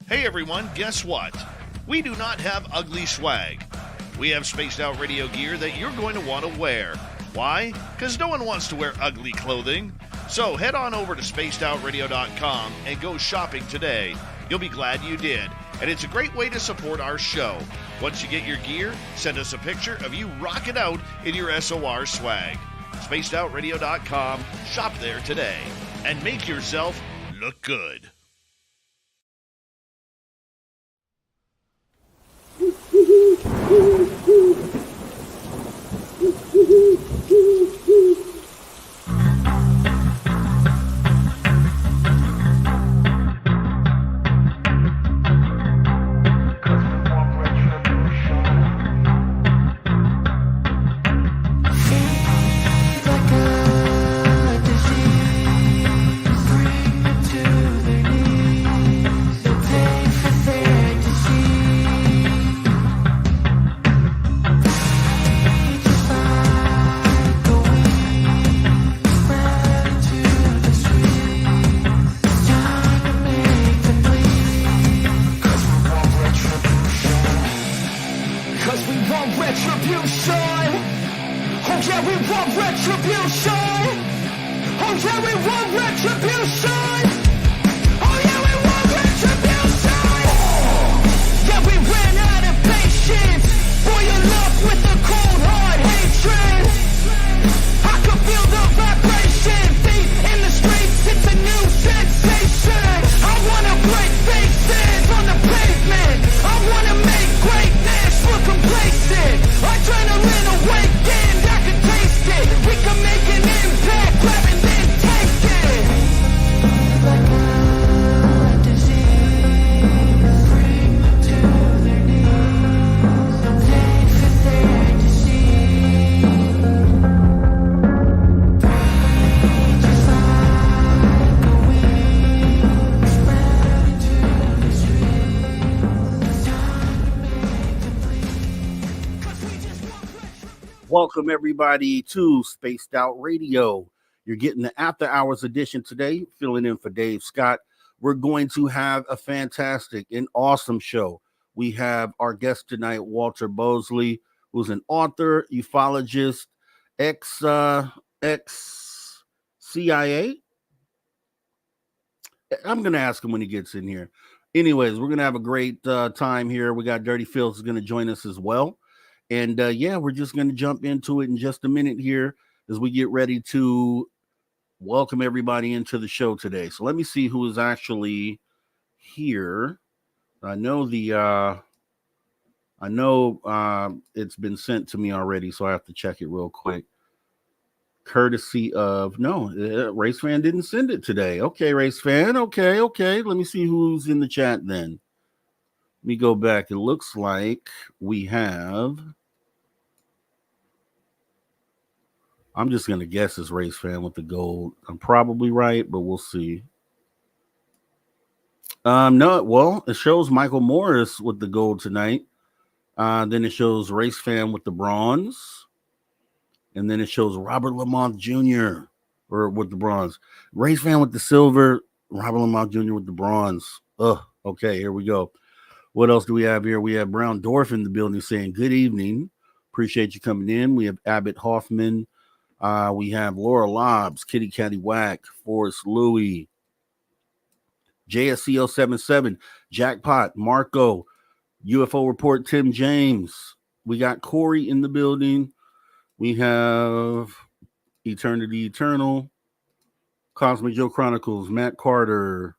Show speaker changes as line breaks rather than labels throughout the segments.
Hey everyone, guess what? We do not have ugly swag. We have spaced out radio gear that you're going to want to wear. Why? Because no one wants to wear ugly clothing. So head on over to spacedoutradio.com and go shopping today. You'll be glad you did. And it's a great way to support our show. Once you get your gear, send us a picture of you rocking out in your SOR swag. spacedoutradio.com, shop there today, and make yourself look good.
Welcome, everybody, to Spaced Out Radio. You're getting the After Hours edition today, filling in for Dave Scott. We're going to have a fantastic and awesome show. We have our guest tonight, Walter Bosley, who's an author, ufologist, ex-CIA. I'm going to ask him when he gets in here. Anyways, we're going to have a great time here. We got Dirty Phil's going to join us as well. And we're just going to jump into it in just a minute here as we get ready to welcome everybody into the show today. So let me see who is actually here. I know it's been sent to me already, so I have to check it real quick. Courtesy of Race Fan didn't send it today. Okay, Race Fan. Okay. Let me see who's in the chat then. Let me go back. It looks like we have. I'm just going to guess it's Race Fan with the gold. I'm probably right, but we'll see. It shows Michael Morris with the gold tonight. Then it shows Race Fan with the bronze. And then it shows Robert Lamont Jr. with the bronze. Race Fan with the silver. Robert Lamont Jr. with the bronze. Okay, here we go. What else do we have here? We have Brown Dorf in the building saying, good evening. Appreciate you coming in. We have Abbott Hoffman. We have Laura Lobbs, Kitty Catty Whack, Forrest Louie, JSCO 77, Jackpot, Marco, UFO Report, Tim James. We got Corey in the building. We have Eternity Eternal, Cosmic Joe Chronicles, Matt Carter.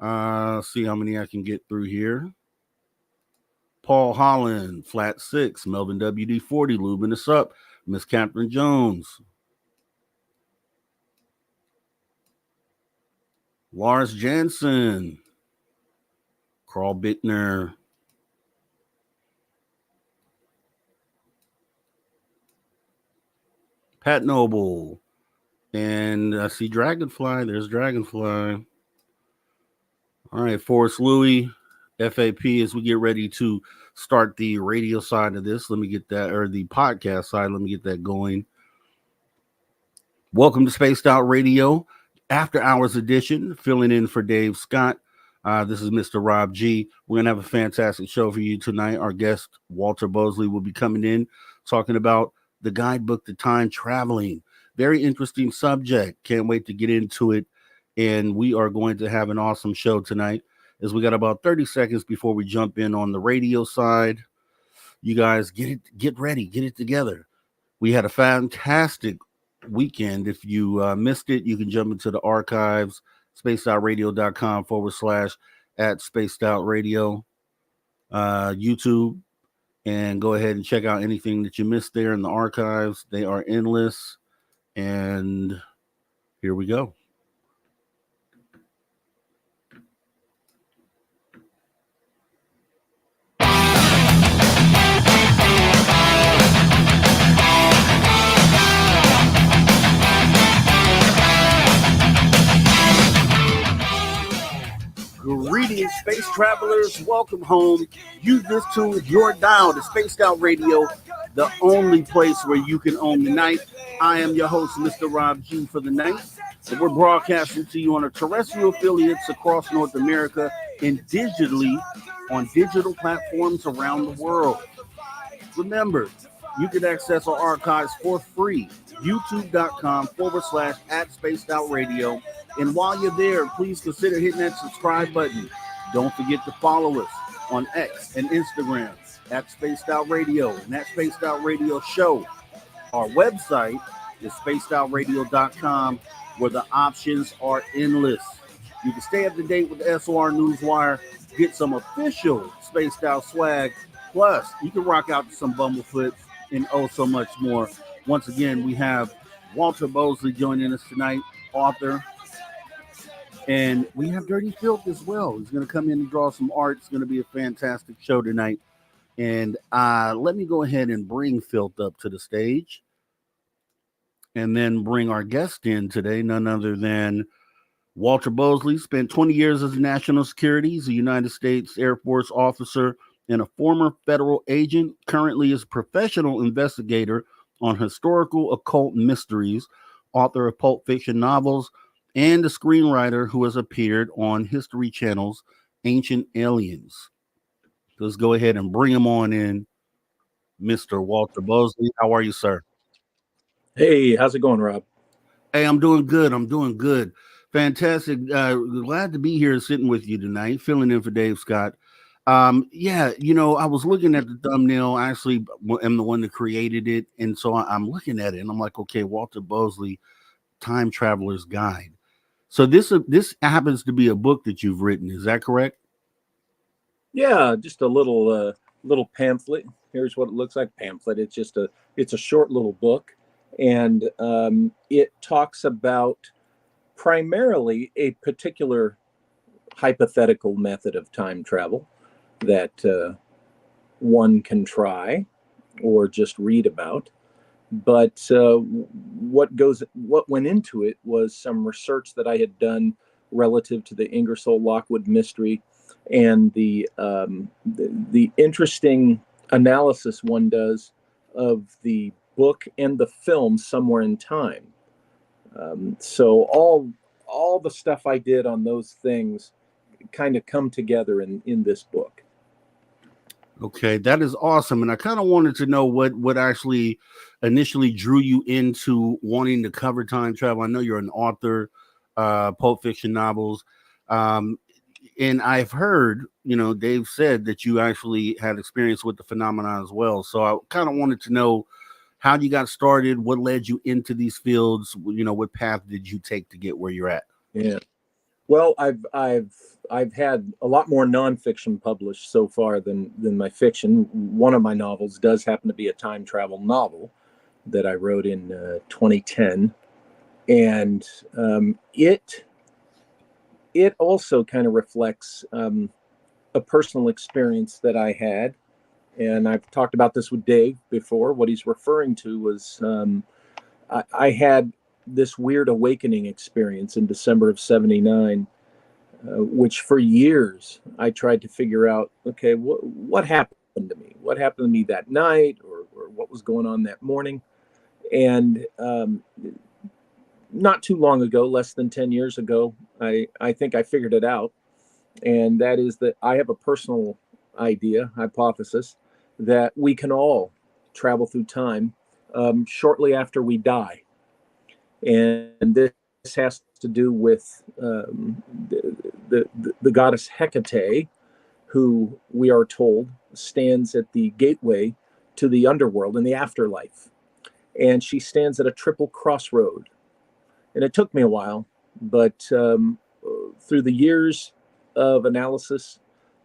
See how many I can get through here. Paul Holland, Flat 6, Melvin WD40, lubing us up, Miss Catherine Jones, Lars Jansen, Carl Bittner, Pat Noble, and I see Dragonfly. There's Dragonfly. All right, Forrest Louie, FAP, as we get ready to start the radio side of this. Let me get that, or the podcast side. Let me get that going. Welcome to Spaced Out Radio, After Hours edition, filling in for Dave Scott. This is Mr. Rob G. We're going to have a fantastic show for you tonight. Our guest, Walter Bosley, will be coming in talking about the guidebook to time traveling. Very interesting subject. Can't wait to get into it. And we are going to have an awesome show tonight, as we got about 30 seconds before we jump in on the radio side. You guys get ready, get it together. We had a fantastic weekend. If you missed it, you can jump into the archives, spacedoutradio.com/ at spacedoutradio, YouTube, and go ahead and check out anything that you missed there in the archives. They are endless. And here we go. Greetings, space travelers. Welcome home. You just tuned your dial to Spaced Out Radio, the only place where you can own the night. I am your host, Mr. Rob G, for the night. And we're broadcasting to you on our terrestrial affiliates across North America and digitally on digital platforms around the world. Remember, you can access our archives for free. YouTube.com/ at Spaced Out Radio. And while you're there, please consider hitting that subscribe button. Don't forget to follow us on X and Instagram at Spaced Out Radio and at Spaced Out Radio Show. Our website is spacedoutradio.com, where the options are endless. You can stay up to date with the SOR Newswire, get some official Spaced Out swag, plus you can rock out to some Bumblefoot and so much more. Once again, we have Walter Bosley joining us tonight, author. And we have Dirty Filth as well. He's going to come in and draw some art. It's going to be a fantastic show tonight. And let me go ahead and bring Filth up to the stage. And then bring our guest in today, none other than Walter Bosley. Spent 20 years as a national security. He's a United States Air Force officer and a former federal agent. Currently is a professional investigator on historical occult mysteries, author of pulp fiction novels, and a screenwriter who has appeared on History Channel's Ancient Aliens. Let's go ahead and bring him on in, Mr. Walter Bosley. How are you, sir?
Hey, how's it going, Rob?
Hey, I'm doing good. Fantastic. Glad to be here sitting with you tonight, filling in for Dave Scott. I was looking at the thumbnail. I actually am the one that created it. And so I'm looking at it and I'm like, okay, Walter Bosley, Time Traveler's Guide. So this happens to be a book that you've written. Is that correct?
Yeah, just a little pamphlet. Here's what it looks like. Pamphlet. It's a short little book, and it talks about primarily a particular hypothetical method of time travel that one can try or just read about. But what went into it was some research that I had done relative to the Ingersoll Lockwood mystery, and the interesting analysis one does of the book and the film Somewhere in Time. So all the stuff I did on those things kind of come together in this book.
Okay, that is awesome. And I kind of wanted to know what actually initially drew you into wanting to cover time travel. I know you're an author, pulp fiction novels. And I've heard, Dave said that you actually had experience with the phenomenon as well. So I kind of wanted to know how you got started, what led you into these fields, what path did you take to get where you're at?
Yeah. Well, I've had a lot more nonfiction published so far than my fiction. One of my novels does happen to be a time travel novel that I wrote in 2010, and it also kind of reflects a personal experience that I had, and I've talked about this with Dave before. What he's referring to was I had this weird awakening experience in December of '79, which for years I tried to figure out, okay, what happened to me? What happened to me that night, or what was going on that morning? And not too long ago, less than 10 years ago, I think I figured it out. And that is that I have a personal hypothesis, that we can all travel through time shortly after we die. And this has to do with the goddess Hecate, who we are told stands at the gateway to the underworld and the afterlife. And she stands at a triple crossroad. And it took me a while, but through the years of analysis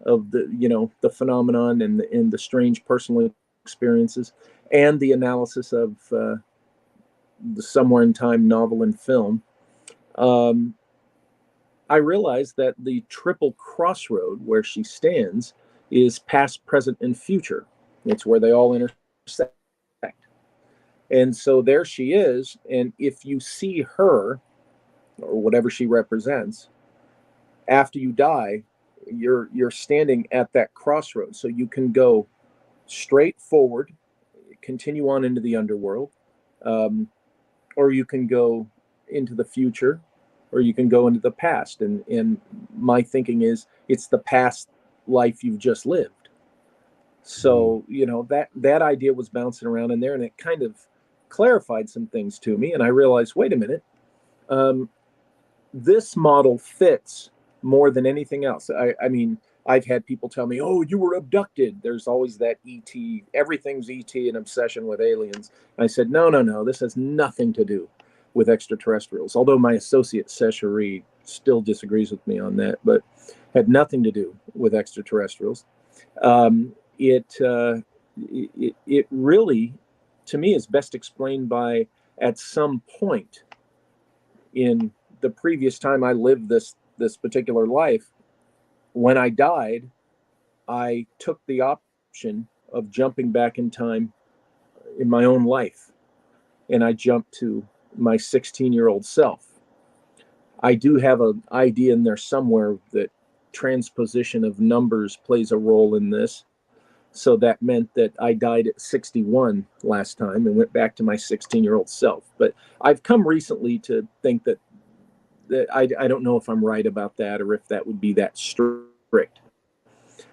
of the phenomenon and the strange personal experiences, and the analysis of the Somewhere in Time novel and film, I realized that the triple crossroad where she stands is past, present, and future. It's where they all intersect. And so there she is. And if you see her, or whatever she represents, after you die, you're standing at that crossroad. So you can go straight forward, continue on into the underworld, or you can go into the future, or you can go into the past. And my thinking is it's the past life you've just lived. So, that idea was bouncing around in there, and it kind of clarified some things to me. And I realized, wait a minute, this model fits more than anything else. I mean, I've had people tell me, oh, you were abducted. There's always that ET, everything's ET, an obsession with aliens. And I said, no, this has nothing to do with extraterrestrials. Although my associate Seshari still disagrees with me on that, but had nothing to do with extraterrestrials. It really, to me, is best explained by, at some point in the previous time I lived this particular life, when I died, I took the option of jumping back in time in my own life, and I jumped to my 16-year-old self. I do have an idea in there somewhere that transposition of numbers plays a role in this. So that meant that I died at 61 last time and went back to my 16-year-old self. But I've come recently to think that I don't know if I'm right about that, or if that would be that strict.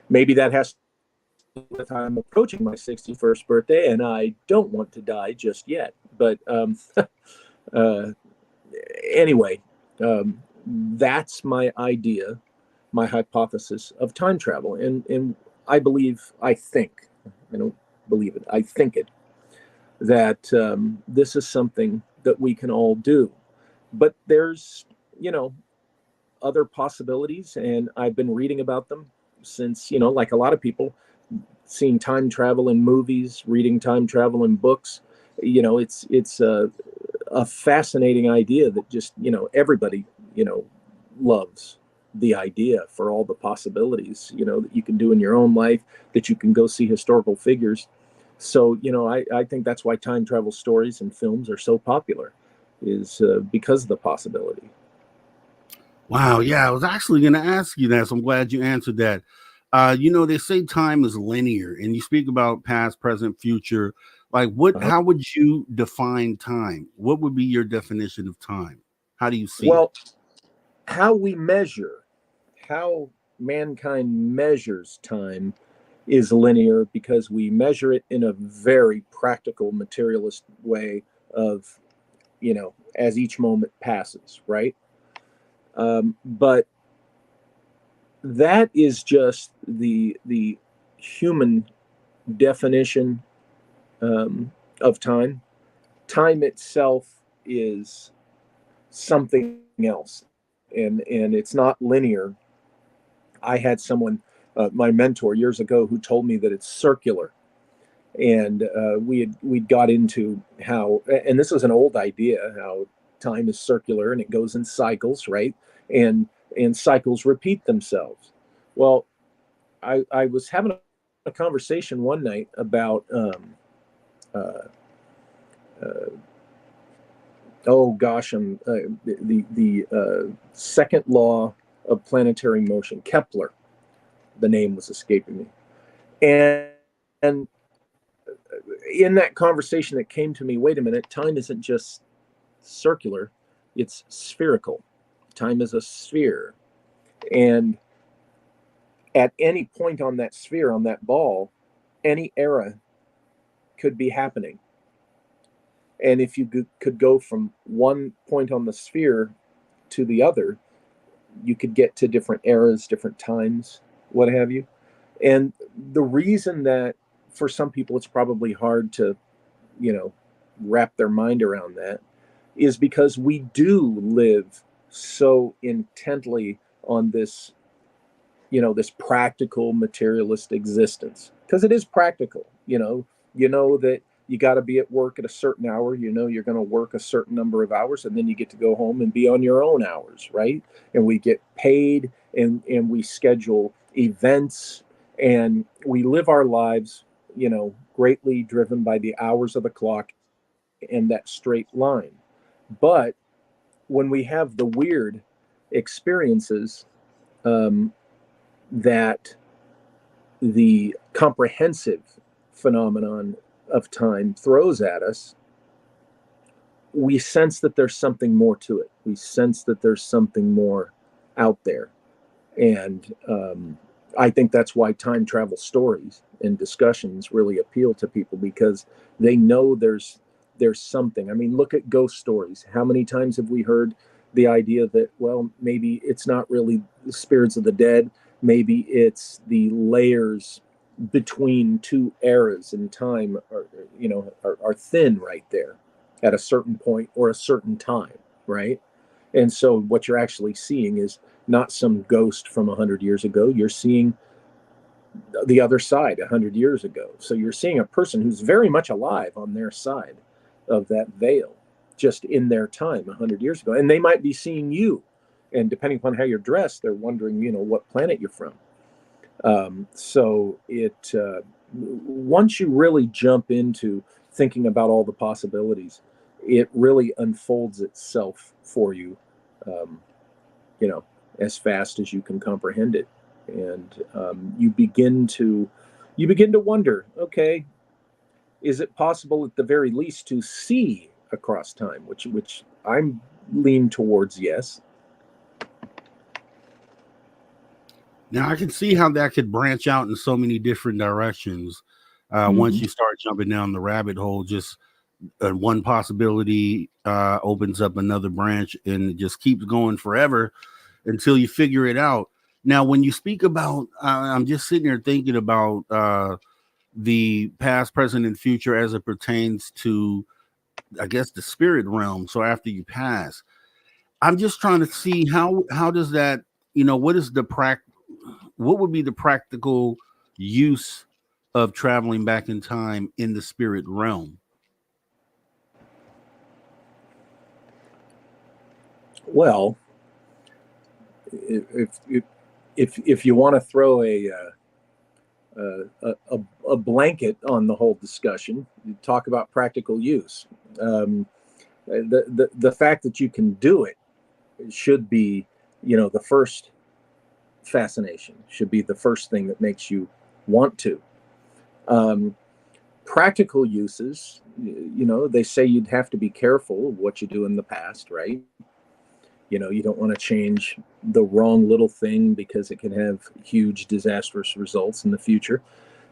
Maybe that has to do with I'm approaching my 61st birthday and I don't want to die just yet. But anyway, that's my idea, my hypothesis of time travel. And I think, I don't believe it, I think it, that this is something that we can all do. But there's, other possibilities, and I've been reading about them since, like a lot of people, seeing time travel in movies, reading time travel in books. It's a fascinating idea that just, everybody, loves the idea for all the possibilities, that you can do in your own life, that you can go see historical figures. So, I think that's why time travel stories and films are so popular, is because of the possibility.
Wow. Yeah, I was actually going to ask you that. So I'm glad you answered that. They say time is linear, and you speak about past, present, future. Like, how would you define time? What would be your definition of time? How do you see it?
Well, how mankind measures time is linear, because we measure it in a very practical, materialist way of, as each moment passes, right? But that is just the human definition of time. Time itself is something else, and it's not linear. I had someone, my mentor years ago, who told me that it's circular, and we'd got into how, and this is an old idea, how time is circular and it goes in cycles, right? And cycles repeat themselves. Well, I was having a conversation one night about the second law of planetary motion, Kepler. The name was escaping me, and in that conversation, it came to me, wait a minute, time isn't just circular, it's spherical. Time is a sphere. And At any point on that sphere, on that ball, any era could be happening. And if you could go from one point on the sphere to the other, you could get to different eras, different times, what have you. And the reason that for some people it's probably hard to, wrap their mind around that is because we do live so intently on this, this practical materialist existence, because it is practical. That you got to be at work at a certain hour. You're going to work a certain number of hours, and then you get to go home and be on your own hours, right? And we get paid, and we schedule events, and we live our lives, greatly driven by the hours of the clock and that straight line. But when we have the weird experiences, that the comprehensive phenomenon of time throws at us, we sense that there's something more to it. We sense that there's something more out there. And I think that's why time travel stories and discussions really appeal to people, because they know there's something. I mean, look at ghost stories. How many times have we heard the idea that, well, maybe it's not really the spirits of the dead, maybe it's the layers between two eras in time are thin right there at a certain point or a certain time, right? And so what you're actually seeing is not some ghost from 100 years ago. You're seeing the other side 100 years ago. So you're seeing a person who's very much alive on their side of that veil, just in their time 100 years ago. And they might be seeing you. And depending upon how you're dressed, they're wondering, what planet you're from. So once you really jump into thinking about all the possibilities, it really unfolds itself for you, as fast as you can comprehend it. And you begin to wonder, okay, is it possible at the very least to see across time, which I'm lean towards yes.
Now I can see how that could branch out in so many different directions. Once you start jumping down the rabbit hole, just one possibility opens up another branch, and it just keeps going forever until you figure it out. Now, when you speak about, I'm just sitting here thinking about the past, present, and future as it pertains to, I guess, the spirit realm. So after you pass, I'm just trying to see how does that, what is what would be the practical use of traveling back in time in the spirit realm?
Well, if you want to throw a blanket on the whole discussion, you talk about practical use. The fact that you can do it should be, the first fascination, should be the first thing that makes you want to. Practical uses, they say you'd have to be careful of what you do in the past, right? You don't want to change the wrong little thing because it can have huge disastrous results in the future.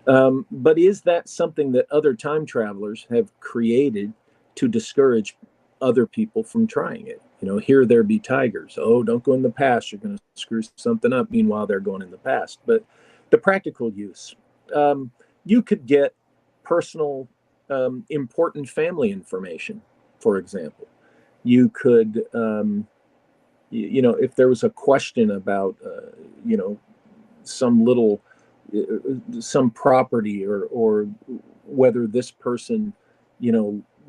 But is that something that other time travelers have created to discourage other people from trying it? Here there be tigers. Oh, don't go in the past. You're going to screw something up. Meanwhile, they're going in the past. But the practical use, you could get personal, important family information, for example. You could, if there was a question about, some property or whether this person,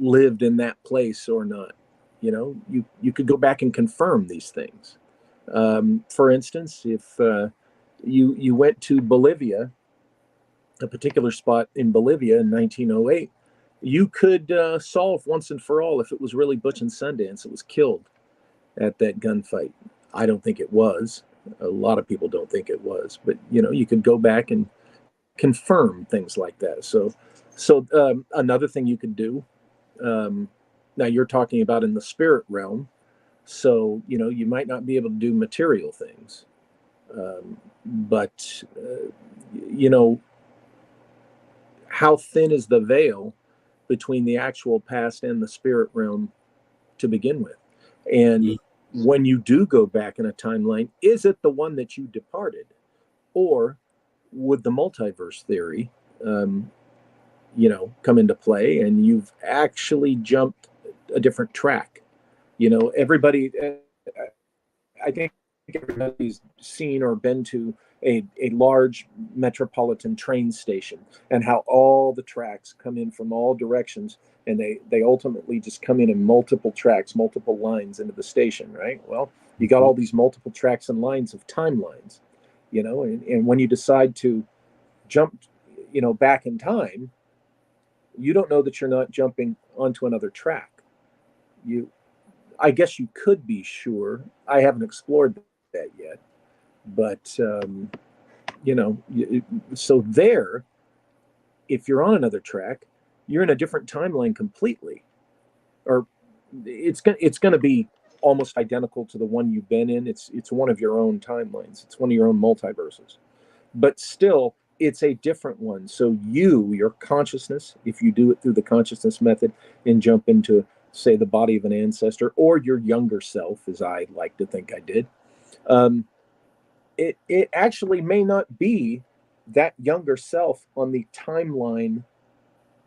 lived in that place or not, you could go back and confirm these things. For instance, if you went to Bolivia, a particular spot in Bolivia in 1908, you could solve once and for all if it was really Butch and Sundance that was killed at that gunfight. I don't think it was. A lot of people don't think it was, but you could go back and confirm things like that. So another thing you could do. Now you're talking about in the spirit realm, so you might not be able to do material things, But you know, how thin is the veil between the actual past and the spirit realm to begin with? And when you do go back in a timeline, is it the one that you departed? Or would the multiverse theory, come into play and you've actually jumped a different track? Everybody, I think everybody's seen or been to a large metropolitan train station, and how all the tracks come in from all directions, and they ultimately just come in multiple tracks, multiple lines into the station, right? Well, you got all these multiple tracks and lines of timelines, and when you decide to jump, back in time, you don't know that you're not jumping onto another track. I guess you could be sure. I haven't explored that yet, but so there, if you're on another track, you're in a different timeline completely, or it's going to be almost identical to the one you've been in. It's one of your own timelines. It's one of your own multiverses, but still, it's a different one. So your consciousness, if you do it through the consciousness method and jump into, say, the body of an ancestor or your younger self, as I like to think I did, it actually may not be that younger self on the timeline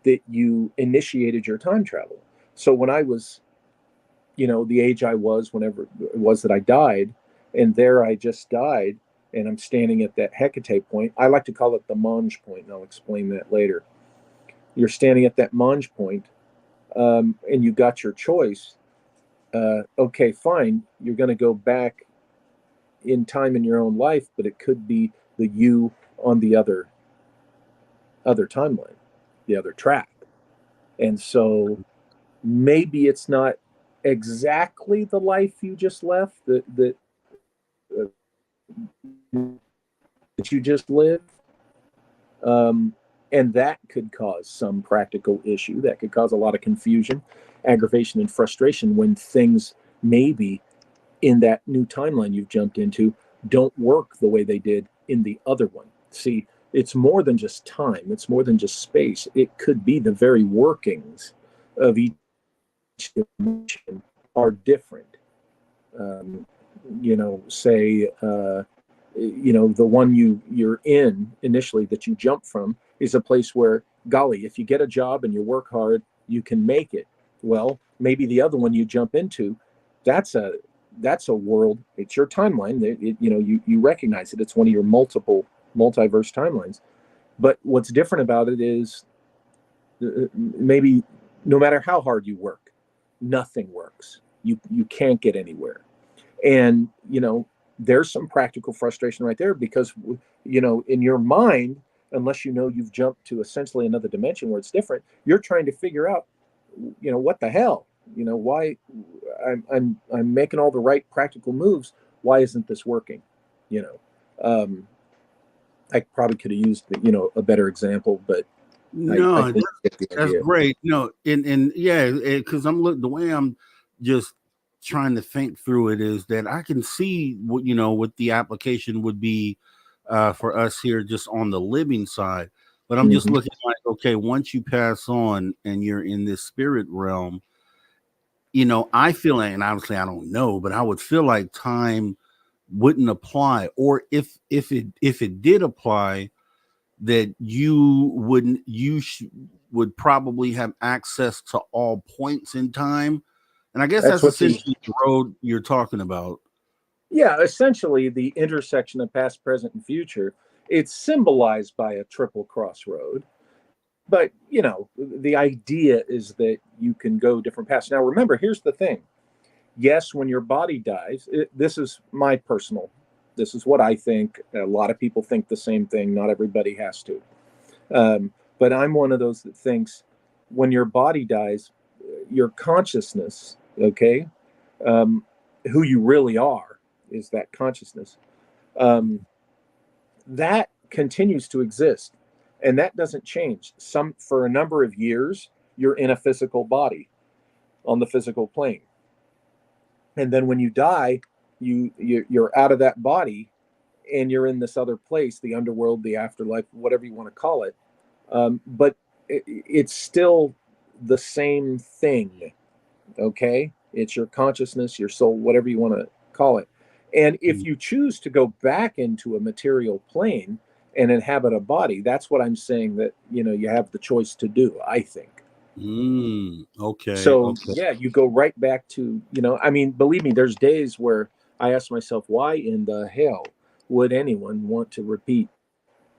that you initiated your time travel. So when I was, the age I was, whenever it was that I died, and there I just died, and I'm standing at that Hecate point. I like to call it the Monge point, and I'll explain that later. You're standing at that Monge point, and you got your choice. Okay, fine. You're going to go back in time in your own life, but it could be the you on the other timeline, the other track. And so maybe it's not exactly the life you just left that you just lived. And that could cause some practical issue. That could cause a lot of confusion, aggravation, and frustration when things maybe in that new timeline you've jumped into don't work the way they did in the other one. See, it's more than just time. It's more than just space. It could be the very workings of each dimension are different. Say, the one you're in initially that you jump from is a place where, golly, if you get a job and you work hard, you can make it. Well, maybe the other one you jump into, that's a world. It's your timeline. You recognize it. It's one of your multiple multiverse timelines. But what's different about it is maybe no matter how hard you work, nothing works. You can't get anywhere. And, there's some practical frustration right there because, in your mind, unless you've jumped to essentially another dimension where it's different, you're trying to figure out, what the hell, why I'm making all the right practical moves. Why isn't this working? I probably could have used, a better example, but
no,
I think
that's great. No, and yeah, because the way I'm just trying to think through it is that I can see what the application would be for us here just on the living side. But I'm just looking like, okay, once you pass on and you're in this spirit realm, I feel like, and obviously I don't know, but I would feel like time wouldn't apply, or if it did apply, that you would probably have access to all points in time. And I guess that's essentially the road you're talking about.
Yeah, essentially the intersection of past, present, and future. It's symbolized by a triple crossroad. But, the idea is that you can go different paths. Now, remember, here's the thing. Yes, when your body dies, this is what I think. A lot of people think the same thing. Not everybody has to. But I'm one of those that thinks when your body dies, your consciousness, okay, who you really are is that consciousness, that continues to exist. And that doesn't change. For a number of years, you're in a physical body on the physical plane. And then when you die, you're out of that body and you're in this other place, the underworld, the afterlife, whatever you want to call it. But it's still the same thing. Okay, it's your consciousness, your soul, whatever you want to call it. And if you choose to go back into a material plane and inhabit a body, that's what I'm saying that, you have the choice to do, I think.
Okay.
So yeah, you go right back to, I mean, believe me, there's days where I ask myself, why in the hell would anyone want to repeat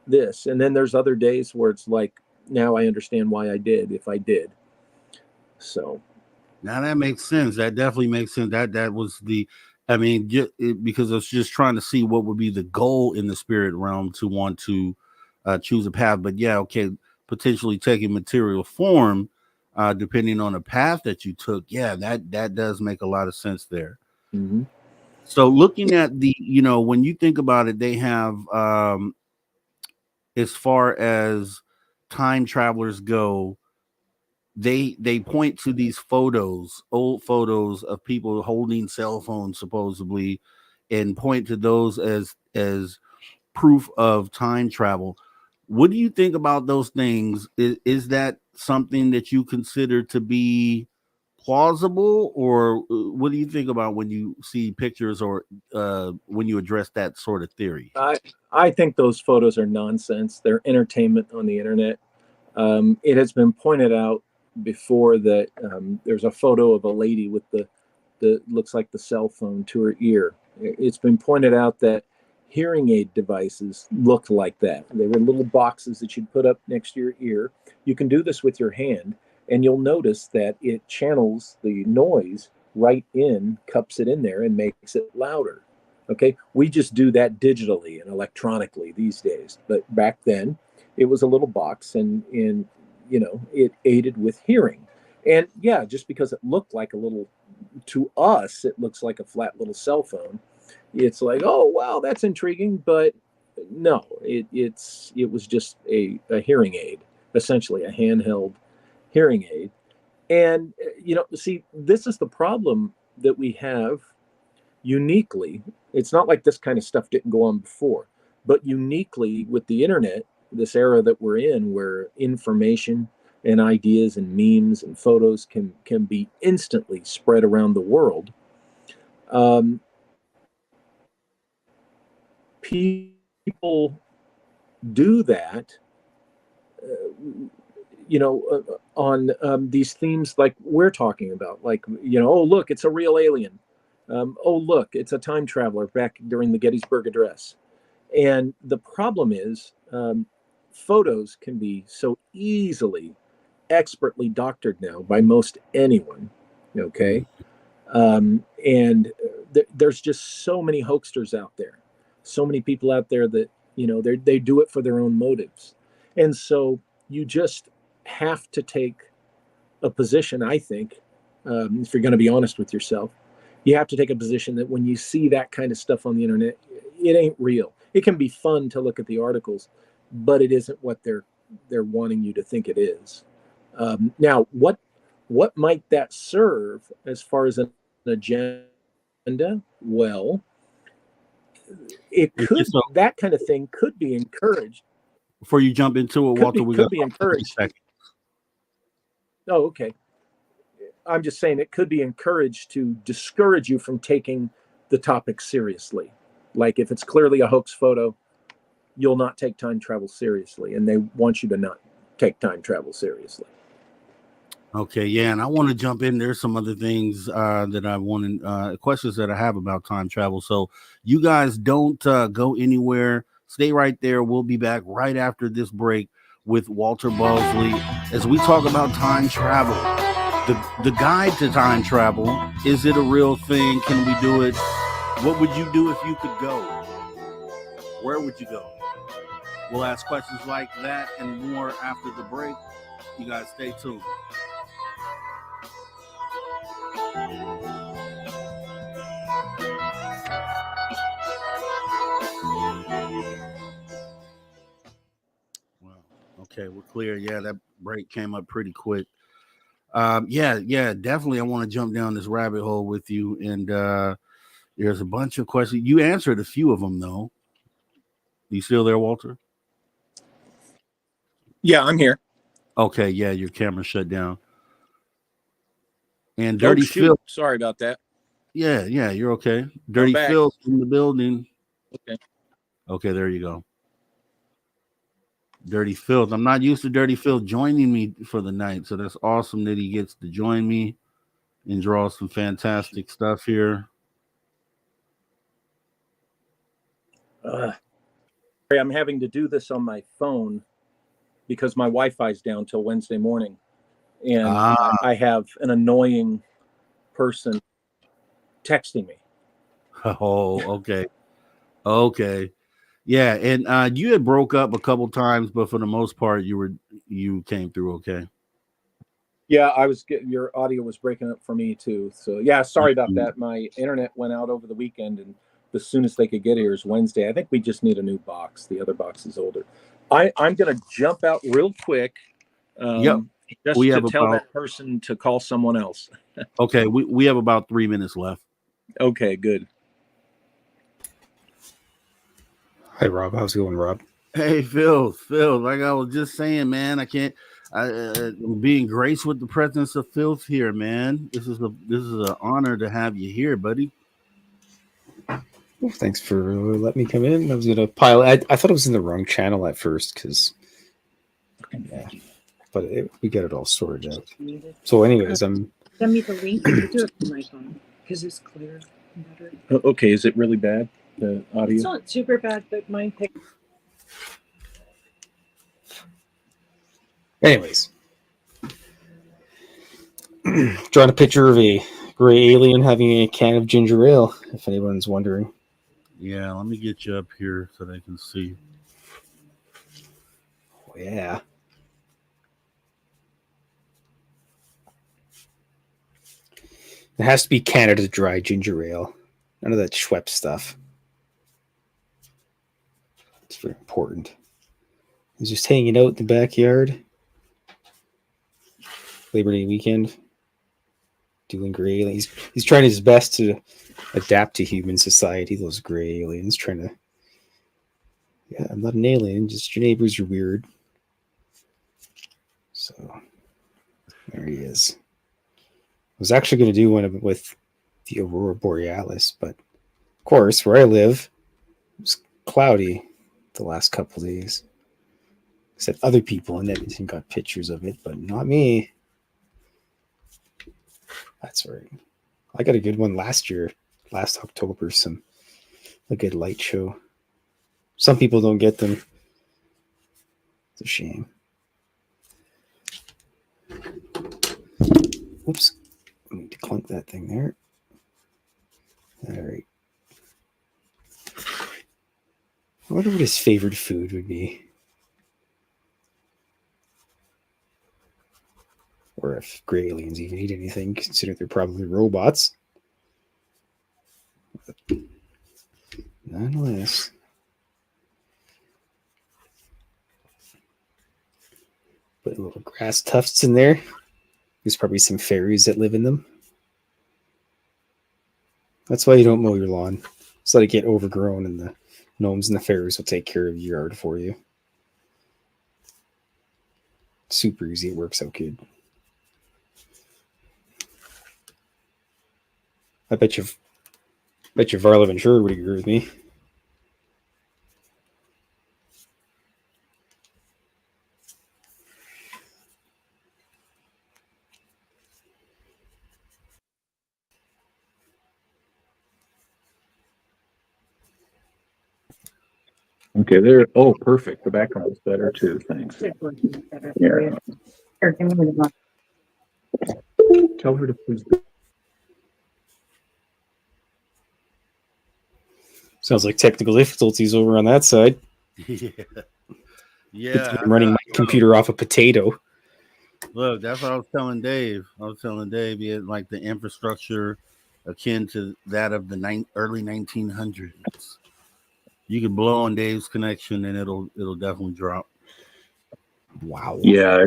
this? And then there's other days where it's like, now I understand why I did, if I did. So
now that makes sense. That definitely makes sense. That was because I was just trying to see what would be the goal in the spirit realm to want to choose a path. But yeah, okay, potentially taking material form, depending on the path that you took. Yeah, that does make a lot of sense there.
Mm-hmm.
So looking at the, when you think about it, they have, as far as time travelers go, they point to these old photos of people holding cell phones supposedly, and point to those as proof of time travel. What do you think about those things? Is that something that you consider to be plausible, or what do you think about when you see pictures, or when you address that sort of theory?
I think those photos are nonsense. They're entertainment on the internet. It has been pointed out before that there's a photo of a lady with the looks like the cell phone to her ear. It's been pointed out that hearing aid devices look like that. They were little boxes that you'd put up next to your ear. You can do this with your hand, and you'll notice that it channels the noise right in, cups it in there, and makes it louder. Okay, we just do that digitally and electronically these days, but back then it was a little box, and it aided with hearing. And yeah, just because it looked like a little, to us it looks like a flat little cell phone, it's like, oh wow, that's intriguing. But no, it was just a hearing aid, essentially a handheld hearing aid. And see, this is the problem that we have uniquely. It's not like this kind of stuff didn't go on before, but uniquely with the internet, this era that we're in, where information and ideas and memes and photos can be instantly spread around the world. People do that, on these themes like we're talking about, like, oh look, it's a real alien. Oh look, it's a time traveler back during the Gettysburg Address. And the problem is, photos can be so easily, expertly doctored now by most anyone. Okay. And there's just so many hoaxsters out there, so many people out there that, they do it for their own motives. And so you just have to take a position, I think, if you're going to be honest with yourself, you have to take a position that when you see that kind of stuff on the internet, it ain't real. It can be fun to look at the articles, but it isn't what they're wanting you to think it is. Now, what might that serve as far as an agenda? Well, it could, that kind of thing could be encouraged.
Before you jump into it, Walter,
could be encouraged. Oh, okay. I'm just saying it could be encouraged to discourage you from taking the topic seriously. Like if it's clearly a hoax photo, you'll not take time travel seriously, and they want you to not take time travel seriously.
Okay, yeah, and I want to jump in. There's some other things that I wanted, questions that I have about time travel. So you guys don't go anywhere. Stay right there. We'll be back right after this break with Walter Bosley as we talk about time travel. The guide to time travel. Is it a real thing? Can we do it? What would you do if you could go? Where would you go? We'll ask questions like that and more after the break. You guys stay tuned. Wow. Okay, we're clear. Yeah, that break came up pretty quick. Yeah, definitely. I want to jump down this rabbit hole with you. And there's a bunch of questions. You answered a few of them, though. You still there, Walter?
Yeah, I'm here.
Okay, yeah, your camera shut down. And
Oh,
Dirty
shoot.
Phil.
Sorry about that.
Yeah, you're okay. Dirty
back.
Phil's in the building.
Okay.
Okay, there you go. Dirty Phil. I'm not used to Dirty Phil joining me for the night, so that's awesome that he gets to join me and draw some fantastic stuff here.
I'm having to do this on my phone because my Wi-Fi's down till Wednesday morning, and I have an annoying person texting me.
Oh, okay. Yeah, and you had broke up a couple times, but for the most part, you came through okay.
Yeah, your audio was breaking up for me too. So yeah, sorry about that. My internet went out over the weekend, and the soonest they could get here is Wednesday. I think we just need a new box. The other box is older. I'm gonna jump out real quick.
Yep.
Just to tell that person to call someone else.
Okay, we have about 3 minutes left.
Okay, good.
Hi, Rob. How's it going, Rob?
Hey, Phil. Like I was just saying, man, I'm being graced with the presence of filth here, man. This is an honor to have you here, buddy.
Well, thanks for letting me come in. I was gonna pile. I thought it was in the wrong channel at first because, yeah, but we got it all sorted out. So, anyways,
Send me the link. You do it from my phone because it's clear and better.
Okay, is it really bad? The audio?
It's not super bad, but mine picked.
Anyways, drawing a picture of a gray alien having a can of ginger ale, if anyone's wondering.
Yeah, let me get you up here so they can see.
Oh, yeah. It has to be Canada Dry ginger ale. None of that Schweppes stuff. It's very important. He's just hanging out in the backyard. Labor Day weekend. Doing gray aliens. He's trying his best to adapt to human society. Those gray aliens trying to. Yeah, I'm not an alien. Just your neighbors are weird. So there he is. I was actually going to do one with the Aurora Borealis, but of course, where I live, it was cloudy the last couple of days. Except other people in Edmonton got pictures of it, but not me. That's right. I got a good one last October, a good light show. Some people don't get them. It's a shame. Oops. I need to clunk that thing there. All right. I wonder what his favorite food would be. Or if gray aliens even eat anything, considering they're probably robots. But nonetheless. Put little grass tufts in there. There's probably some fairies that live in them. That's why you don't mow your lawn. So let it get overgrown and the gnomes and the fairies will take care of your yard for you. Super easy. It works out good. I bet you Varla Ventura would agree with me.
Okay, there. Oh, perfect. The background is better too. Thanks. Yeah. Tell her to please.
Sounds like technical difficulties over on that side.
Yeah.
I'm running my computer off a potato.
Look, that's what I was telling Dave. He had like the infrastructure akin to that of the early 1900s. You could blow on Dave's connection and it'll definitely drop.
Wow.
Yeah,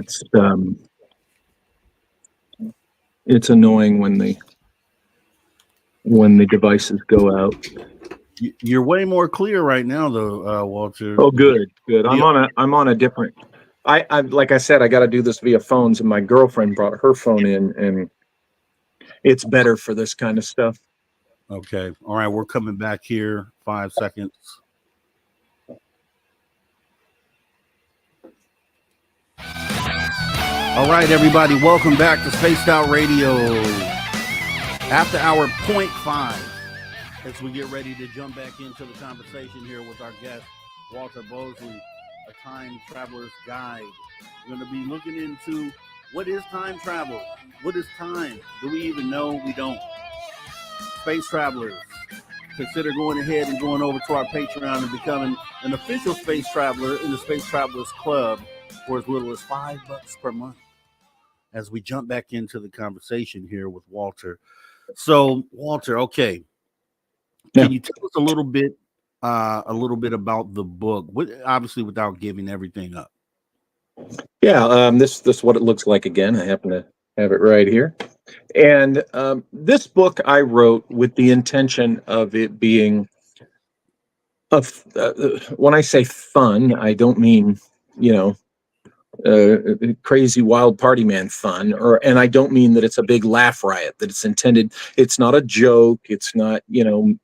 it's annoying when the devices go out.
You're way more clear right now, though, Walter.
Oh, good. I'm on a different. I like I said, I got to do this via phones, and my girlfriend brought her phone in, and it's better for this kind of stuff.
Okay. All right. We're coming back here. 5 seconds. All right, everybody. Welcome back to Spaced Out Radio. After hour 0.5, as we get ready to jump back into the conversation here with our guest, Walter Bosley, a time traveler's guide. We're going to be looking into what is time travel? What is time? Do we even know? We don't. Space travelers, consider going ahead and going over to our Patreon and becoming an official space traveler in the Space Travelers Club for as little as $5 per month. As we jump back into the conversation here with Walter. So, Walter, okay. Can you tell us a little bit about the book? Obviously, without giving everything up.
Yeah, this is what it looks like again. I happen to have it right here. And this book I wrote with the intention of it being, when I say fun, I don't mean, crazy wild party man fun, and I don't mean that it's a big laugh riot, that it's intended, it's not a joke, it's not,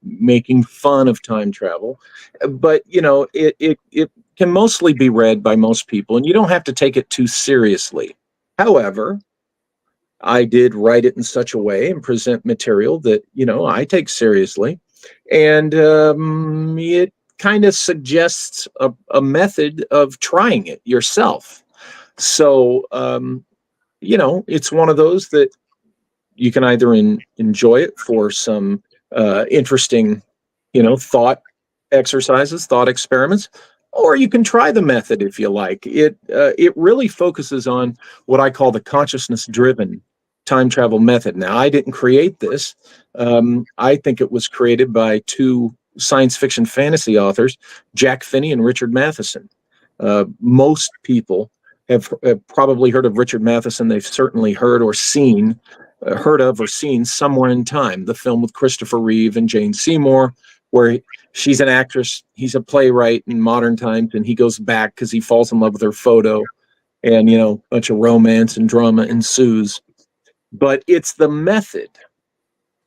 making fun of time travel, but, it can mostly be read by most people, and you don't have to take it too seriously. However, I did write it in such a way and present material that, I take seriously, and it kind of suggests a method of trying it yourself. So, it's one of those that you can either enjoy it for some interesting, thought exercises, thought experiments, or you can try the method if you like. It really focuses on what I call the consciousness-driven time travel method. Now, I didn't create this. I think it was created by two science fiction fantasy authors, Jack Finney and Richard Matheson. Most people have probably heard of Richard Matheson. They've certainly heard of or seen Somewhere in Time, the film with Christopher Reeve and Jane Seymour, where she's an actress, he's a playwright in modern times, and he goes back because he falls in love with her photo, and a bunch of romance and drama ensues. But it's the method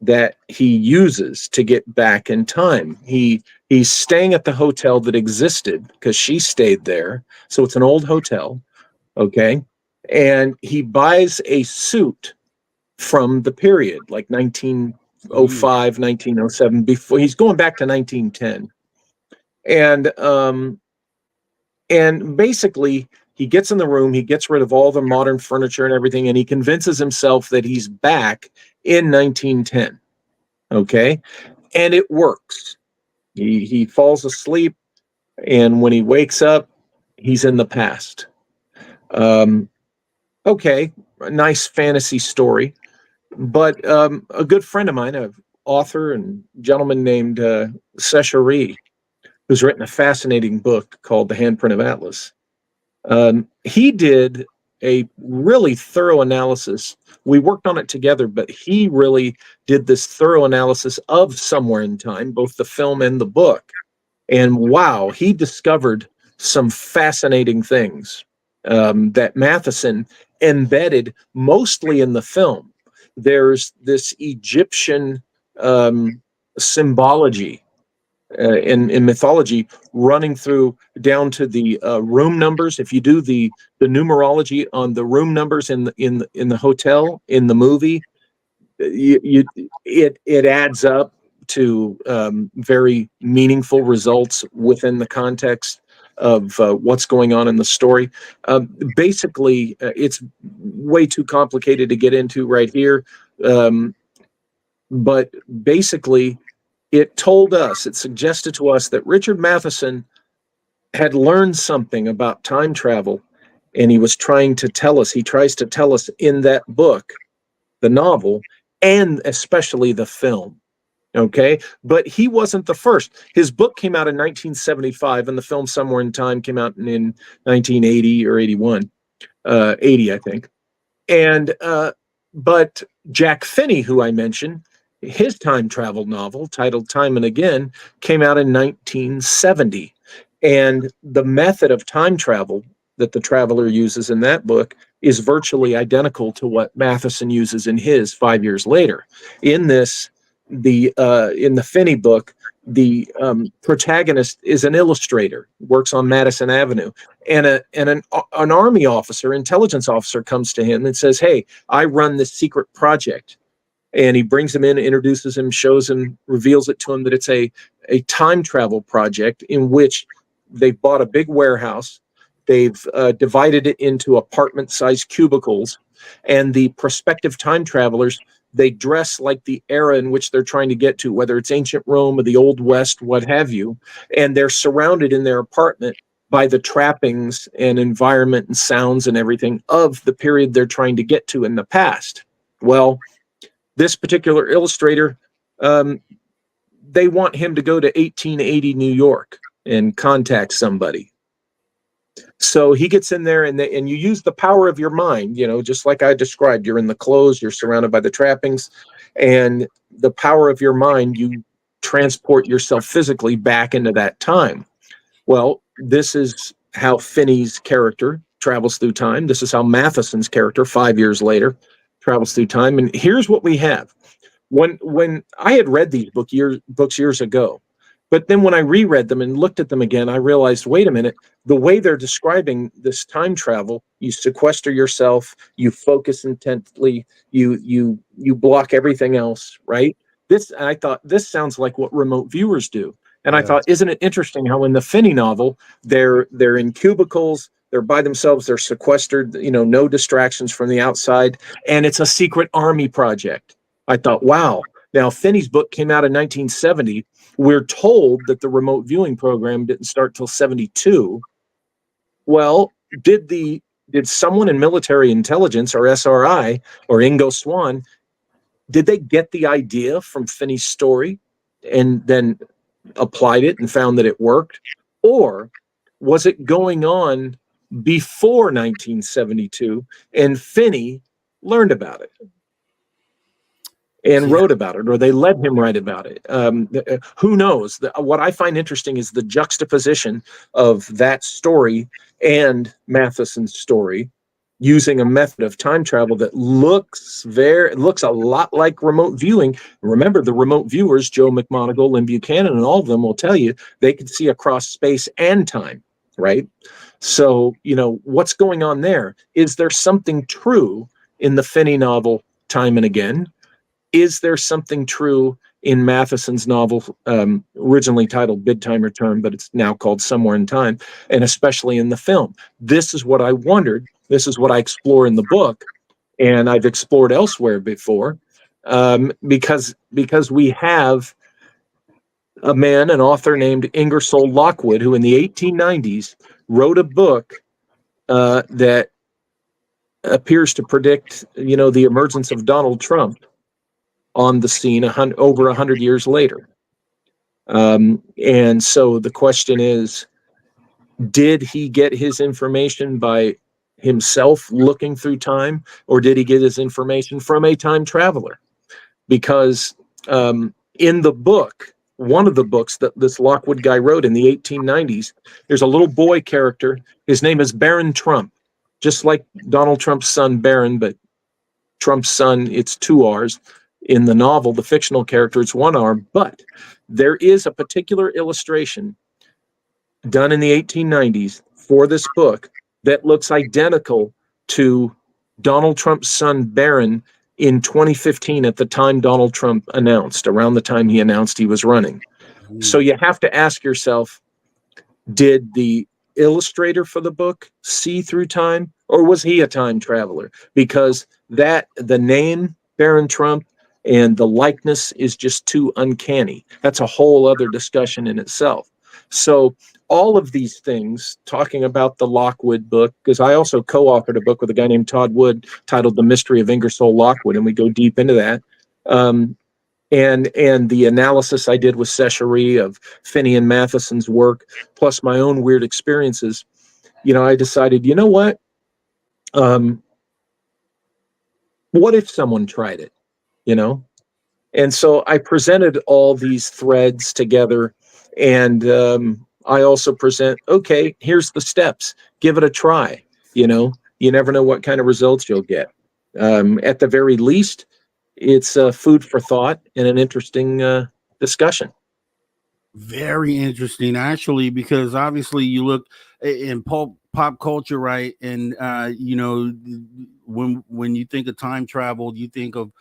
that he uses to get back in time. He's staying at the hotel that existed because she stayed there, so it's an old hotel. Okay. And he buys a suit from the period, like 1905, 1907, before he's going back to 1910. And basically he gets in the room, he gets rid of all the modern furniture and everything, and he convinces himself that he's back in 1910. Okay. And it works. He falls asleep, and when he wakes up, he's in the past. Okay, a nice fantasy story, but a good friend of mine, an author and gentleman named Seshari, who's written a fascinating book called The Handprint of Atlas. He did a really thorough analysis. We worked on it together, but he really did this thorough analysis of Somewhere in Time, both the film and the book. And wow, he discovered some fascinating things that Matheson embedded mostly in the film. There's this Egyptian symbology in mythology running through down to the room numbers. If you do the numerology on the room numbers in the hotel in the movie, it adds up to very meaningful results within the context of what's going on in the story. Basically, it's way too complicated to get into right here. But basically, it suggested to us that Richard Matheson had learned something about time travel, and he was trying to tell us, he tries to tell us in that book, the novel, and especially the film. Okay, but he wasn't the first. His book came out in 1975, and the film Somewhere in Time came out in 1980 or 81, 80, I think. And but Jack Finney, who I mentioned, his time travel novel titled Time and Again came out in 1970. And the method of time travel that the traveler uses in that book is virtually identical to what Matheson uses in his 5 years later. In this, in the Finney book, the protagonist is an illustrator, works on Madison Avenue, and an army officer, intelligence officer, comes to him and says, "Hey, I run this secret project." And he brings him in, introduces him, shows him, reveals it to him that it's a time travel project in which they've bought a big warehouse. They've divided it into apartment-sized cubicles, and the prospective time travelers, they dress like the era in which they're trying to get to, whether it's ancient Rome or the Old West, what have you, and they're surrounded in their apartment by the trappings and environment and sounds and everything of the period they're trying to get to in the past. Well, this particular illustrator, they want him to go to 1880 New York and contact somebody. So he gets in there, and you use the power of your mind, just like I described. You're in the clothes, you're surrounded by the trappings, and the power of your mind, you transport yourself physically back into that time. Well, this is how Finney's character travels through time. This is how Matheson's character, 5 years later, travels through time. And here's what we have. When I had read these books years ago, but then when I reread them and looked at them again, I realized, wait a minute, the way they're describing this time travel, you sequester yourself, you focus intently, you block everything else, right? I thought, this sounds like what remote viewers do. And I thought, isn't it interesting how in the Finney novel, they're in cubicles, they're by themselves, they're sequestered, no distractions from the outside, and it's a secret army project. I thought, wow. Now, Finney's book came out in 1970. We're told that the remote viewing program didn't start till 72. Well, did someone in military intelligence, or SRI, or Ingo Swann, did they get the idea from Finney's story and then applied it and found that it worked? Or was it going on before 1972 and Finney learned about it and wrote about it, or they let him write about it? Who knows? What I find interesting is the juxtaposition of that story and Matheson's story, using a method of time travel that looks a lot like remote viewing. Remember, the remote viewers, Joe McMoneagle, Lynn Buchanan, and all of them will tell you they can see across space and time, right? So, what's going on there? Is there something true in the Finney novel Time and Again? Is there something true in Matheson's novel, originally titled Bid Time Return, but it's now called Somewhere in Time, and especially in the film? This is what I wondered. This is what I explore in the book, and I've explored elsewhere before, because we have a man, an author named Ingersoll Lockwood, who in the 1890s wrote a book that appears to predict, the emergence of Donald Trump on the scene over 100 years later. And so the question is, did he get his information by himself looking through time, or did he get his information from a time traveler? Because in the book, one of the books that this Lockwood guy wrote in the 1890s, there's a little boy character. His name is Barron Trump, just like Donald Trump's son Barron, but Trump's son, it's 2 R's. In the novel, the fictional character, it's 1 R. But there is a particular illustration done in the 1890s for this book that looks identical to Donald Trump's son Barron in 2015, at the time Donald Trump announced, around the time he announced he was running. So you have to ask yourself, did the illustrator for the book see through time, or was he a time traveler? Because the name Barron Trump and the likeness is just too uncanny. That's a whole other discussion in itself. So all of these things, talking about the Lockwood book, because I also co-authored a book with a guy named Todd Wood titled The Mystery of Ingersoll Lockwood, and we go deep into that. And the analysis I did with Sechery of Finney and Matheson's work, plus my own weird experiences, I decided, what? What if someone tried it? And so I presented all these threads together, and I also present, okay, here's the steps. Give it a try. You know, you never know what kind of results you'll get. At the very least, it's food for thought and an interesting discussion.
Very interesting, actually, because obviously you look in pop culture, right? And you know, when you think of time travel, you think of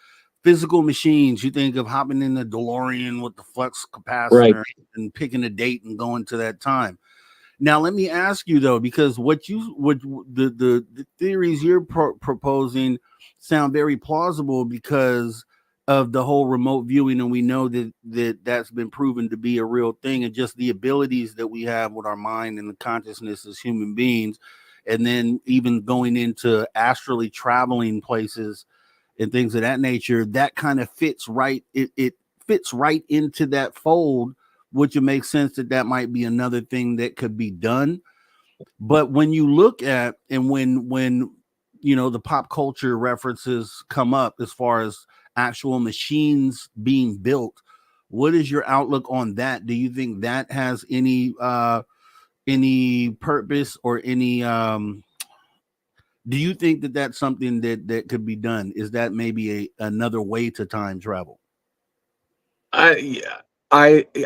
physical machines. You think of hopping in the DeLorean with the flux capacitor,
Right.
and picking a date and going to that time. Now, let me ask you though, because the theories you're proposing sound very plausible because of the whole remote viewing, and we know that's been proven to be a real thing, and just the abilities that we have with our mind and the consciousness as human beings, and then even going into astrally traveling places and things of that nature. That kind of fits right. It fits right into that fold, which would make sense that might be another thing that could be done. But when you look at, and when you know, the pop culture references come up as far as actual machines being built, what is your outlook on that? Do you think that has any purpose or any do you think that that's something that could be done? Is that maybe another way to time travel?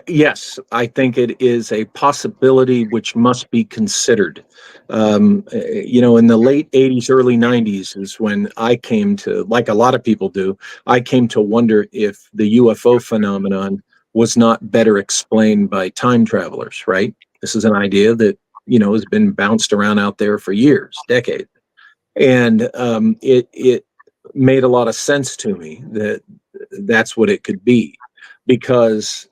Yes, I think it is a possibility which must be considered. You know, in the late 80s, early 90s is when I came to, like a lot of people do, I came to wonder if the UFO phenomenon was not better explained by time travelers, right? This is an idea that, you know, has been bounced around out there for years, decades. And it made a lot of sense to me that that's what it could be. Because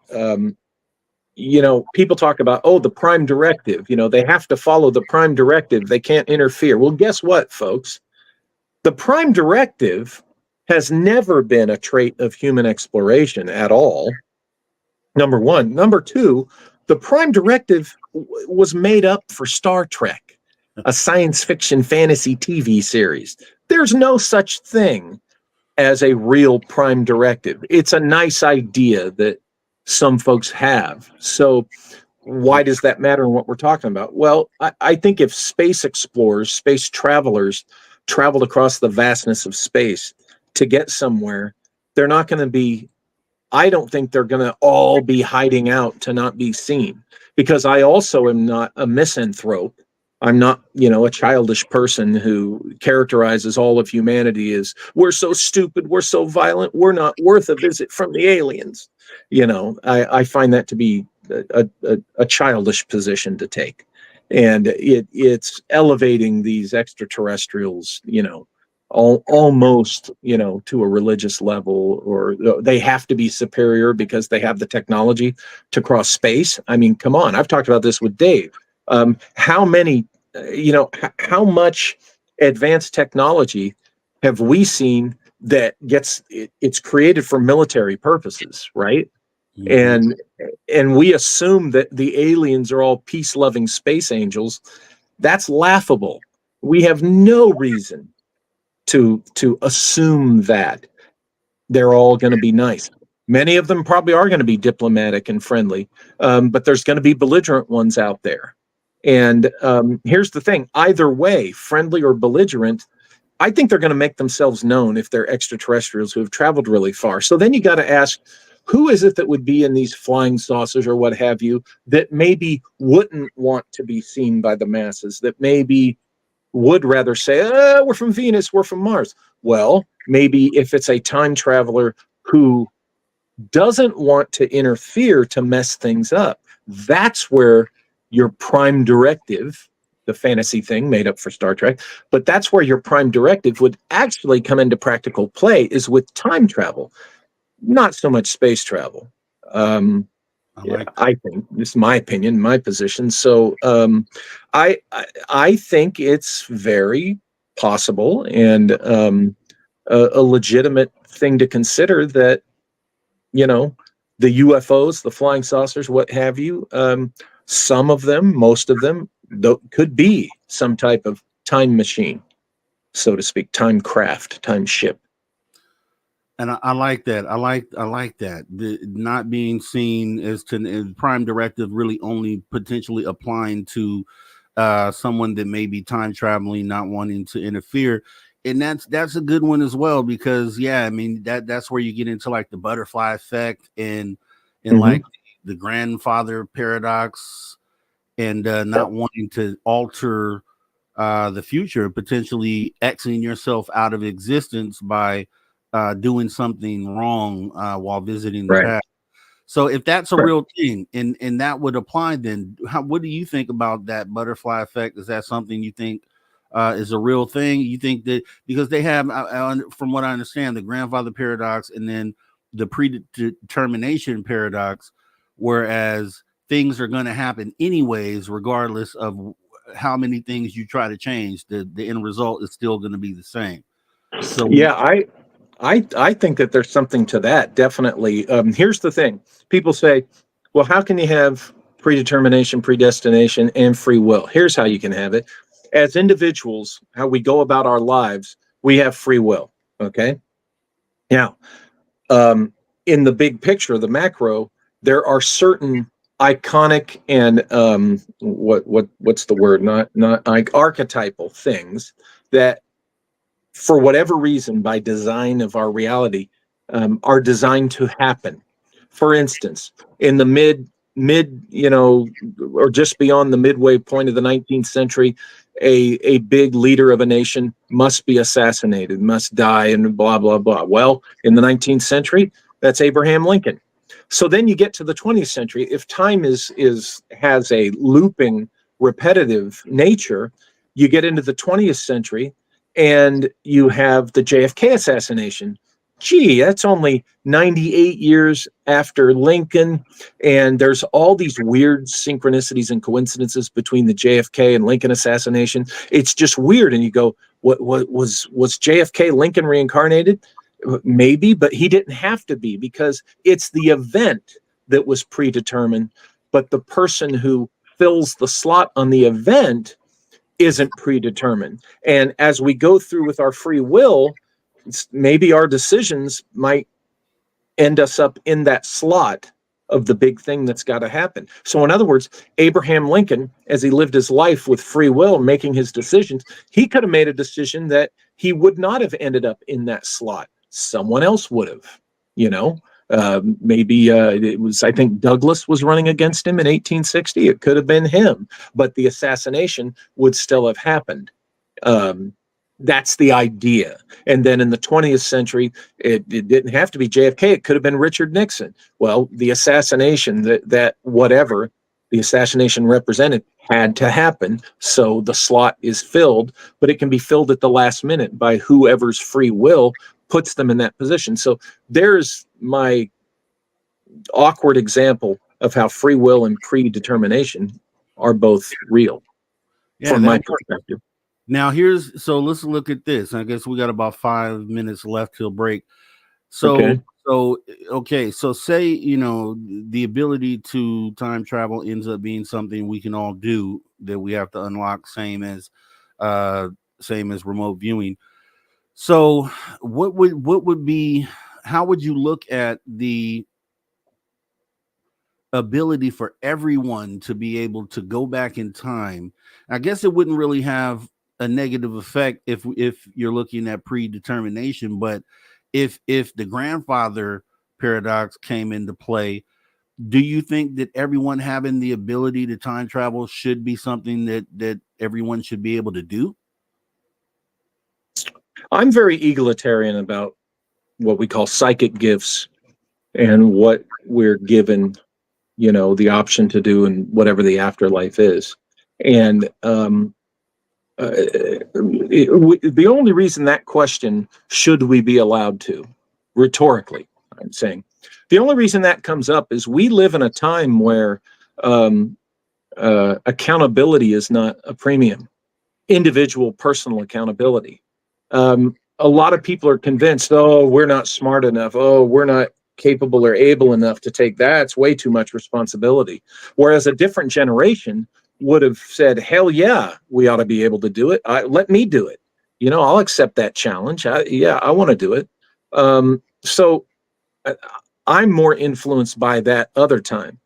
you know, people talk about, oh, the prime directive, you know, they have to follow the prime directive, they can't interfere. Well, guess what, folks? The prime directive has never been a trait of human exploration at all, number one. Number two, the prime directive was made up for Star Trek, a science fiction fantasy TV series. There's no such thing as a real prime directive. It's a nice idea that some folks have. So why does that matter in what we're talking about? Well, I think if space explorers, space travelers traveled across the vastness of space to get somewhere, they're not going to be, I don't think they're going to all be hiding out to not be seen, because I also am not a misanthrope. I'm not, you know, a childish person who characterizes all of humanity as, we're so stupid, we're so violent, we're not worth a visit from the aliens. You know, I find that to be a childish position to take. And it's elevating these extraterrestrials, you know, almost, you know, to a religious level, or they have to be superior because they have the technology to cross space. I mean, come on, I've talked about this with Dave. How many, you know, how much advanced technology have we seen that it's created for military purposes, right?
Mm-hmm.
And we assume that the aliens are all peace-loving space angels. That's laughable. We have no reason to assume that they're all going to be nice. Many of them probably are going to be diplomatic and friendly, but there's going to be belligerent ones out there. And here's the thing: either way, friendly or belligerent, I think they're going to make themselves known if they're extraterrestrials who have traveled really far. So then you got to ask, who is it that would be in these flying saucers or what have you that maybe wouldn't want to be seen by the masses, that maybe would rather say, we're from Venus, we're from Mars? Well, maybe if it's a time traveler who doesn't want to interfere to mess things up, that's where your prime directive, the fantasy thing made up for Star Trek, but that's where your prime directive would actually come into practical play, is with time travel, not so much space travel. I think this is my opinion, my position. So I think it's very possible and a legitimate thing to consider that, you know, the UFOs, the flying saucers, what have you, some of them, most of them, could be some type of time machine, so to speak, time craft, time ship.
And I like that. I like that. The not being seen as to prime directive really only potentially applying to someone that may be time traveling, not wanting to interfere. And that's a good one as well, because I mean that's where you get into like the butterfly effect and like the grandfather paradox, and not wanting to alter the future, potentially exiting yourself out of existence by doing something wrong while visiting the past. So if that's a real thing, and that would apply, then what do you think about that butterfly effect? Is that something you think is a real thing? You think that because they have, from what I understand, the grandfather paradox and then the predetermination paradox, whereas things are going to happen anyways, regardless of how many things you try to change, the end result is still going to be the same. So
I think that there's something to that, definitely. Here's the thing. People say, well, how can you have predetermination, predestination, and free will? Here's how you can have it. As individuals, how we go about our lives, we have free will, okay? Now, in the big picture, the macro, there are certain iconic and what's the word? Not like archetypal things that, for whatever reason, by design of our reality, are designed to happen. For instance, in the mid, or just beyond the midway point of the 19th century, a big leader of a nation must be assassinated, must die, and blah, blah, blah. Well, in the 19th century, that's Abraham Lincoln. So then you get to the 20th century. If time has a looping, repetitive nature, you get into the 20th century, and you have the JFK assassination. Gee, that's only 98 years after Lincoln, and there's all these weird synchronicities and coincidences between the JFK and Lincoln assassination. It's just weird, and you go, "What was JFK Lincoln reincarnated?" Maybe, but he didn't have to be, because it's the event that was predetermined, but the person who fills the slot on the event isn't predetermined. And as we go through with our free will, maybe our decisions might end us up in that slot of the big thing that's got to happen. So in other words, Abraham Lincoln, as he lived his life with free will, making his decisions, he could have made a decision that he would not have ended up in that slot. Someone else would have, maybe it was, I think Douglas was running against him in 1860. It could have been him, but the assassination would still have happened. That's the idea. And then in the 20th century, it didn't have to be JFK. It could have been Richard Nixon. Well, the assassination that whatever the assassination represented had to happen. So the slot is filled, but it can be filled at the last minute by whoever's free will puts them in that position. So there's my awkward example of how free will and predetermination are both real from my perspective.
Now let's look at this. I guess we got about 5 minutes left till break. So say, the ability to time travel ends up being something we can all do, that we have to unlock, same as remote viewing. So what would be, how would you look at the ability for everyone to be able to go back in time? I guess it wouldn't really have a negative effect if you're looking at predetermination, but if the grandfather paradox came into play, do you think that everyone having the ability to time travel should be something that everyone should be able to do?
I'm very egalitarian about what we call psychic gifts and what we're given, the option to do and whatever the afterlife is. And the only reason that question, should we be allowed to, rhetorically, I'm saying, the only reason that comes up is we live in a time where accountability is not a premium, individual personal accountability. A lot of people are convinced, we're not smart enough. We're not capable or able enough to take that. It's way too much responsibility. Whereas a different generation would have said, hell yeah, we ought to be able to do it. Let me do it. I'll accept that challenge. I want to do it. so I'm more influenced by that other time.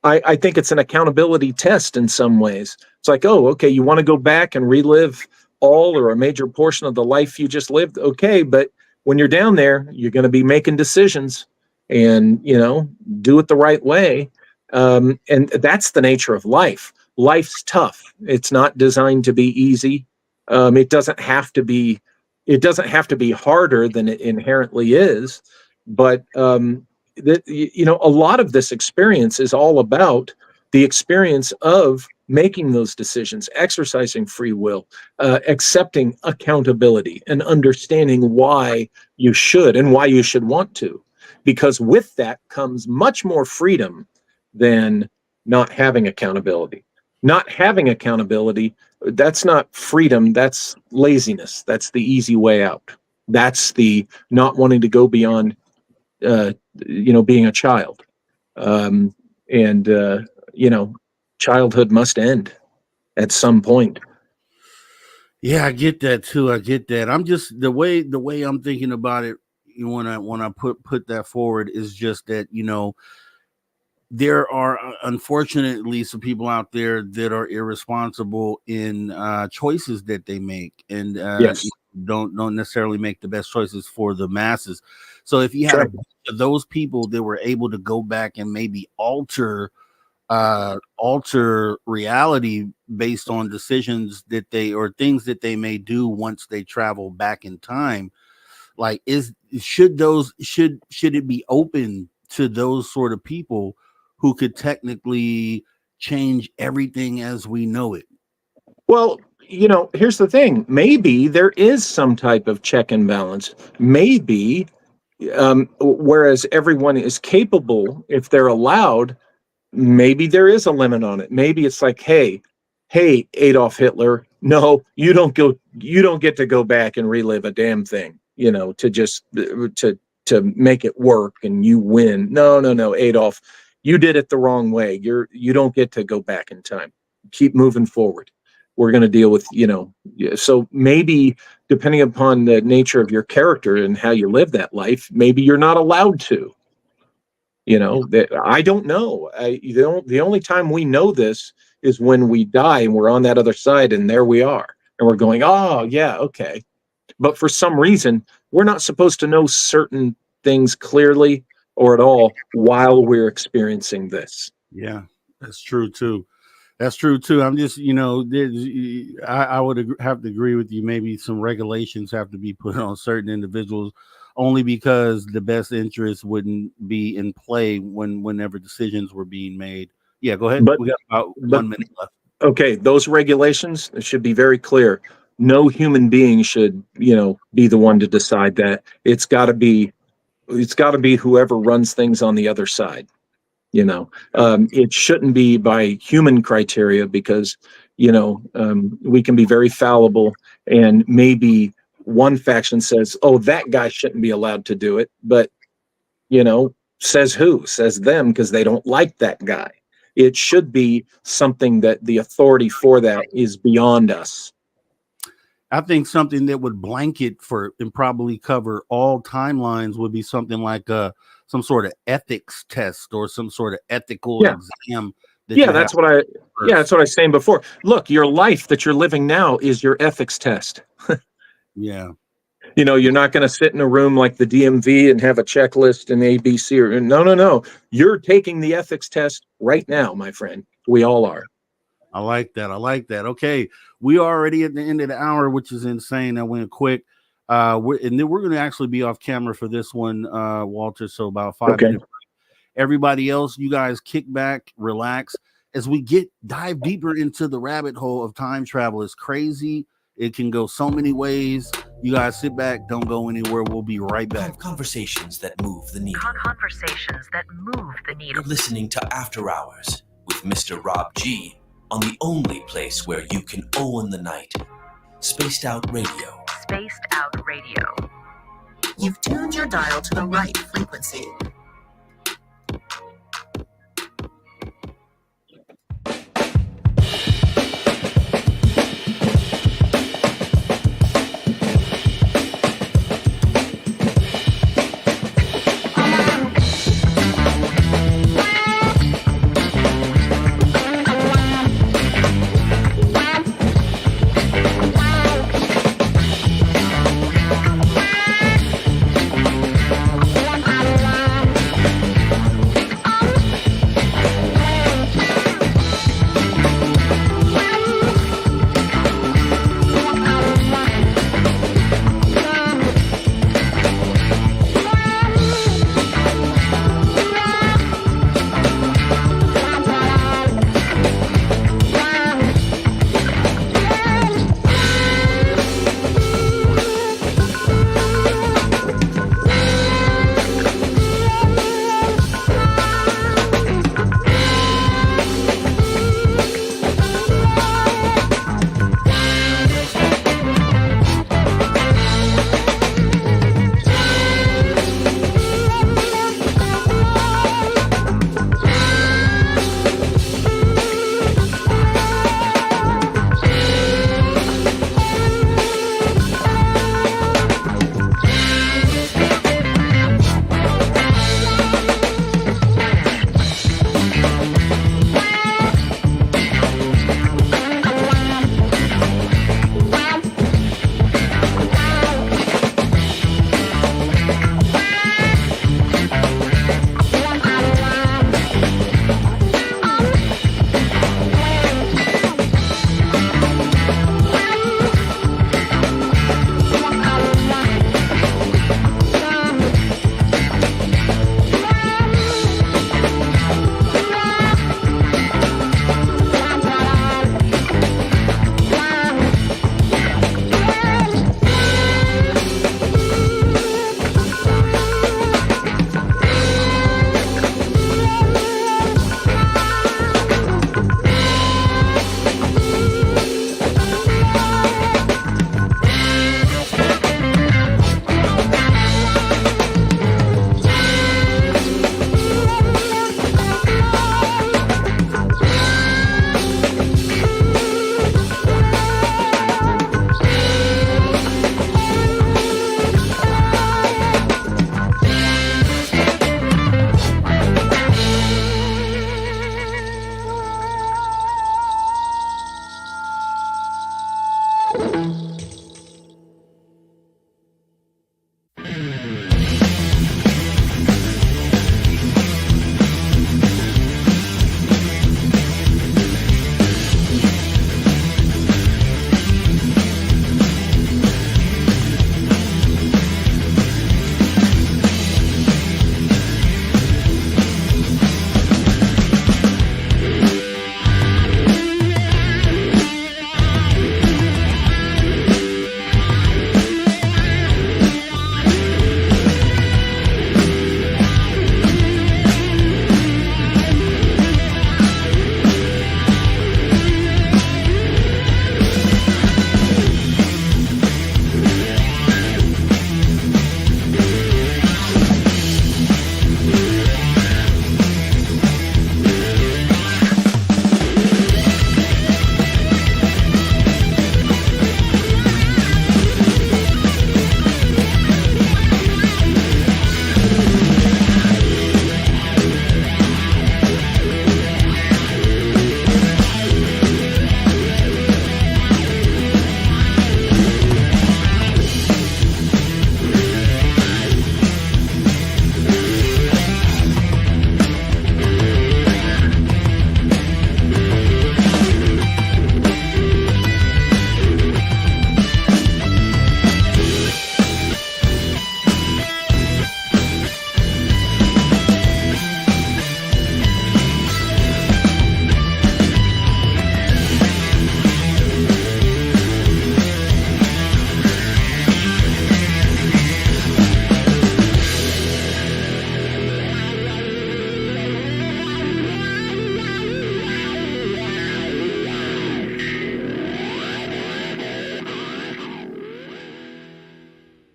I think it's an accountability test in some ways. It's like, oh, okay, you want to go back and relive all or a major portion of the life you just lived? Okay, but when you're down there, you're going to be making decisions and, do it the right way. And that's the nature of life. Life's tough. It's not designed to be easy. It doesn't have to be harder than it inherently is. But a lot of this experience is all about the experience of making those decisions, exercising free will, accepting accountability, and understanding why you should and why you should want to. Because with that comes much more freedom than not having accountability. Not having accountability, that's not freedom, that's laziness. That's the easy way out. That's the not wanting to go beyond being a child. Childhood must end at some point.
Yeah, I get that too. I get that. I'm just the way I'm thinking about it. When I put that forward is just that there are unfortunately some people out there that are irresponsible in choices that they make, and
Yes.
don't necessarily make the best choices for the masses. So if you have those people that were able to go back and maybe alter reality based on decisions that things that they may do once they travel back in time, like should it be open to those sort of people who could technically change everything as we know it?
Well, here's the thing. Maybe there is some type of check and balance. Maybe, whereas everyone is capable, if they're allowed, maybe there is a limit on it. Maybe it's like, hey, Adolf Hitler, no, you don't get to go back and relive a damn thing, to just to make it work and you win. No, Adolf, you did it the wrong way. You don't get to go back in time. Keep moving forward. We're going to deal with, so maybe depending upon the nature of your character and how you live that life, maybe you're not allowed to. I don't know. The only time we know this is when we die and we're on that other side and there we are and we're going, oh yeah, okay. But for some reason, we're not supposed to know certain things clearly or at all while we're experiencing this.
Yeah, that's true too. I'm just, I would have to agree with you. Maybe some regulations have to be put on certain individuals, only because the best interest wouldn't be in play whenever decisions were being made. Yeah, go ahead. We got about 1 minute left.
Okay, those regulations should be very clear. No human being should, be the one to decide that. It's got to be whoever runs things on the other side. It shouldn't be by human criteria because, we can be very fallible, and maybe one faction says, oh, that guy shouldn't be allowed to do it. But, says who? Says them, because they don't like that guy. It should be something that the authority for that is beyond us.
I think something that would blanket for and probably cover all timelines would be something like some sort of ethics test or some sort of ethical exam.
That's what I was saying before. Look, your life that you're living now is your ethics test.
Yeah.
You're not going to sit in a room like the DMV and have a checklist and ABC or no. You're taking the ethics test right now, my friend. We all are.
I like that. Okay. We are already at the end of the hour, which is insane. That went quick. We're going to actually be off camera for this one, Walter. So about 5 minutes. Everybody else, you guys kick back, relax as we dive deeper into the rabbit hole of time travel. It's crazy. It can go so many ways. You guys sit back, don't go anywhere. We'll be right back.
Conversations that move the needle. You're listening to After Hours with Mr. Rob G on the only place where you can own the night. Spaced Out Radio.
You've tuned your dial to the right frequency.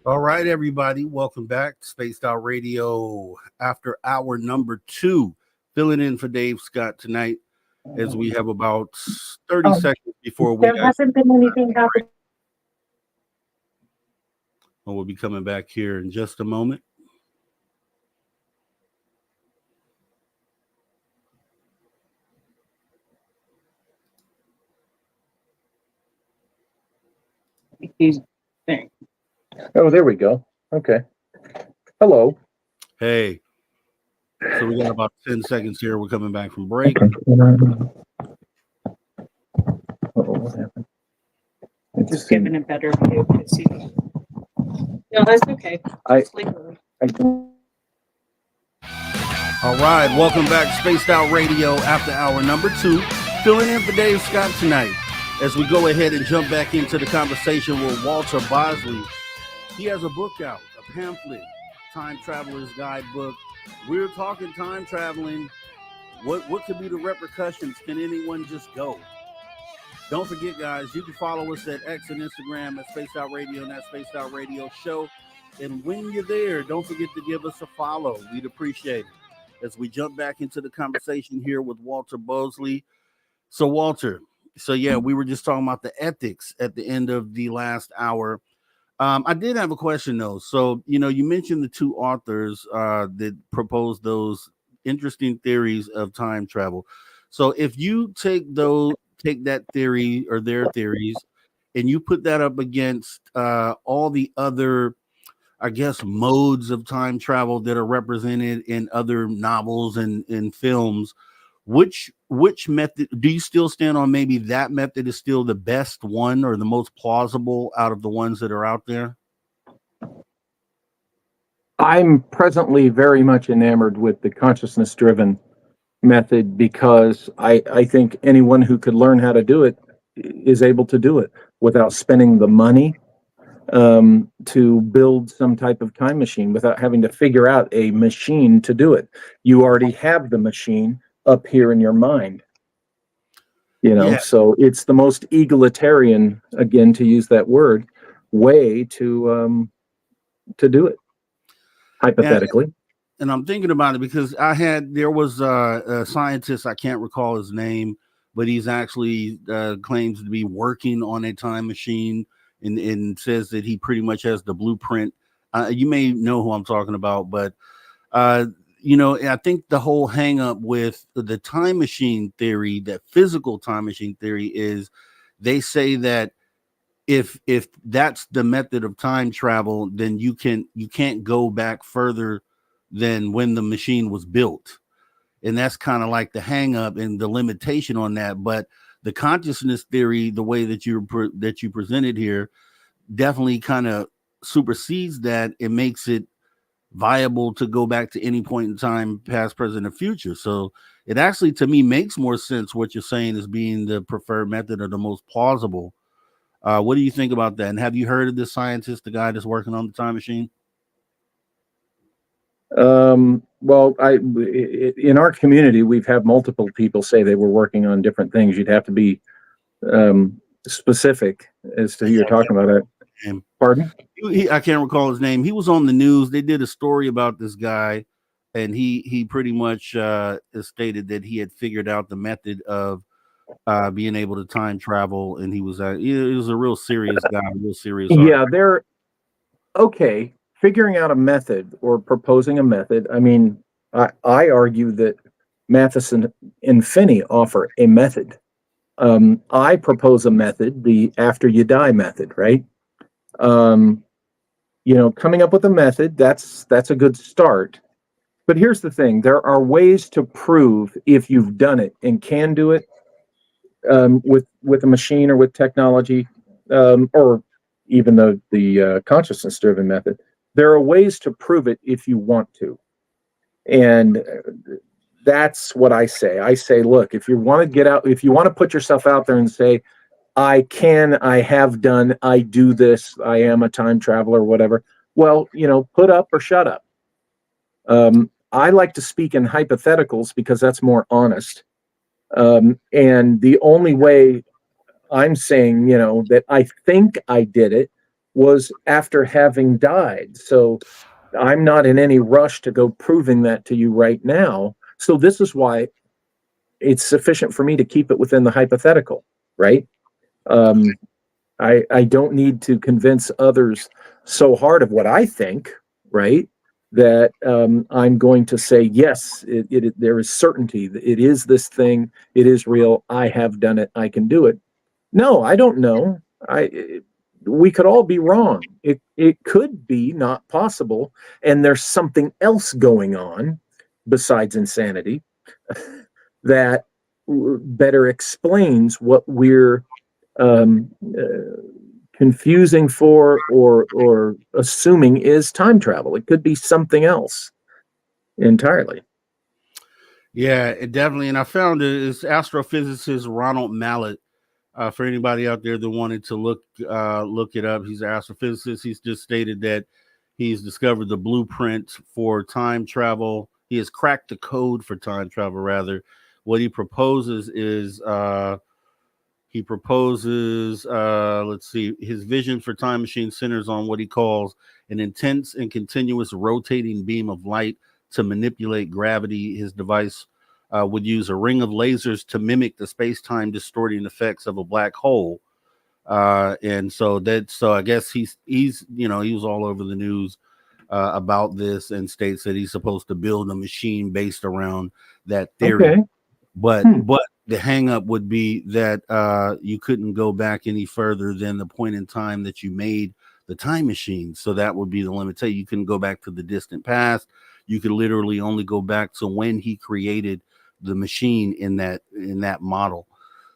All right, everybody, welcome back to Spaced Out Radio after hour number 2. Filling in for Dave Scott tonight as we have about 30 seconds before we
There hasn't been anything happen.
and we'll be coming back here in just a moment.
He's there.
Oh, there we go. Okay. Hello.
Hey, so we got about 10 seconds here. We're coming back from break.
Uh-oh, what happened?
Just giving a better view to see. No, that's okay.
I-
All right, welcome back to Spaced Out Radio after hour number 2. Filling in for Dave Scott tonight as we go ahead and jump back into the conversation with Walter Bosley. He has a book out, a pamphlet, Time Traveler's Guidebook. We're talking time traveling. What could be the repercussions? Can anyone just go? Don't forget, guys, you can follow us at X and Instagram at Spaced Out Radio and at Spaced Out Radio Show. And when you're there, don't forget to give us a follow. We'd appreciate it. As we jump back into the conversation here with Walter Bosley. So, Walter, we were just talking about the ethics at the end of the last hour. I did have a question, though. So, you mentioned the two authors that proposed those interesting theories of time travel. So if you take that theory or their theories and you put that up against all the other, I guess, modes of time travel that are represented in other novels and in films, which method do you still stand on? Maybe that method is still the best one or the most plausible out of the ones that are out there?
I'm presently very much enamored with the consciousness-driven method because I think anyone who could learn how to do it is able to do it without spending the money to build some type of time machine, without having to figure out a machine to do it. You already have the machine up here in your mind. So it's the most egalitarian, again, to use that word, way to do it, hypothetically.
And I'm thinking about it because there was a scientist, I can't recall his name, but he's actually claims to be working on a time machine and says that he pretty much has the blueprint. You may know who I'm talking about, but I think the whole hang up with the time machine theory, that physical time machine theory, is they say that if that's the method of time travel, then you can't go back further than when the machine was built. And that's kind of like the hang up and the limitation on that. But the consciousness theory, the way that you presented here, definitely kind of supersedes that. It makes it viable to go back to any point in time, past, present, or future. So it actually, to me, makes more sense what you're saying as being the preferred method or the most plausible. What do you think about that? And have you heard of this scientist, the guy that's working on the time machine?
Well, in our community, we've had multiple people say they were working on different things. You'd have to be specific as to who you're talking about. Pardon?
I can't recall his name. He was on the news. They did a story about this guy, and he pretty much stated that he had figured out the method of being able to time travel, and he was a real serious guy, real serious.
Yeah, they're okay. Figuring out a method or proposing a method. I mean, I argue that Matheson and Finney offer a method. I propose a method, the after you die method, right? Coming up with a method, that's a good start. But here's the thing: there are ways to prove if you've done it and can do it with a machine or with technology, or even the consciousness-driven method. There are ways to prove it if you want to. And that's what I say. I say, look, if you want to put yourself out there and say, I have done, I do this, I am a time traveler, whatever. Well, put up or shut up. I like to speak in hypotheticals because that's more honest. And the only way I'm saying, that I think I did it, was after having died. So I'm not in any rush to go proving that to you right now. So this is why it's sufficient for me to keep it within the hypothetical, right? I don't need to convince others so hard of what I think, right? That I'm going to say, yes, there is certainty. It is this thing. It is real. I have done it. I can do it. No, I don't know. We could all be wrong. It could be not possible, and there's something else going on besides insanity that better explains what we're confusing for or assuming is time travel. It could be something else entirely.
Yeah, it definitely. And I found it's astrophysicist Ronald Mallet. For anybody out there that wanted to look it up, he's an astrophysicist. He's just stated that he's discovered the blueprint for time travel. He has cracked the code for time travel, rather. What he proposes is let's see, his vision for time machine centers on what he calls an intense and continuous rotating beam of light to manipulate gravity. His device would use a ring of lasers to mimic the space-time distorting effects of a black hole. And so I guess he's he was all over the news about this, and states that he's supposed to build a machine based around that theory.
Okay.
But the hang up would be that you couldn't go back any further than the point in time that you made the time machine. So that would be the limitation. You couldn't go back to the distant past. You could literally only go back to when he created the machine in that model.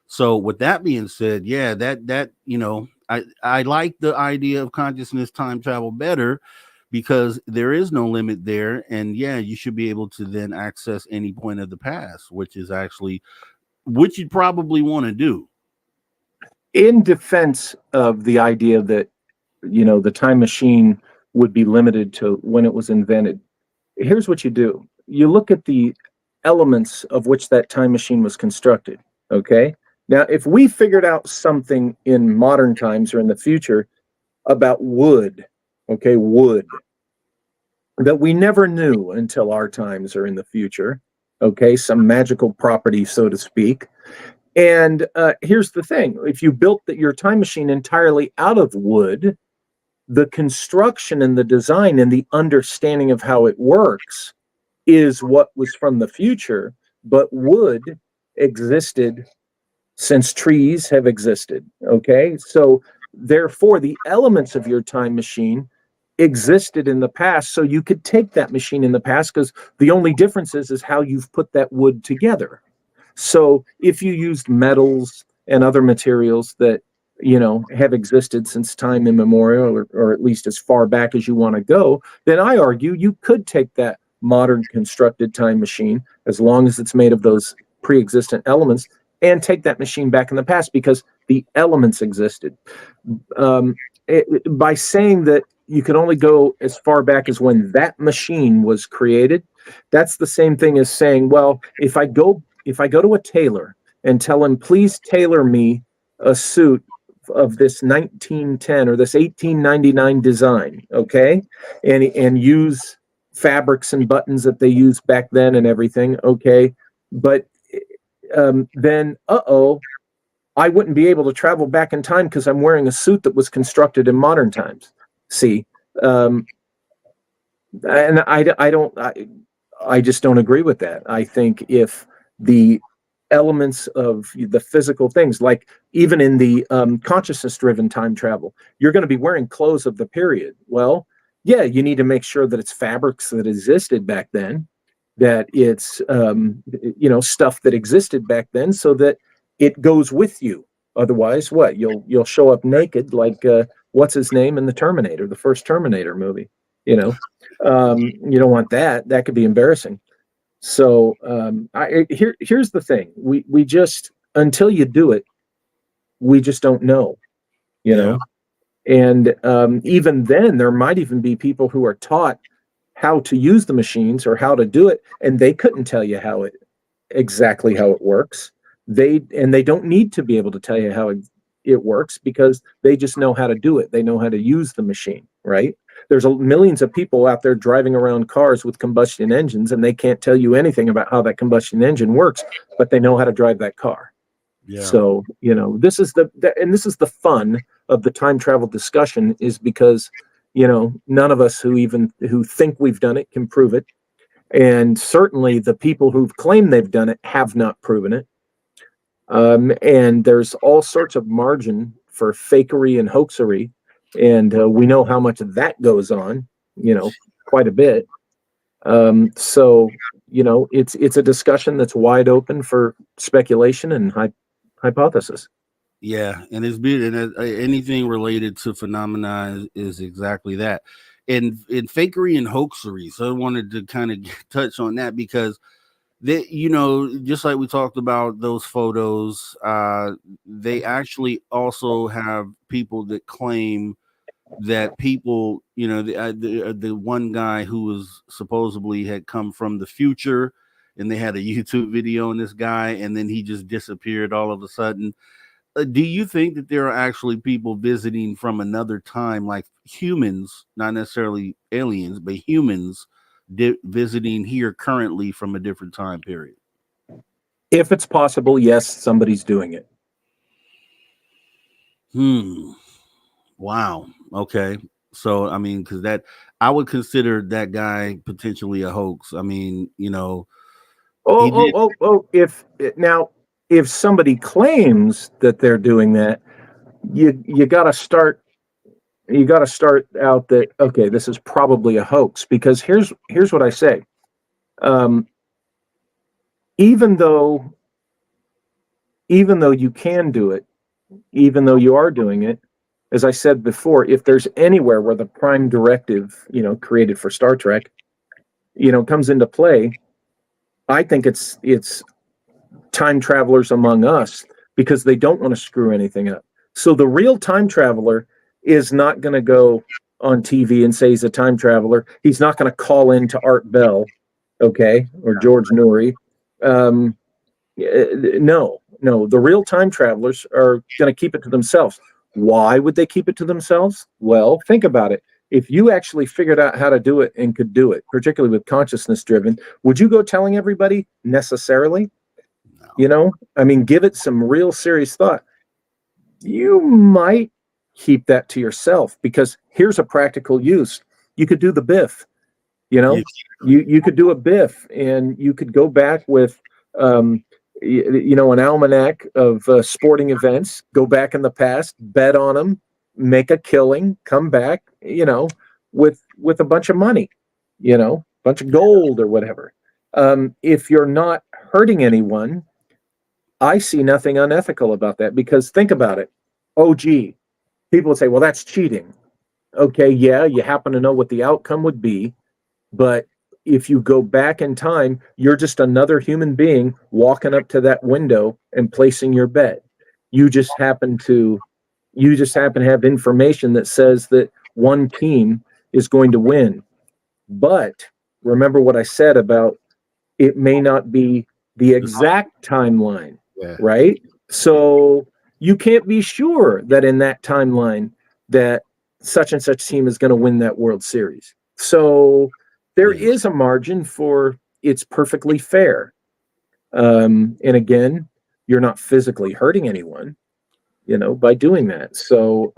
So with that being said, yeah, that I like the idea of consciousness time travel better, because there is no limit there. And yeah, you should be able to then access any point of the past, which is actually what you'd probably want to do.
In defense of the idea that, the time machine would be limited to when it was invented, here's what you do. You look at the elements of which that time machine was constructed, okay? Now, if we figured out something in modern times or in the future about wood, that we never knew until our times or in the future, okay, some magical property, so to speak. And here's the thing. If you built your time machine entirely out of wood, the construction and the design and the understanding of how it works is what was from the future, but wood existed since trees have existed, okay? So therefore, the elements of your time machine existed in the past, so you could take that machine in the past, because the only difference is how you've put that wood together. So if you used metals and other materials that have existed since time immemorial, or at least as far back as you want to go, then I argue you could take that modern constructed time machine, as long as it's made of those pre-existent elements, and take that machine back in the past, because the elements existed. By saying that you can only go as far back as when that machine was created, that's the same thing as saying, well, if I go to a tailor and tell him, please tailor me a suit of this 1910 or this 1899 design, okay, and use fabrics and buttons that they used back then and everything, okay, but then I wouldn't be able to travel back in time because I'm wearing a suit that was constructed in modern times. See, and I just don't agree with that. I think if the elements of the physical things, like even in the consciousness-driven time travel, you're going to be wearing clothes of the period. Well, yeah, you need to make sure that it's fabrics that existed back then, that it's stuff that existed back then, so that it goes with you. Otherwise, what? You'll show up naked, like what's his name in the Terminator, the first Terminator movie. You don't want that. That could be embarrassing. So here's the thing: we just, until you do it, we just don't know. And even then, there might even be people who are taught how to use the machines or how to do it, and they couldn't tell you exactly how it works. They don't need to be able to tell you how it works because they just know how to do it. They know how to use the machine, right? There's millions of people out there driving around cars with combustion engines, and they can't tell you anything about how that combustion engine works, but they know how to drive that car.
Yeah.
So, this is and this is the fun of the time travel discussion, is because, none of us who think we've done it can prove it. And certainly the people who've claimed they've done it have not proven it. And there's all sorts of margin for fakery and hoaxery. And we know how much of that goes on, quite a bit. So, it's a discussion that's wide open for speculation and hypothesis.
Yeah, and it's beautiful. And anything related to phenomena is exactly that. And fakery and hoaxery. So I wanted to kind of touch on that because they, just like we talked about those photos, they actually also have people that claim that people, the one guy who was supposedly had come from the future, and they had a YouTube video on this guy, and then he just disappeared all of a sudden. Do you think that there are actually people visiting from another time, like humans, not necessarily aliens, but humans visiting here currently from a different time period?
If it's possible, yes, somebody's doing it.
Wow. Okay. So, I mean, because I would consider that guy potentially a hoax. I mean,
If somebody claims that they're doing that, you got to start out that, okay, this is probably a hoax, because here's what I say. Even though you can do it, even though you are doing it, as I said before, if there's anywhere where the prime directive, created for Star Trek, comes into play, I think it's time travelers among us, because they don't want to screw anything up. So the real time traveler is not going to go on TV and say he's a time traveler. He's not going to call in to Art Bell, okay, or George Noory. No. The real time travelers are going to keep it to themselves. Why would they keep it to themselves? Well, think about it. If you actually figured out how to do it and could do it, particularly with consciousness driven, would you go telling everybody necessarily?
No.
Give it some real serious thought. You might keep that to yourself, because here's a practical use. You could do the Biff,
Yes.
you could do a Biff, and you could go back with, an almanac of sporting events, go back in the past, bet on them, make a killing, come back, with a bunch of money, bunch of gold or whatever. If you're not hurting anyone, I see nothing unethical about that, because think about it. Oh, gee, people would say, well, that's cheating. Okay, yeah, you happen to know what the outcome would be, but if you go back in time, you're just another human being walking up to that window and placing your bet. You just happen to have information that says that one team is going to win. But remember what I said about it may not be the exact timeline, right? So you can't be sure that in that timeline that such and such team is going to win that World Series. So there is a margin for it's perfectly fair. And again, you're not physically hurting anyone, by doing that. So,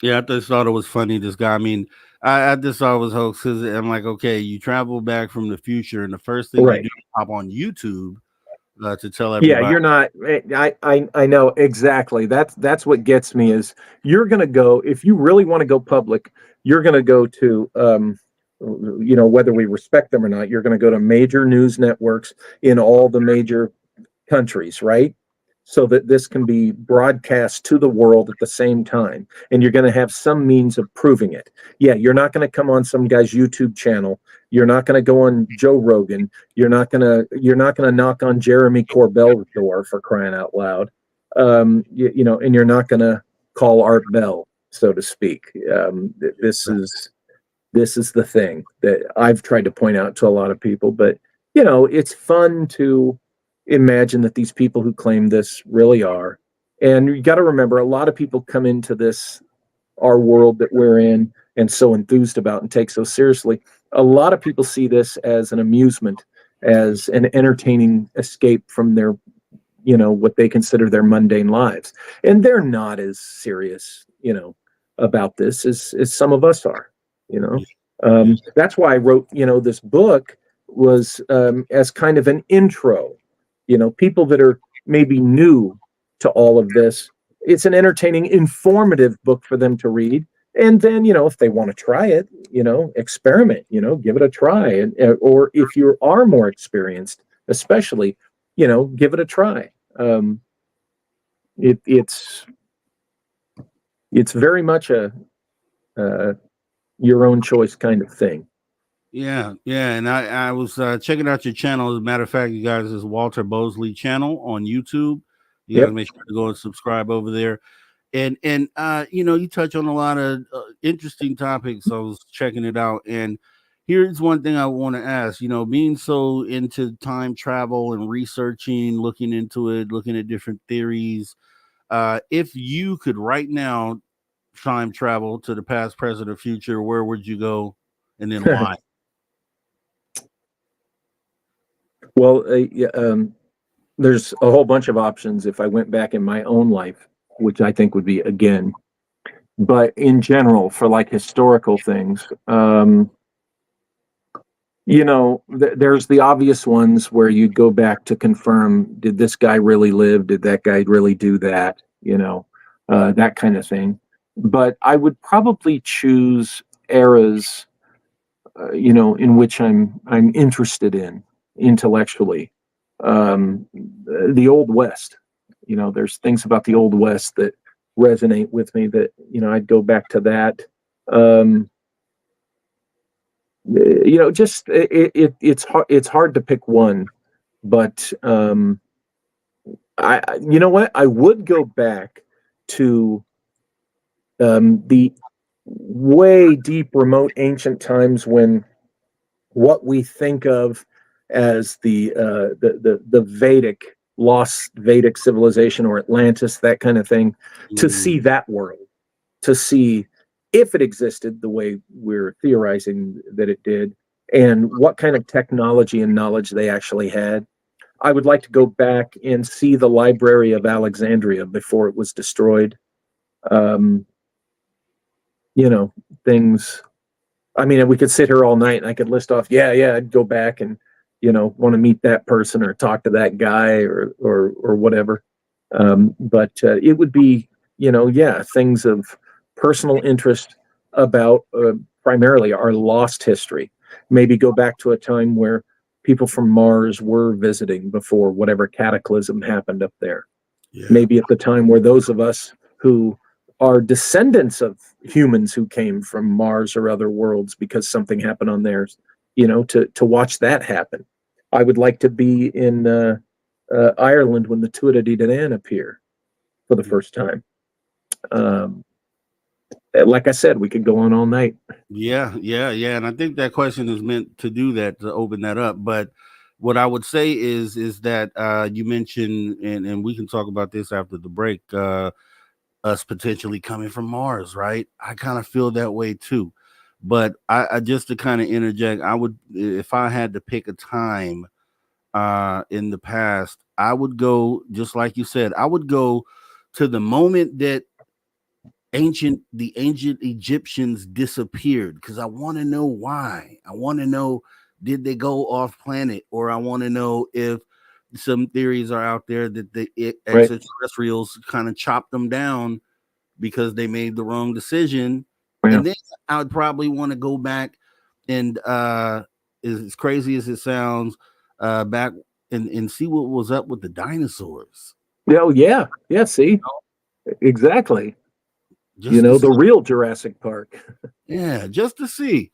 yeah, I just thought it was funny. This guy, I just thought it was hoax, because I'm like, okay, you travel back from the future, and the first thing you do is hop on YouTube to tell everybody.
Yeah, you're not. I know exactly. That's what gets me is you're going to go, if you really want to go public, you're going to go to, whether we respect them or not, you're going to go to major news networks in all the major countries, right? So that this can be broadcast to the world at the same time, and you're going to have some means of proving it. Yeah, you're not going to come on some guy's YouTube channel. You're not going to go on Joe Rogan. You're not going to knock on Jeremy Corbell's door, for crying out loud. And you're not going to call Art Bell, so to speak. This is the thing that I've tried to point out to a lot of people, but it's fun to imagine that these people who claim this really are, And you got to remember, a lot of people come into this, our world that we're in, and so enthused about and take so seriously. A lot of people see this as an amusement, as an entertaining escape from their, what they consider their mundane lives. And they're not as serious, about this as some of us are, That's why I wrote, this book was as kind of an intro, people that are maybe new to all of this. It's an entertaining, informative book for them to read. And then, if they want to try it, experiment, give it a try. Or if you are more experienced, especially, give it a try. It's very much a your own choice kind of thing.
Yeah. And I was checking out your channel. As a matter of fact, you guys, is Walter Bosley channel on YouTube. You guys make sure to go and subscribe over there. And you touch on a lot of interesting topics. I was checking it out, and here's one thing I want to ask. Being so into time travel and researching, looking into it, looking at different theories, if you could right now time travel to the past, present, or future, where would you go, and then why?
Well, there's a whole bunch of options if I went back in my own life, which I think would be again. But in general, for like historical things, there's the obvious ones where you'd go back to confirm, did this guy really live? Did that guy really do that? That kind of thing. But I would probably choose eras, in which I'm interested in intellectually. The Old West. There's things about the Old West that resonate with me that, I'd go back to that. Just it's hard to pick one, but I would go back to the way deep, remote, ancient times when what we think of as the Vedic, lost Vedic civilization, or Atlantis, that kind of thing, to see that world, to see if it existed the way we're theorizing that it did, and what kind of technology and knowledge they actually had. I would like to go back and see the Library of Alexandria before it was destroyed. Things. I mean, we could sit here all night and I could list off, I'd go back and, want to meet that person or talk to that guy or whatever. But it would be, things of personal interest about primarily our lost history. Maybe go back to a time where people from Mars were visiting before whatever cataclysm happened up there. Yeah. Maybe at the time where those of us who are descendants of humans who came from Mars or other worlds because something happened on theirs, to watch that happen. I would like to be in Ireland when the Tuatha Dé Danann appear for the first time. Like I said, we could go on all night.
Yeah. And I think that question is meant to do that, to open that up. But what I would say is that you mentioned, and we can talk about this after the break, us potentially coming from Mars, right? I kind of feel that way too. But I just to kind of interject, I would, if I had to pick a time in the past, I would go, just like you said, I would go to the moment that the ancient Egyptians disappeared, because I want to know why. I want to know, did they go off planet? Or I want to know if some theories are out there that the extraterrestrials kind of chopped them down because they made the wrong decision. Yeah. And then I would probably want to go back and as crazy as it sounds, back and see what was up with the dinosaurs.
Oh yeah. See, exactly. The real Jurassic Park.
Yeah, just to see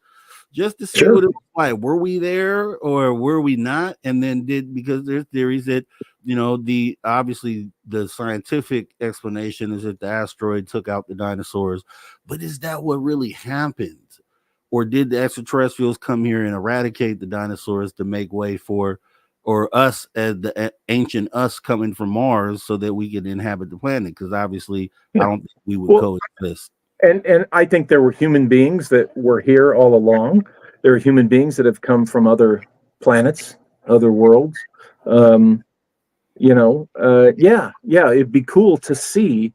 Sure.
what it was like. Were we there or were we not? And then because there's theories that, obviously the scientific explanation is that the asteroid took out the dinosaurs, but is that what really happened? Or did the extraterrestrials come here and eradicate the dinosaurs to make way for or us as the ancient us coming from Mars so that we could inhabit the planet, because obviously I don't think we would coexist.
And I think there were human beings that were here all along. There are human beings that have come from other planets, other worlds. It'd be cool to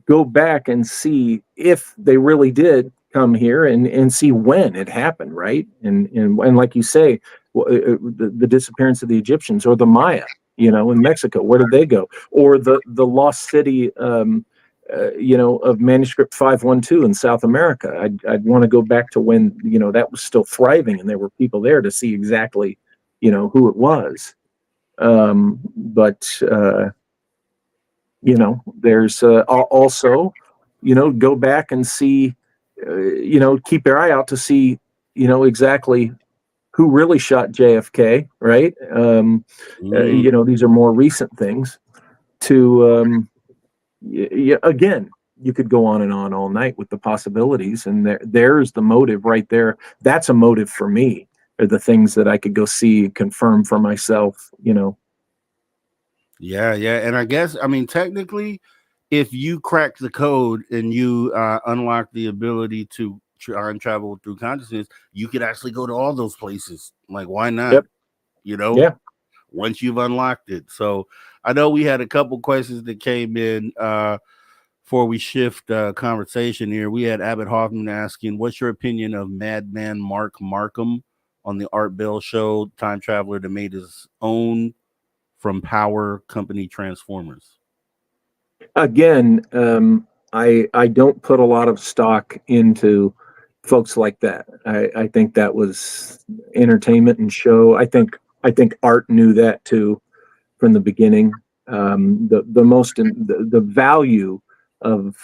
go back and see if they really did come here and see when it happened, right? And like you say, the disappearance of the Egyptians or the Maya, in Mexico, where did they go? Or the lost city, of manuscript 512 in South America. I'd want to go back to when, that was still thriving and there were people there to see exactly, who it was. There's also, go back and see, keep your eye out to see, exactly who really shot JFK, right? These are more recent things to, again, you could go on and on all night with the possibilities, and there's the motive right there. That's a motive for me, are the things that I could go see, confirm for myself,
Yeah. And I guess, technically, if you crack the code and you unlock the ability to try and travel through consciousness, you could actually go to all those places. Like, why not?
Yep. Yeah.
Once you've unlocked it. So I know we had a couple questions that came in before we shift conversation here. We had Abbott Hoffman asking, what's your opinion of Madman Mark Markham on the Art Bell show, time traveler that made his own from Power Company Transformers?
Again, I don't put a lot of stock into folks like that. I think that was entertainment and show. I think Art knew that too from the beginning. The value of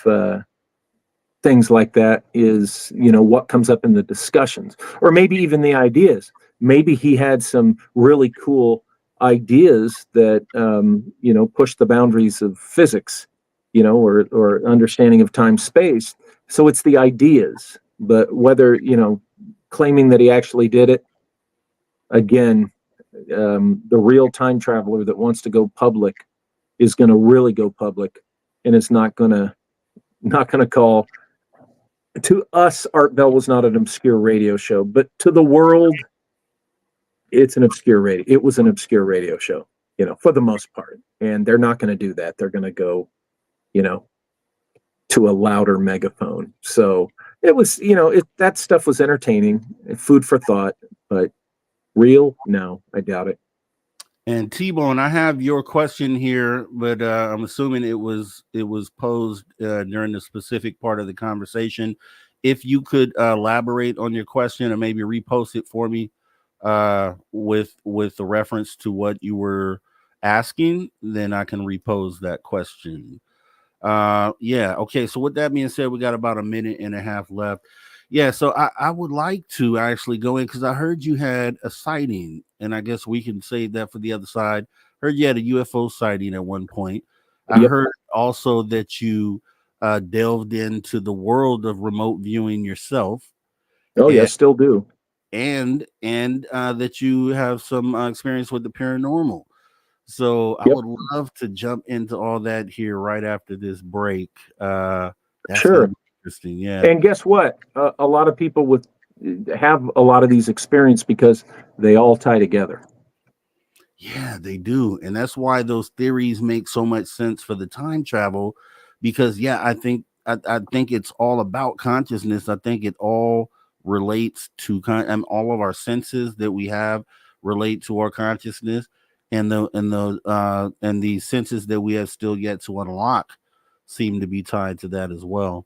things like that is, what comes up in the discussions, or maybe even the ideas. Maybe he had some really cool ideas that push the boundaries of physics, or understanding of time space. So it's the ideas, but whether claiming that he actually did it, again, the real time traveler that wants to go public is going to really go public, and it's not going to call. To us, Art Bell was not an obscure radio show, but to the world, it's an obscure radio. It was an obscure radio show, for the most part. And they're not going to do that. They're going to go, to a louder megaphone. So it was, that stuff was entertaining, food for thought, but real? No, I doubt it.
And T-Bone, I have your question here, but I'm assuming it was posed during the specific part of the conversation. If you could elaborate on your question and maybe repost it for me with the reference to what you were asking, then I can repose that question. Okay. So with that being said, we got about a minute and a half left. Yeah, so I would like to actually go in because I heard you had a sighting, and I guess we can save that for the other side. Heard you had a UFO sighting at one point. I heard also that you delved into the world of remote viewing yourself.
Oh, yeah, still do.
And that you have some experience with the paranormal. So I would love to jump into all that here right after this break. That's
sure.
Interesting, yeah.
And guess what? A lot of people have a lot of these experiences because they all tie together.
Yeah, they do, and that's why those theories make so much sense for the time travel. Because I think it's all about consciousness. I think it all relates to all of our senses that we have relate to our consciousness, and the senses that we have still yet to unlock seem to be tied to that as well.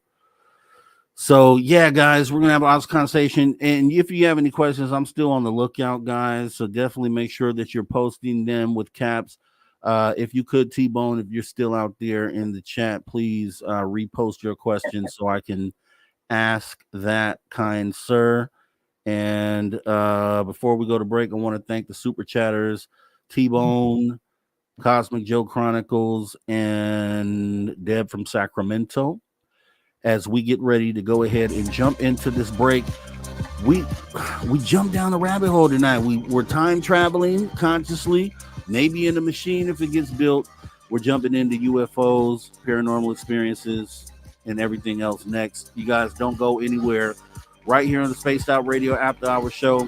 So guys, we're gonna have a lot of conversation, and if you have any questions, I'm still on the lookout, guys. So definitely make sure that you're posting them with caps. If you could, T-Bone, if you're still out there in the chat, please repost your questions so I can ask that, kind sir. And before we go to break, I want to thank the super chatters, T-Bone, Cosmic Joe Chronicles, and Deb from Sacramento. As we get ready to go ahead and jump into this break, we jumped down the rabbit hole tonight. We're time traveling consciously, maybe in a machine if it gets built. We're jumping into UFOs, paranormal experiences, and everything else next. You guys don't go anywhere. Right here on the Spaced Out Radio After Hour Show.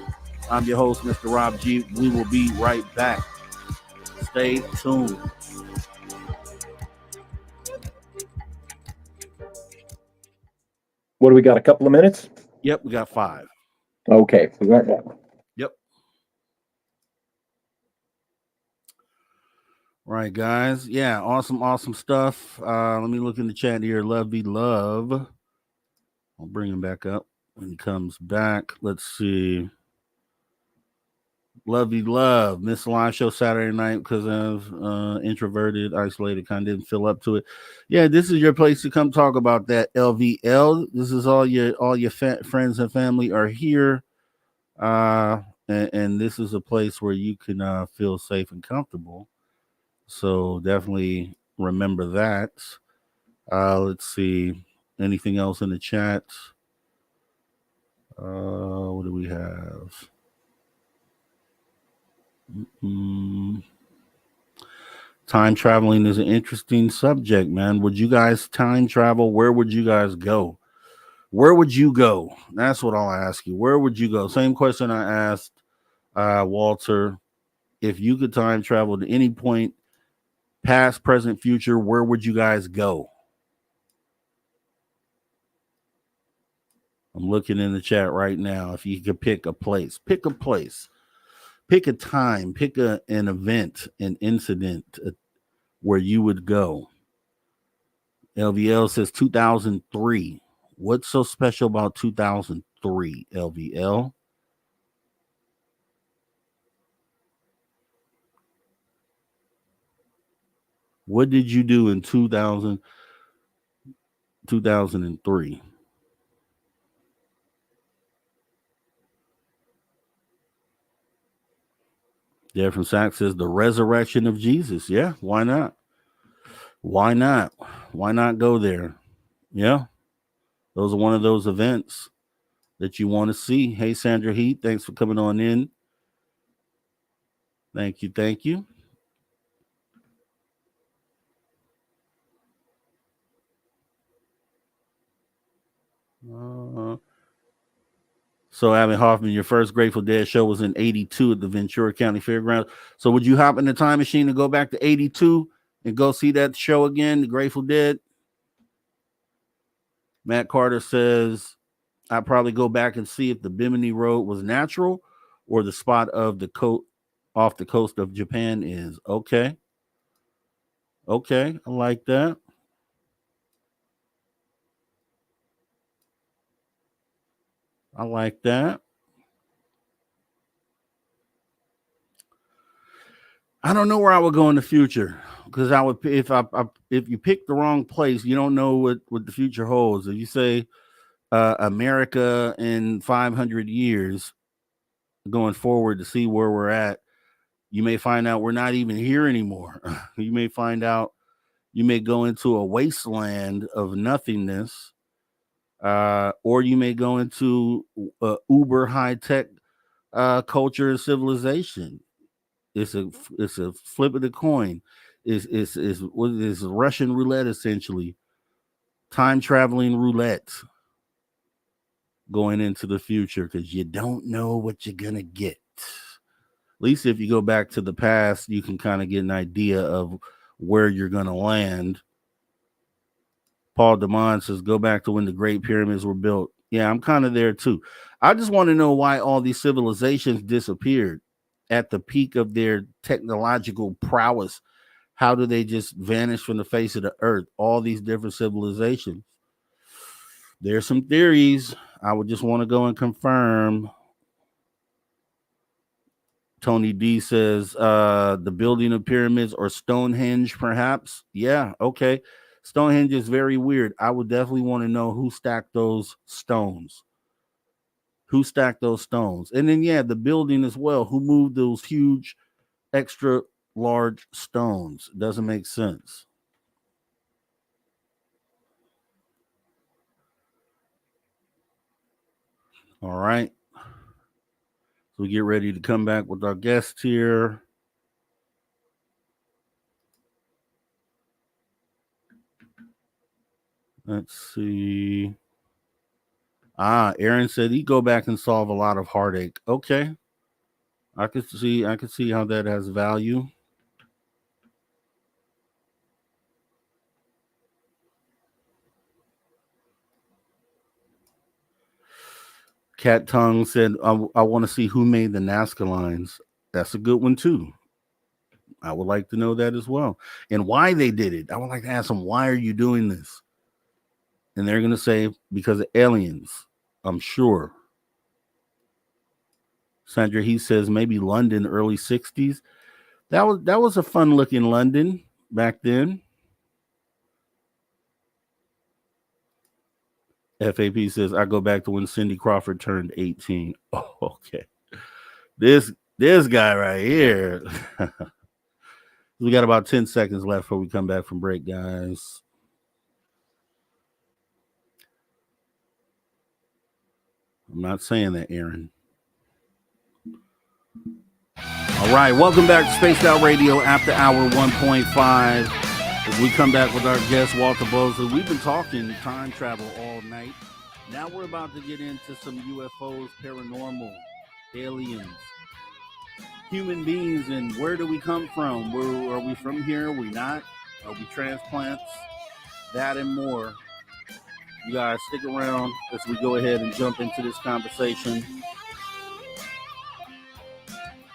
I'm your host, Mr. Rob G. We will be right back. Stay tuned.
What do we got? A couple of minutes?
Yep, we got 5.
Okay, we got that.
Yep. Right, guys. Yeah, awesome stuff. Let me look in the chat here. Love be love. I'll bring him back up when he comes back. Let's see. Love be love. Missed the live show Saturday night because of introverted, isolated, kind of didn't feel up to it. Yeah, this is your place to come talk about that. LVL. This is all your friends and family are here. And this is a place where you can feel safe and comfortable. So definitely remember that. Let's see. Anything else in the chat? What do we have? Time traveling is an interesting subject, man. Would you guys time travel? Where would you guys go? Where would you go? That's what I'll ask you. Where would you go? Same question I asked Walter. If you could time travel to any point, past, present, future, where would you guys go? I'm looking in the chat right now. If you could pick a place, pick a place, pick a time, pick an event, an incident where you would go. LVL says 2003. What's so special about 2003, LVL? What did you do in 2003? Dad from Sax says the resurrection of Jesus. Yeah, why not? Why not? Why not go there? Yeah, those are one of those events that you want to see. Hey, Sandra Heath, thanks for coming on in. Thank you. Thank you. So, Abby Hoffman, your first Grateful Dead show was in 82 at the Ventura County Fairgrounds. So, would you hop in the time machine and go back to 82 and go see that show again, the Grateful Dead? Matt Carter says, I'd probably go back and see if the Bimini Road was natural or the spot of the off the coast of Japan is. Okay. Okay, I like that. I like that. I don't know where I would go in the future because I would if you pick the wrong place, you don't know what the future holds. If you say America in 500 years going forward to see where we're at, you may find out we're not even here anymore. You may find out you may go into a wasteland of nothingness, or you may go into uber high tech culture and civilization. It's a flip of the coin. It's what is Russian roulette essentially, time traveling roulette going into the future because you don't know what you're gonna get. At least if you go back to the past, you can kind of get an idea of where you're gonna land. Paul Demond says, go back to when the Great Pyramids were built. Yeah, I'm kind of there too. I just want to know why all these civilizations disappeared at the peak of their technological prowess. How do they just vanish from the face of the earth? All these different civilizations. There's some theories. I would just want to go and confirm. Tony D says the building of pyramids or Stonehenge, perhaps. Yeah, okay. Stonehenge is very weird. I would definitely want to know who stacked those stones. Who stacked those stones? And then, yeah, the building as well. Who moved those huge, extra large stones? Doesn't make sense. All right. So we get ready to come back with our guest here. Let's see. Aaron said he'd go back and solve a lot of heartache. Okay. I could see how that has value. Cat Tongue said, I want to see who made the Nazca lines. That's a good one too. I would like to know that as well. And why they did it. I would like to ask them, why are you doing this? And they're going to say, because of aliens, I'm sure. Sandra, he says, maybe London, early 60s. That was a fun looking London back then. FAP says, I go back to when Cindy Crawford turned 18. Oh, okay. This guy right here. We got about 10 seconds left before we come back from break, guys. I'm not saying that, Aaron. All right, welcome back to Spaced Out Radio After Hour 1.5. As we come back with our guest, Walter Bosley, we've been talking time travel all night. Now we're about to get into some UFOs, paranormal, aliens, human beings, and where do we come from? Are we from here? Are we not? Are we transplants? That and more. You guys stick around as we go ahead and jump into this conversation.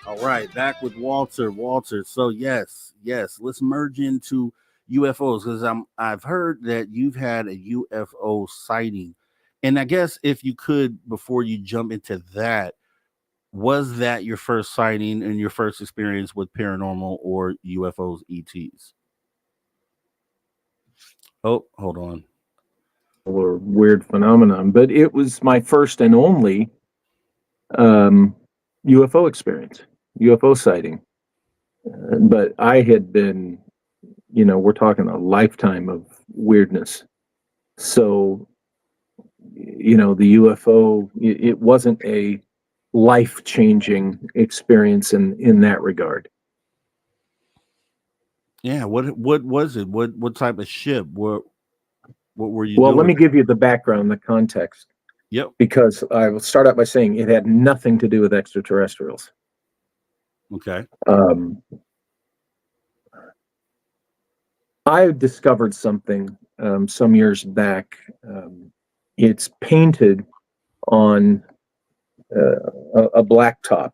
All right, back with Walter. Walter, so yes, let's merge into UFOs, because I've heard that you've had a UFO sighting. And I guess if you could, before you jump into that, was that your first sighting and your first experience with paranormal or UFOs, ETs? Oh, hold on.
Or weird phenomenon, but it was my first and only UFO experience, UFO sighting. But I had been, we're talking a lifetime of weirdness. So, the UFO, it wasn't a life-changing experience in that regard.
Yeah, what was it? What type of ship? What were you
Well,
doing?
let me give you the background, the context.
Yep.
Because I will start out by saying it had nothing to do with extraterrestrials.
Okay.
I discovered something some years back. It's painted on a blacktop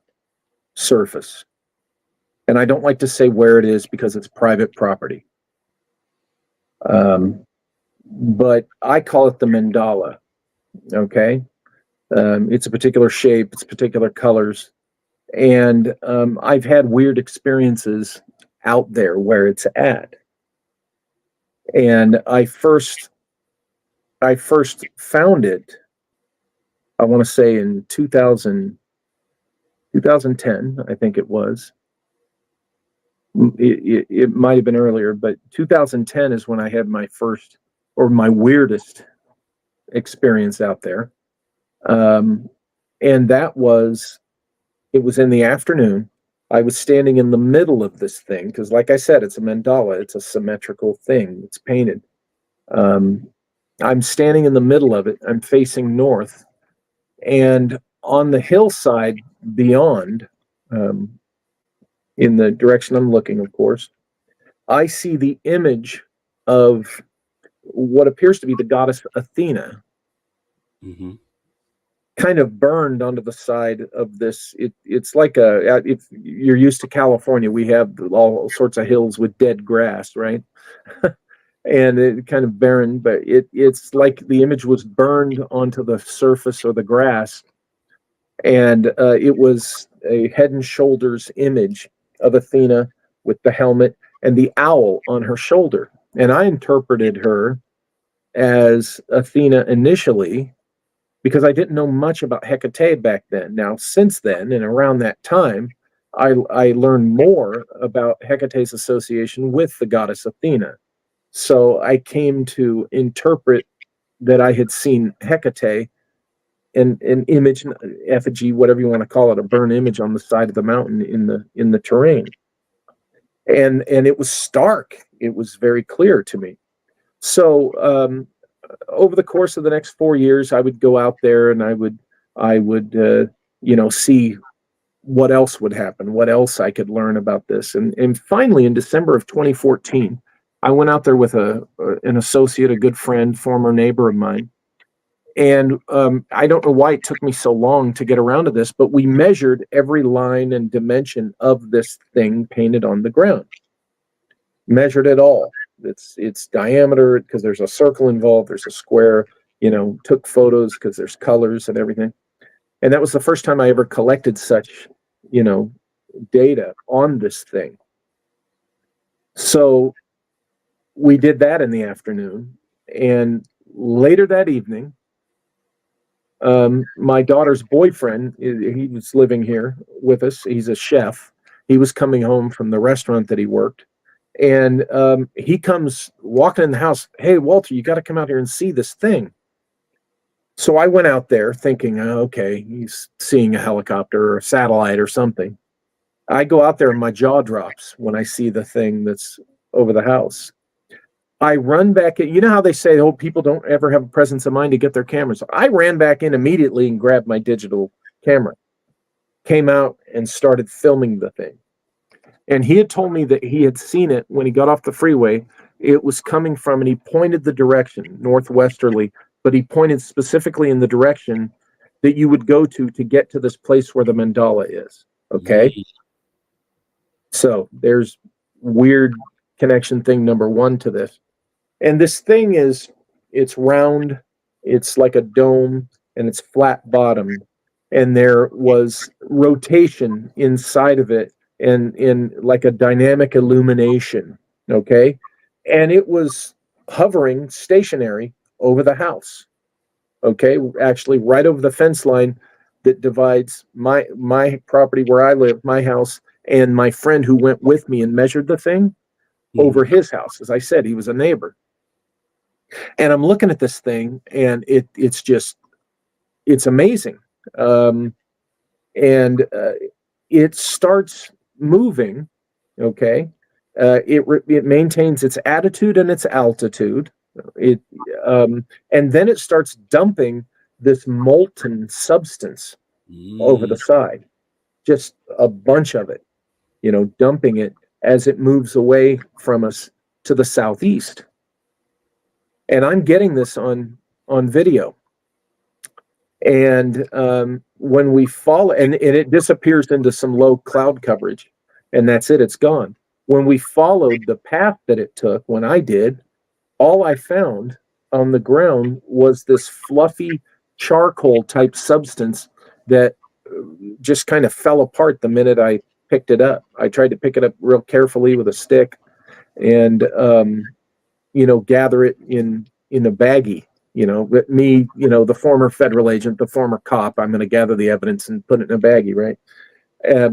surface. And I don't like to say where it is because it's private property. But I call it the mandala. Okay. It's a particular shape, it's particular colors. And I've had weird experiences out there where it's at. And I first found it, I want to say in 2010, I think it was. It might have been earlier, but 2010 is when I had my first or my weirdest experience out there. And it was in the afternoon. I was standing in the middle of this thing because, like I said, it's a mandala. It's a symmetrical thing. It's painted. I'm standing in the middle of it. I'm facing north. And on the hillside beyond, in the direction I'm looking, of course, I see the image of what appears to be the goddess Athena.
Mm-hmm.
Kind of burned onto the side of this. It's like if you're used to California, we have all sorts of hills with dead grass, right? And it kind of barren, but it's like the image was burned onto the surface or the grass. And it was a head and shoulders image of Athena with the helmet and the owl on her shoulder. And I interpreted her as Athena initially, because I didn't know much about Hecate back then. Now, since then, and around that time, I learned more about Hecate's association with the goddess Athena. So I came to interpret that I had seen Hecate an image, effigy, whatever you want to call it, a burn image on the side of the mountain in the terrain. And it was stark. It was very clear to me. So over the course of the next 4 years, I would go out there and I would see what else would happen, what else I could learn about this. And finally, in December of 2014, I went out there with an associate, a good friend, former neighbor of mine. And I don't know why it took me so long to get around to this, but we measured every line and dimension of this thing painted on the ground. Measured it all. Its diameter, because there's a circle involved, there's a square, took photos because there's colors and everything. And that was the first time I ever collected such, data on this thing. So we did that in the afternoon. And later that evening, my daughter's boyfriend, he was living here with us. He's a chef. He was coming home from the restaurant that he worked. And he comes walking in the house. Hey, Walter, you got to come out here and see this thing. So I went out there thinking, okay, he's seeing a helicopter or a satellite or something. I go out there and my jaw drops when I see the thing that's over the house. I run back in. You know how they say, oh, people don't ever have a presence of mind to get their cameras. I ran back in immediately and grabbed my digital camera, came out and started filming the thing. And he had told me that he had seen it when he got off the freeway. It was coming from, and he pointed the direction, northwesterly, but he pointed specifically in the direction that you would go to get to this place where the mandala is. Okay? Mm-hmm. So there's weird connection thing number one to this. And this thing it's round, it's like a dome, and it's flat bottomed. And there was rotation inside of it and in like a dynamic illumination. Okay. And it was hovering stationary over the house. Okay. Actually right over the fence line that divides my property where I live, my house, and my friend who went with me and measured the thing over his house. As I said, he was a neighbor. And I'm looking at this thing and it's amazing. It starts moving. Okay. It maintains its attitude and its altitude. And then it starts dumping this molten substance over the side, just a bunch of it, dumping it as it moves away from us to the southeast. And I'm getting this on video. And when we follow, and it disappears into some low cloud coverage, and that's it, it's gone. When we followed the path that it took, when I did, all I found on the ground was this fluffy charcoal type substance that just kind of fell apart the minute I picked it up. I tried to pick it up real carefully with a stick and, gather it in a baggie. The former federal agent, the former cop, I'm going to gather the evidence and put it in a baggie, right?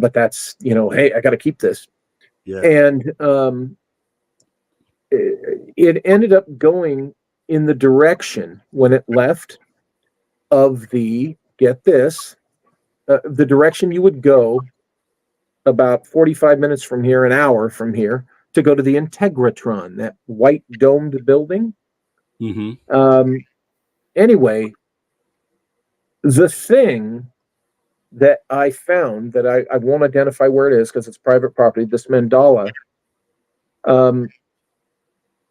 But that's, hey, I got to keep this. Yeah. And it ended up going in the direction when it left of the direction you would go about 45 minutes from here, an hour from here, to go to the Integratron, that white domed building. Mm-hmm. Anyway, the thing that I found that I won't identify where it is because it's private property, this mandala,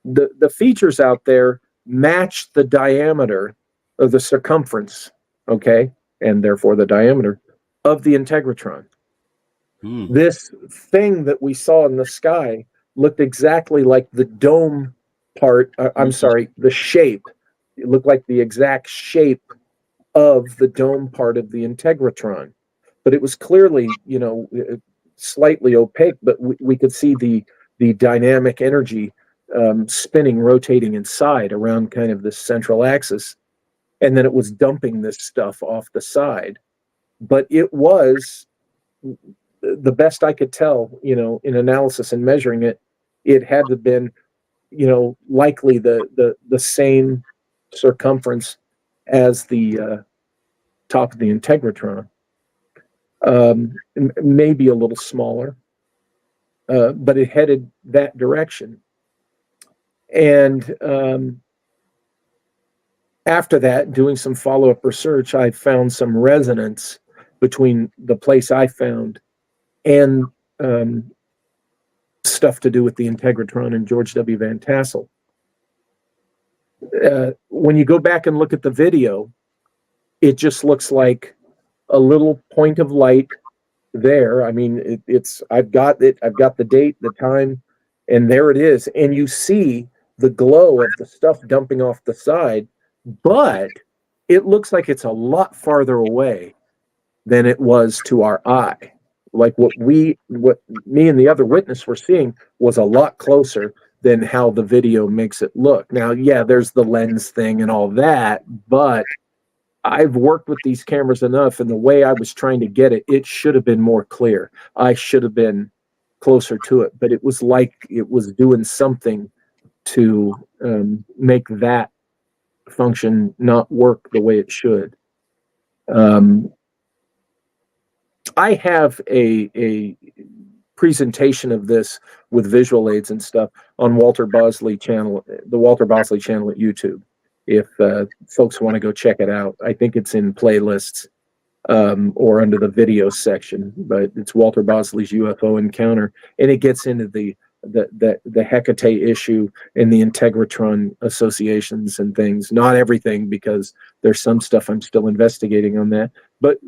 the features out there match the diameter of the circumference, okay, and therefore the diameter of the Integratron. This thing that we saw in the sky looked exactly like the dome part, the shape. It looked like the exact shape of the dome part of the Integratron. But it was clearly, slightly opaque, but we could see the dynamic energy spinning, rotating inside around kind of this central axis. And then it was dumping this stuff off the side. But it was, the best I could tell, in analysis and measuring it, it had to have been, likely the same circumference as the top of the Integratron. Maybe a little smaller, but it headed that direction. And after that, doing some follow-up research, I found some resonance between the place I found and stuff to do with the Integratron and George W. Van Tassel. When you go back and look at the video, it just looks like a little point of light there. I mean, I've got the date, the time, and there it is. And you see the glow of the stuff dumping off the side, but it looks like it's a lot farther away than it was to our eye. Like what me and the other witness were seeing was a lot closer than how the video makes it look. Now, yeah, there's the lens thing and all that, but I've worked with these cameras enough, and the way I was trying to get it, it should have been more clear. I should have been closer to it, but it was like it was doing something to make that function not work the way it should. I have a presentation of this with visual aids and stuff on Walter Bosley channel, the Walter Bosley channel at YouTube. If folks want to go check it out, I think it's in playlists or under the video section, but it's Walter Bosley's UFO encounter, and it gets into the Hecate issue and the Integratron associations and things. Not everything, because there's some stuff I'm still investigating on that. But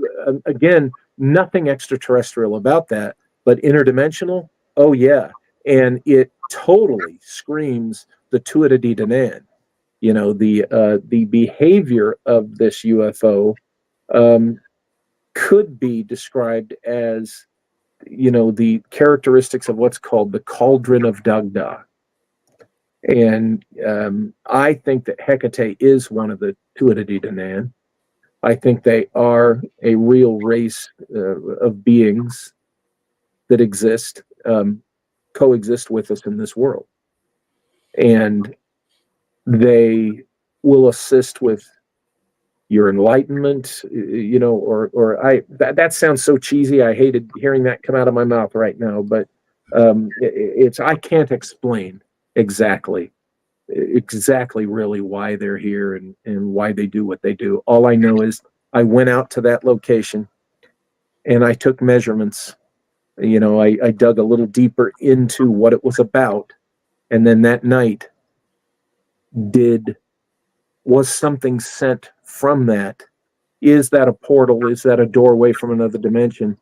again, nothing extraterrestrial about that, but interdimensional. Oh yeah, and it totally screams the Tuatha De Danann. You know, the behavior of this UFO could be described as, you know, the characteristics of what's called the cauldron of Dagda. And I think that Hecate is one of the Tuatha De Danann. I think they are a real race of beings that exist, coexist with us in this world. And they will assist with your enlightenment, you know, or that sounds so cheesy. I hated hearing that come out of my mouth right now, but I can't explain exactly really why they're here and why they do what they do. All I know is I went out to that location and I took measurements. You know, I dug a little deeper into what it was about. And then that night, was something sent from that? Is that a portal? Is that a doorway from another dimension?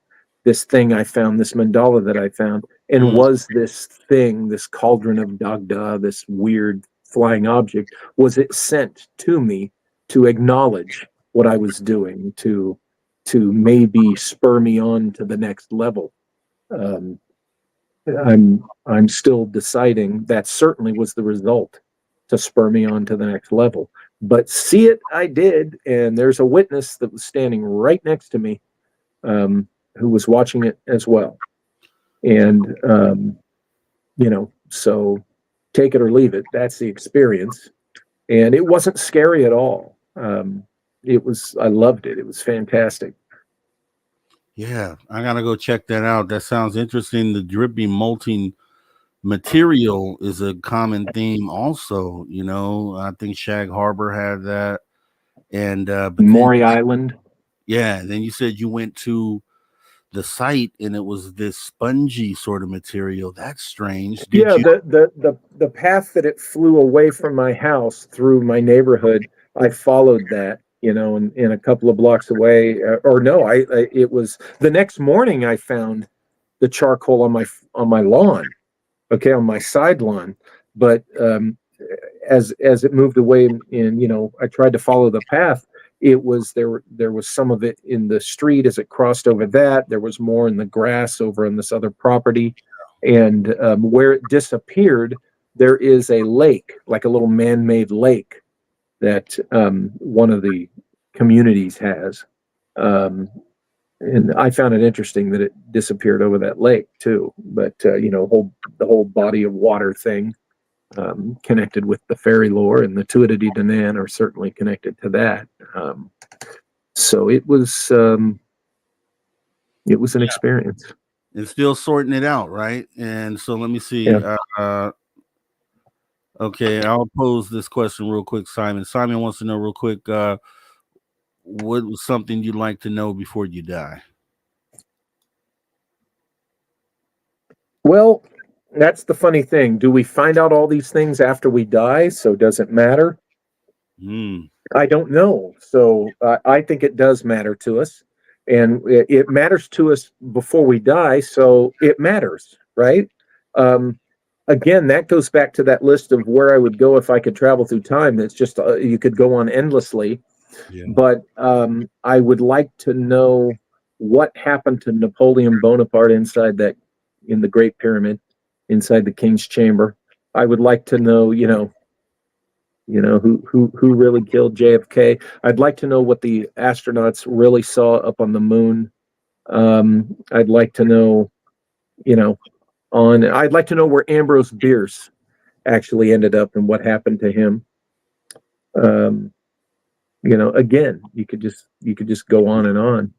This thing I found, this mandala that I found, and was this thing, this cauldron of Dagda, this weird flying object, was it sent to me to acknowledge what I was doing, to maybe spur me on to the next level? I'm still deciding. That certainly was the result, to spur me on to the next level. But see it, I did, and there's a witness that was standing right next to me who was watching it as well. And, you know, so take it or leave it. That's the experience. And it wasn't scary at all. I loved it. It was fantastic.
Yeah, I gotta go check that out. That sounds interesting. The dripping, molting material is a common theme also. You know, I think Shag Harbor had that, and
Maury Island.
Yeah, then you said you went to the site and it was this spongy sort of material. That's strange.
The path that it flew away from my house through my neighborhood, I followed that, you know, and a couple of blocks away, it was the next morning I found the charcoal on my lawn, okay, on my side lawn. But as it moved away, and you know, I tried to follow the path. It was there was some of it in the street as it crossed over that. There was more in the grass over on this other property, and where it disappeared, there is a lake, like a little man-made lake that one of the communities has. And I found it interesting that it disappeared over that lake too. But you know, the whole body of water thing connected with the fairy lore, and the Tuatha De Danann are certainly connected to that. So it was an experience.
And still sorting it out, right? And so let me see.
Yeah.
Okay, I'll pose this question real quick, Simon. Simon wants to know real quick, what was something you'd like to know before you die?
Well, that's the funny thing. Do we find out all these things after we die? So does it matter? I don't know. So I think it does matter to us, and it matters to us before we die. So it matters, right? Again, that goes back to that list of where I would go if I could travel through time. That's just you could go on endlessly.
Yeah.
But I would like to know what happened to Napoleon Bonaparte inside in the Great Pyramid, inside the King's Chamber. I would like to know, who really killed JFK. I'd like to know what the astronauts really saw up on the moon. I'd like to know, I'd like to know where Ambrose Bierce actually ended up and what happened to him. Again, you could just go on and on.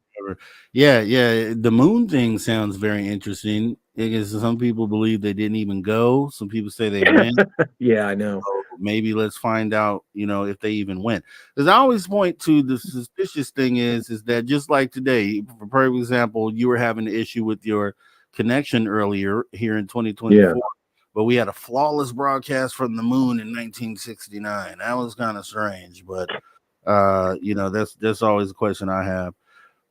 Yeah. The moon thing sounds very interesting because some people believe they didn't even go. Some people say they went.
Yeah, I know.
So maybe let's find out, if they even went. Because I always point to the suspicious thing is that just like today, for example, you were having an issue with your connection earlier here in 2024.
Yeah.
But we had a flawless broadcast from the moon in 1969. That was kind of strange, but that's always a question I have.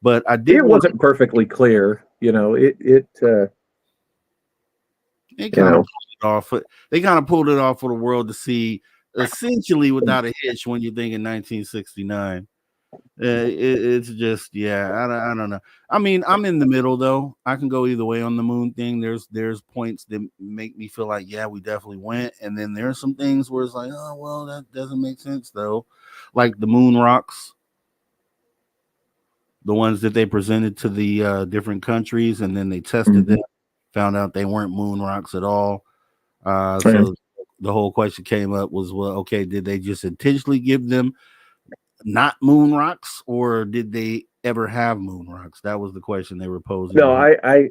But I did.
It wasn't perfectly clear, They
kind of pulled it off. They kind of pulled it off for the world to see, essentially without a hitch. When you think in 1969, it's just I don't know. I mean, I'm in the middle though. I can go either way on the moon thing. There's points that make me feel like we definitely went, and then there's some things where it's like, oh well, that doesn't make sense though, like the moon rocks. The ones that they presented to the different countries, and then they tested them, found out they weren't moon rocks at all. So the whole question came up was, well, okay, did they just intentionally give them not moon rocks, or did they ever have moon rocks? That was the question they were posing.
No, I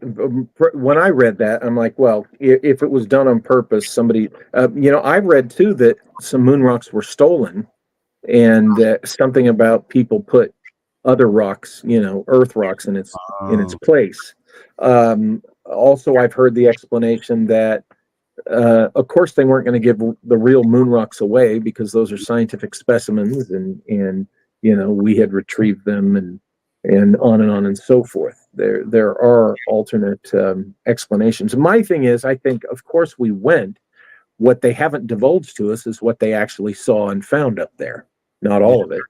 when I read that, I'm like, well, if it was done on purpose, somebody, I read too that some moon rocks were stolen, and something about people put other rocks, earth rocks in its place. Also, I've heard the explanation that, of course, they weren't going to give the real moon rocks away because those are scientific specimens, and we had retrieved them, and on and so forth. There are alternate explanations. My thing is, I think, of course, we went. What they haven't divulged to us is what they actually saw and found up there. Not all of it.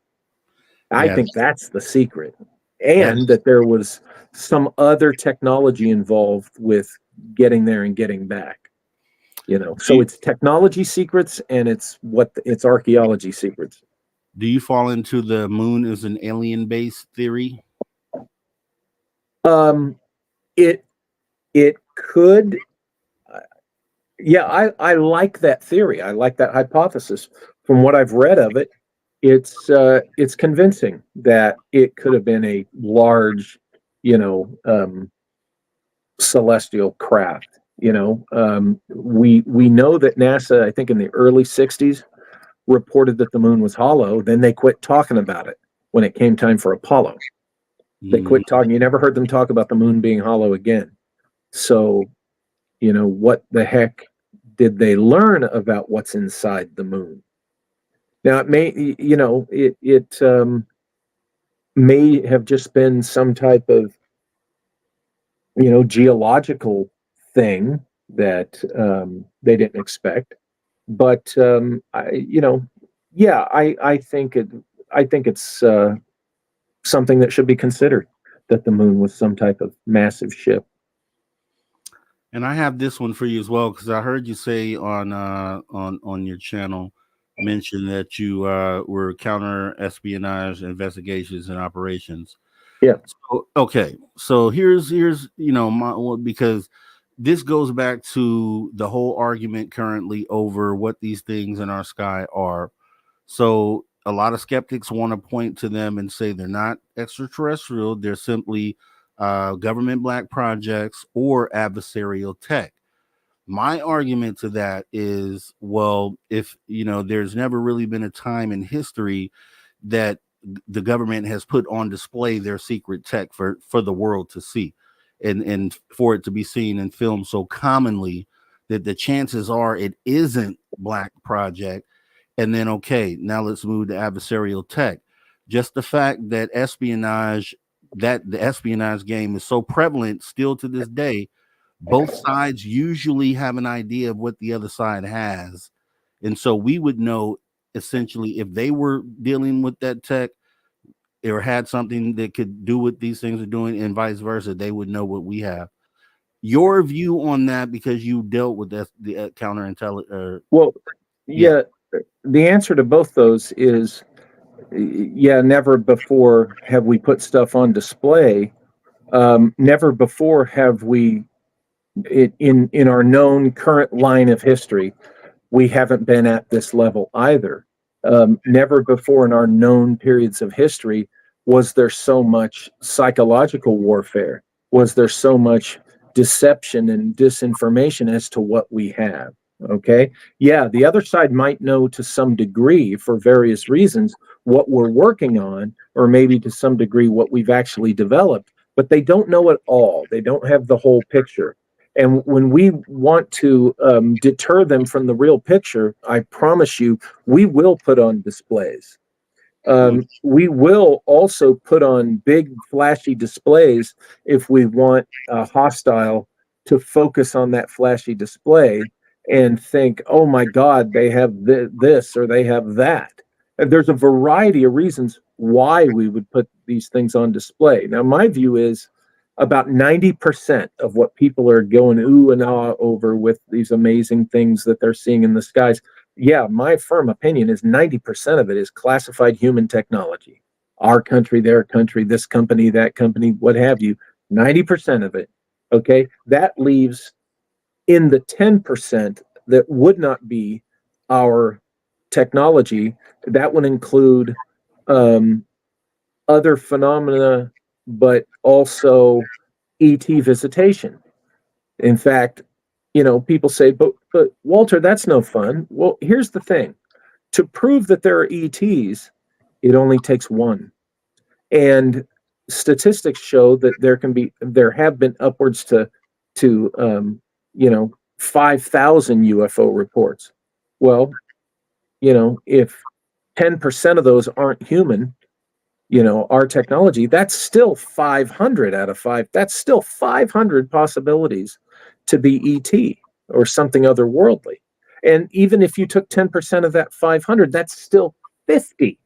I think that's the secret. And that there was some other technology involved with getting there and getting back. So it's technology secrets and it's archaeology secrets.
Do you fall into the moon as an alien base theory?
It could. I like that theory. I like that hypothesis. From what I've read of it, it's convincing that it could have been a large, celestial craft. We know that NASA, I think in the early 60s, reported that the moon was hollow. Then they quit talking about it when it came time for Apollo. They quit talking. You never heard them talk about the moon being hollow again. So, what the heck did they learn about what's inside the moon? Now, it may, it may have just been some type of, geological thing that they didn't expect. But I think it's something that should be considered, that the moon was some type of massive ship.
And I have this one for you as well, because I heard you say on your channel, mention that you were counter espionage investigations and operations.
Yeah.
So, okay. So here's because this goes back to the whole argument currently over what these things in our sky are. So a lot of skeptics want to point to them and say they're not extraterrestrial. They're simply government black projects or adversarial tech. My argument to that is, well, if there's never really been a time in history that the government has put on display their secret tech for the world to see, and for it to be seen in film so commonly, that the chances are it isn't black project. And then, okay, now let's move to adversarial tech. Just the fact that the espionage game is so prevalent still to this day, both sides usually have an idea of what the other side has. And so we would know essentially if they were dealing with that tech or had something that could do what these things are doing, and vice versa, they would know what we have. Your view on that, because you dealt with the counterintelligence.
Well, yeah, the answer to both those is, never before have we put stuff on display. Never before have we, in our known current line of history, we haven't been at this level either. Never before in our known periods of history was there so much psychological warfare, was there so much deception and disinformation as to what we have. Okay. Yeah. The other side might know to some degree for various reasons what we're working on, or maybe to some degree what we've actually developed, but they don't know it all. They don't have the whole picture. And when we want to deter them from the real picture, I promise you, we will put on displays. We will also put on big flashy displays if we want a hostile to focus on that flashy display and think, oh my God, they have this or they have that. And there's a variety of reasons why we would put these things on display. Now, my view is about 90% of what people are going ooh and ah over with these amazing things that they're seeing in the skies. Yeah, my firm opinion is 90% of it is classified human technology. Our country, their country, this company, that company, what have you. 90% of it. Okay, that leaves in the 10% that would not be our technology. That would include other phenomena, but also ET visitation. In fact, people say, but Walter, that's no fun. Well, here's the thing. To prove that there are ETs, it only takes one. And statistics show that there have been upwards to 5,000 UFO reports. Well, if 10% of those aren't human, our technology, that's still 500 out of 5. That's still 500 possibilities to be ET or something otherworldly. And even if you took 10% of that 500, that's still 50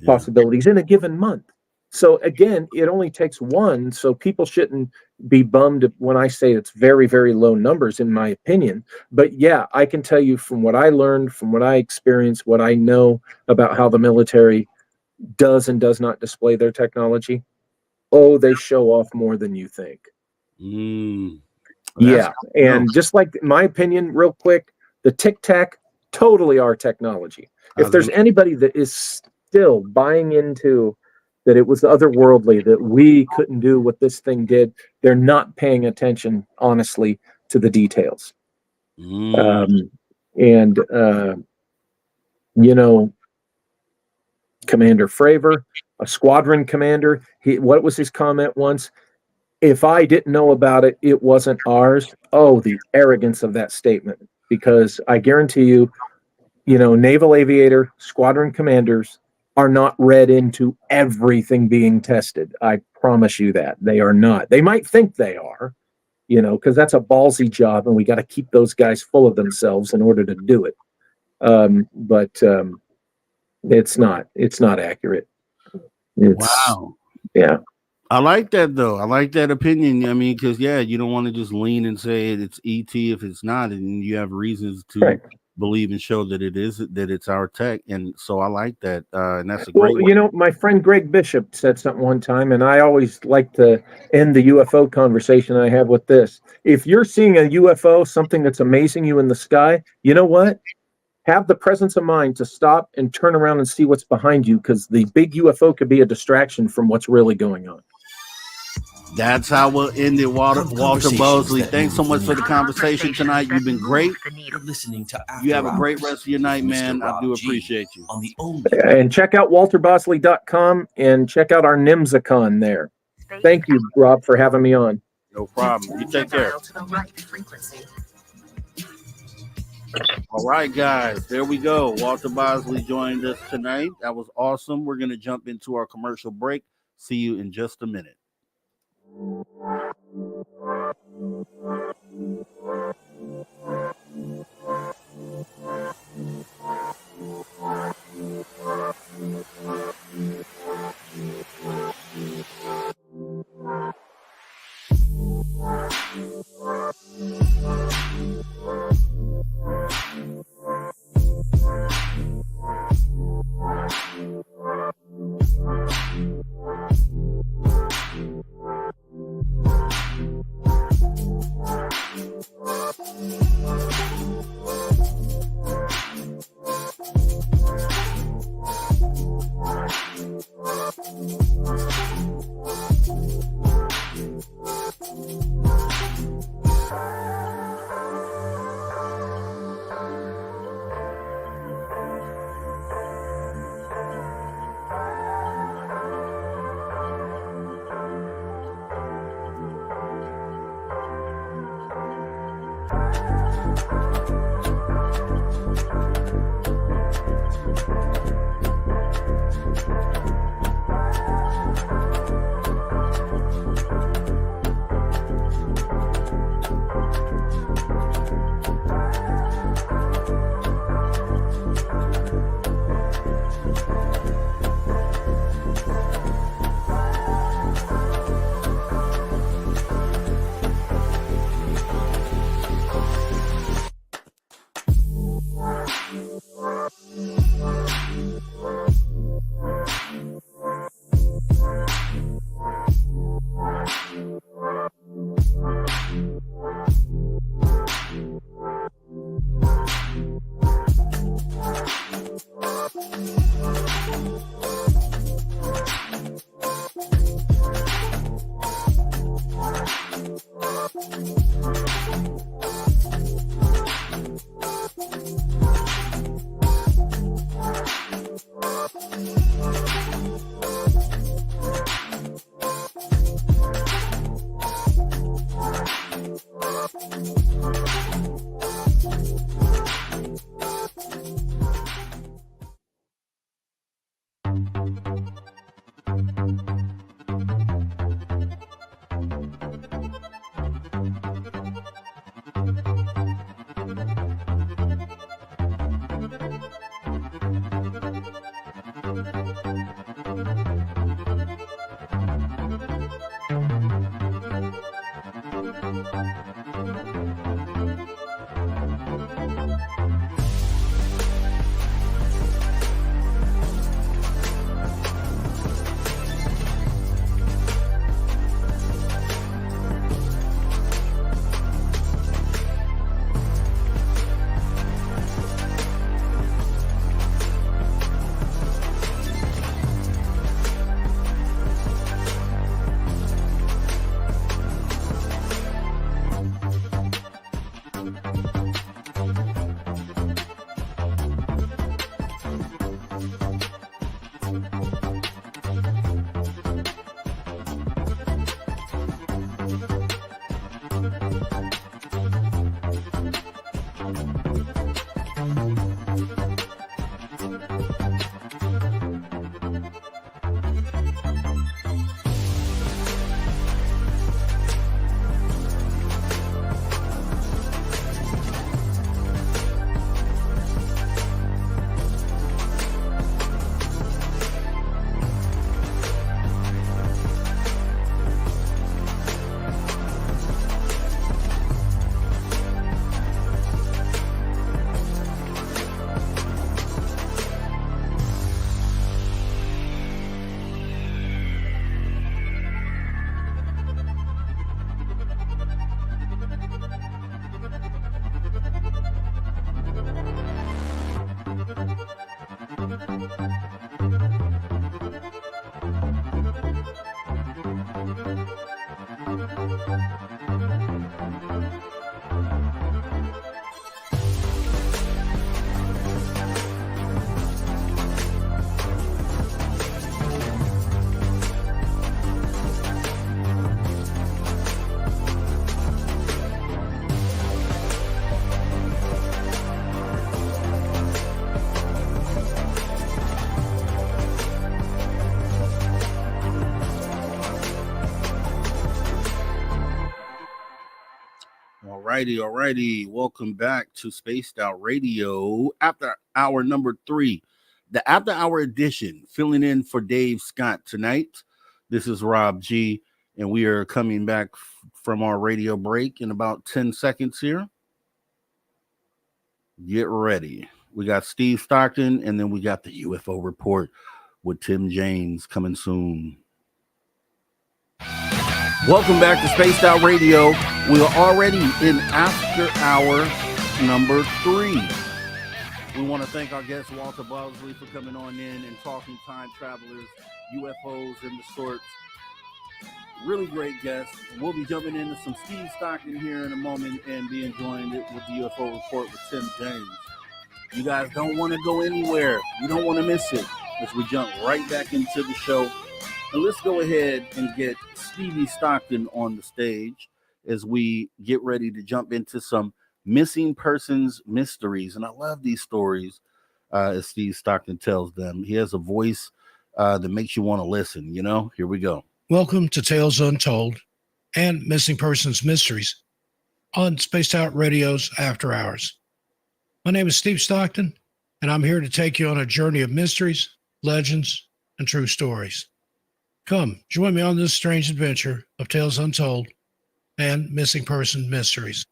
possibilities in a given month. So again, it only takes one. So people shouldn't be bummed when I say it's very, very low numbers, in my opinion. But yeah, I can tell you from what I learned, from what I experienced, what I know about how the military does and does not display their technology. Oh, they show off more than you think. Yeah. And just like my opinion, real quick, the Tic Tac, totally our technology. If there's anybody that is still buying into that it was otherworldly, that we couldn't do what this thing did, they're not paying attention, honestly, to the details. Commander Fravor, a squadron commander, what was his comment once? If I didn't know about it, it wasn't ours. Oh, the arrogance of that statement. Because I guarantee you, naval aviator, squadron commanders are not read into everything being tested. I promise you that. They are not. They might think they are, because that's a ballsy job, and we got to keep those guys full of themselves in order to do it. But it's not accurate.
Wow.
Yeah.
I like that though. I like that opinion. I mean, because you don't want to just lean and say it's ET if it's not, and you have reasons to believe and show that it's our tech. And so I like that. And that's a great.
Well, my friend Greg Bishop said something one time, and I always like to end the UFO conversation I have with this. If you're seeing a UFO, something that's amazing you in the sky, you know what? have the presence of mind to stop and turn around and see what's behind you, because the big UFO could be a distraction from what's really going on.
That's how we'll end it, Walter Bosley. Thanks so much for the conversation tonight. You've been great.
You're listening to After
You have a great
Hours
rest of your night,
with
man.
Mr.
I
Rob
do
G
appreciate you.
on the only
And check out walterbosley.com and check out our NIMSACon there. Thank you, Rob, for having me on.
No problem. You take care.
To the right frequency.
All right, guys. There we go. Walter Bosley joined us tonight. That was awesome. We're going to jump into our commercial break. See you in just a minute. Alrighty. Welcome back to Spaced Out Radio after hour number 3, the after hour edition, filling in for Dave Scott tonight. This is Rob G, and we are coming back from our radio break in about 10 seconds here. Get ready. We got Steve Stockton, and then we got the UFO report with Tim James coming soon. Welcome back to Spaced Out Radio. We are already in after hour number 3. We want to thank our guest Walter Bosley for coming on in and talking time travelers, UFOs, and the sorts. Really great guest. We'll be jumping into some Steve Stockton here in a moment and being joined with the UFO report with Tim James. You guys don't want to go anywhere. You don't want to miss it as we jump right back into the show. And let's go ahead and get Stevie Stockton on the stage as we get ready to jump into some missing persons mysteries. And I love these stories as Steve Stockton tells them. He has a voice that makes you want to listen, you know? Here we go.
Welcome to Tales Untold and Missing Persons Mysteries on Spaced Out Radio's After Hours. My name is Steve Stockton, and I'm here to take you on a journey of mysteries, legends, and true stories. Come, join me on this strange adventure of Tales Untold and Missing Person Mysteries.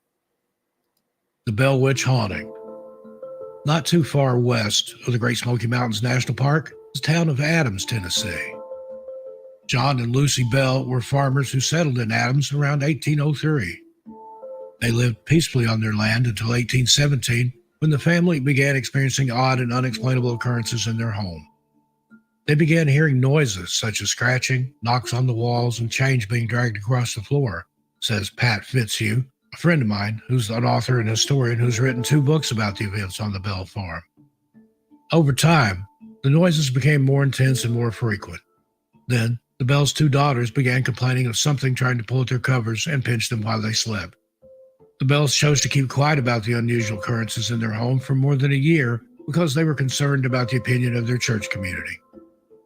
The Bell Witch Haunting. Not too far west of the Great Smoky Mountains National Park is the town of Adams, Tennessee. John and Lucy Bell were farmers who settled in Adams around 1803. They lived peacefully on their land until 1817, when the family began experiencing odd and unexplainable occurrences in their home. They began hearing noises such as scratching, knocks on the walls, and chains being dragged across the floor, says Pat Fitzhugh, a friend of mine who's an author and historian who's written 2 books about the events on the Bell farm. Over time, the noises became more intense and more frequent. Then, the Bells' 2 daughters began complaining of something trying to pull at their covers and pinch them while they slept. The Bells chose to keep quiet about the unusual occurrences in their home for more than a year because they were concerned about the opinion of their church community.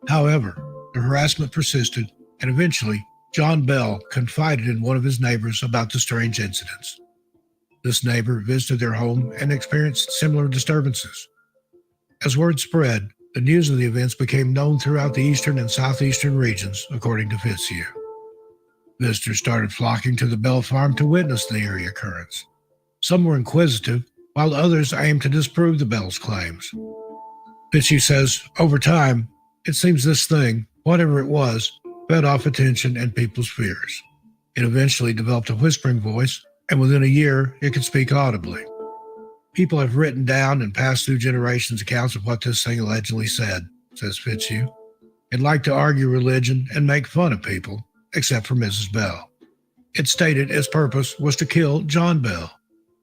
However, the harassment persisted, and eventually, John Bell confided in one of his neighbors about the strange incidents. This neighbor visited their home and experienced similar disturbances. As word spread, the news of the events became known throughout the eastern and southeastern regions, according to Fitzhugh. Visitors started flocking to the Bell farm to witness the eerie occurrence. Some were inquisitive, while others aimed to disprove the Bells' claims. Fitzhugh says, over time, it seems this thing, whatever it was, fed off attention and people's fears. It eventually developed a whispering voice, and within a year, it could speak audibly. People have written down and passed through generations accounts of what this thing allegedly said, says Fitzhugh. It liked to argue religion and make fun of people, except for Mrs. Bell. It stated its purpose was to kill John Bell.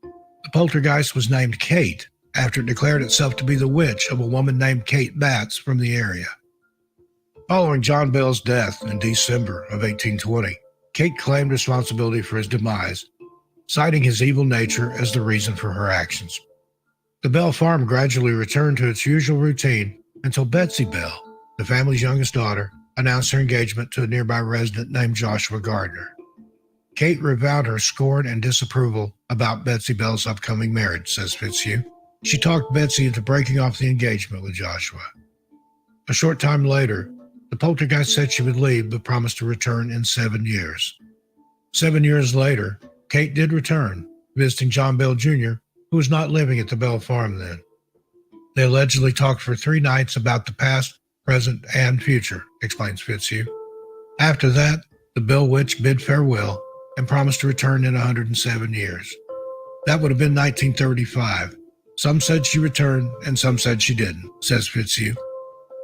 The poltergeist was named Kate, after it declared itself to be the witch of a woman named Kate Batts from the area. Following John Bell's death in December of 1820, Kate claimed responsibility for his demise, citing his evil nature as the reason for her actions. The Bell farm gradually returned to its usual routine until Betsy Bell, the family's youngest daughter, announced her engagement to a nearby resident named Joshua Gardner. Kate reviled her scorn and disapproval about Betsy Bell's upcoming marriage, says Fitzhugh. She talked Betsy into breaking off the engagement with Joshua. A short time later, the poltergeist said she would leave but promised to return in 7 years. 7 years later, Kate did return, visiting John Bell Jr., who was not living at the Bell farm then. They allegedly talked for 3 nights about the past, present, and future, explains Fitzhugh. After that, the Bell Witch bid farewell and promised to return in 107 years. That would have been 1935. Some said she returned, and some said she didn't, says Fitzhugh.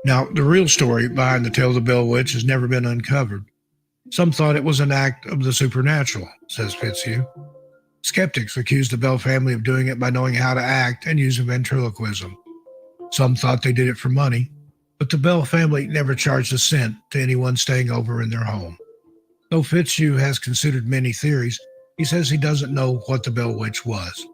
Now, the real story behind the tale of the Bell Witch has never been uncovered. Some thought it was an act of the supernatural, says Fitzhugh. Skeptics accused the Bell family of doing it by knowing how to act and using ventriloquism. Some thought they did it for money, but the Bell family never charged a cent to anyone staying over in their home. Though Fitzhugh has considered many theories, he says he doesn't know what the Bell Witch was.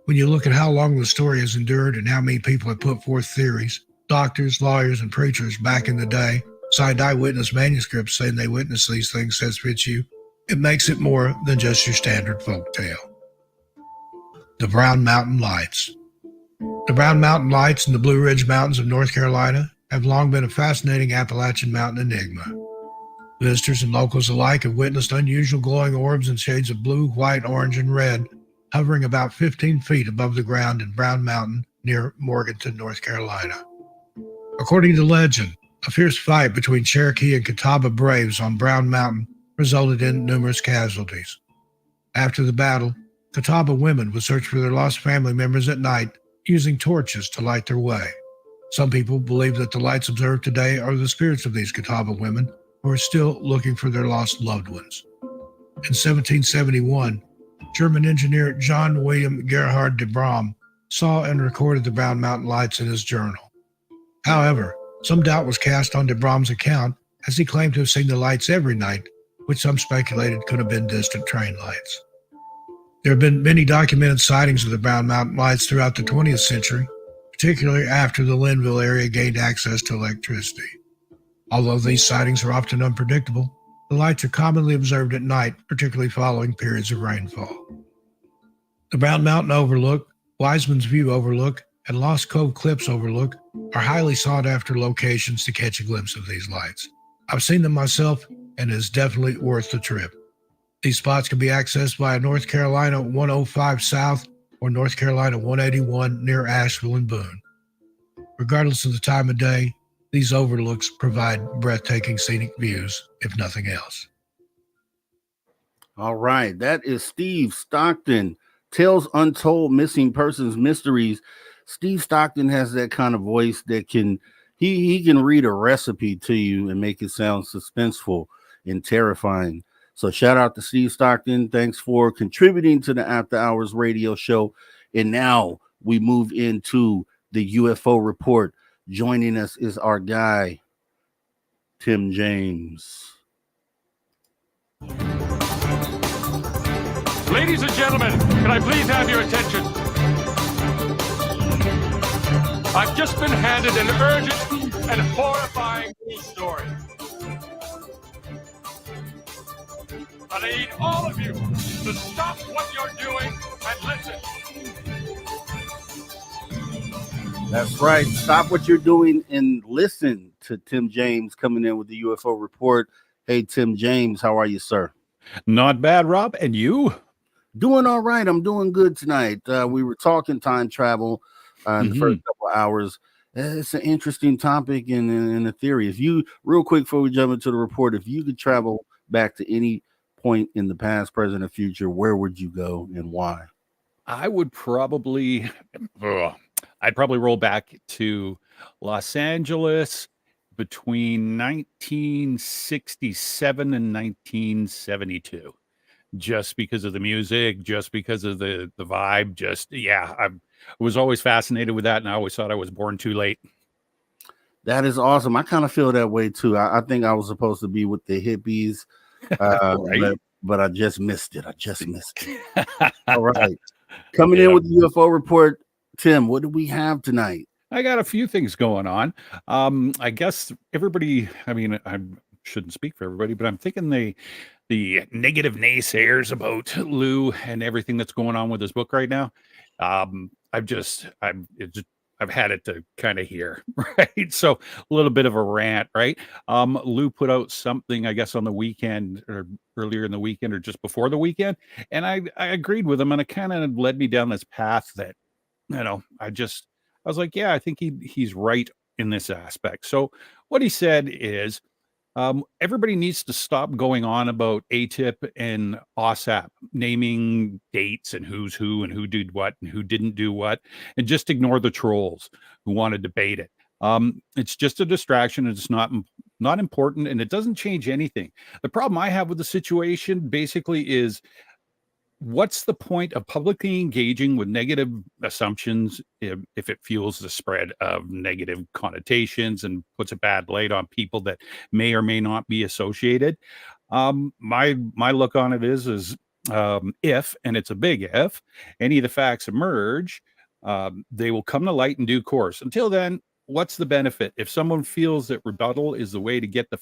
When you look at how long the story has endured and how many people have put forth theories, doctors, lawyers, and preachers back in the day signed eyewitness manuscripts saying they witnessed these things, says Fitzhugh, it makes it more than just your standard folk tale. the Brown Mountain Lights. The Brown Mountain Lights in the Blue Ridge Mountains of North Carolina have long been a fascinating Appalachian mountain enigma. Visitors and locals alike have witnessed unusual glowing orbs in shades of blue, white, orange, and red, hovering about 15 feet above the ground in Brown Mountain near Morganton, North Carolina. According to legend, a fierce fight between Cherokee and Catawba braves on Brown Mountain resulted in numerous casualties. After the battle, Catawba women would search for their lost family members at night using torches to light their way. Some people believe that the lights observed today are the spirits of these Catawba women who are still looking for their lost loved ones. In 1771, German engineer John William Gerhard de Brom saw and recorded the Brown Mountain Lights in his journal. However, some doubt was cast on de Brom's account, as he claimed to have seen the lights every night, which some speculated could have been distant train lights. There have been many documented sightings of the Brown Mountain Lights throughout the 20th century, particularly after the Linville area gained access to electricity. Although these sightings are often unpredictable, the lights are commonly observed at night, particularly following periods of rainfall. The Brown Mountain Overlook, Wiseman's View Overlook, and Lost Cove Cliffs Overlook are highly sought-after locations to catch a glimpse of these lights. I've seen them myself, and it is definitely worth the trip. These spots can be accessed via North Carolina 105 South or North Carolina 181 near Asheville and Boone. Regardless of the time of day, these overlooks provide breathtaking scenic views, if nothing else.
All right, that is Steve Stockton, Tales Untold Missing Persons Mysteries. Steve Stockton has that kind of voice that he can read a recipe to you and make it sound suspenseful and terrifying. So shout out to Steve Stockton. Thanks for contributing to the After Hours radio show. And now we move into the UFO report. Joining us is our guy, Tim James.
Ladies and gentlemen, can I please have your attention? I've just been handed an urgent and horrifying news story. And I need all of you to stop what you're doing and listen.
That's right. Stop what you're doing and listen to Tim James coming in with the UFO report. Hey, Tim James, how are you, sir?
Not bad, Rob. And you?
Doing all right. I'm doing good tonight. We were talking time travel in the first couple of hours. It's an interesting topic and a theory. If you, real quick before we jump into the report, if you could travel back to any point in the past, present, or future, where would you go and why?
I would probably, I'd probably roll back to Los Angeles between 1967 and 1972, just because of the music, just because of the vibe. I was always fascinated with that, and I always thought I was born too late.
That is awesome. I kind of feel that way too. I think I was supposed to be with the hippies, right? but I just missed it. All right. Coming in with the UFO report, Tim, what do we have tonight?
I got a few things going on. I guess everybody, I shouldn't speak for everybody, but I'm thinking the negative naysayers about Lou and everything that's going on with his book right now. I've had it to kind of hear, right? So a little bit of a rant, right? Lou put out something, I guess, on the weekend or earlier in the weekend or just before the weekend. And I agreed with him, and it kind of led me down this path that, I was like, yeah, I think he's right in this aspect. So what he said is, everybody needs to stop going on about ATIP and OSAP, naming dates and who's who and who did what and who didn't do what, and just ignore the trolls who want to debate it. It's just a distraction, and it's not important, and it doesn't change anything. The problem I have with the situation basically is, what's the point of publicly engaging with negative assumptions if it fuels the spread of negative connotations and puts a bad light on people that may or may not be associated? My look on it is if, and it's a big if, any of the facts emerge, they will come to light in due course. Until then, what's the benefit? If someone feels that rebuttal is the way to get to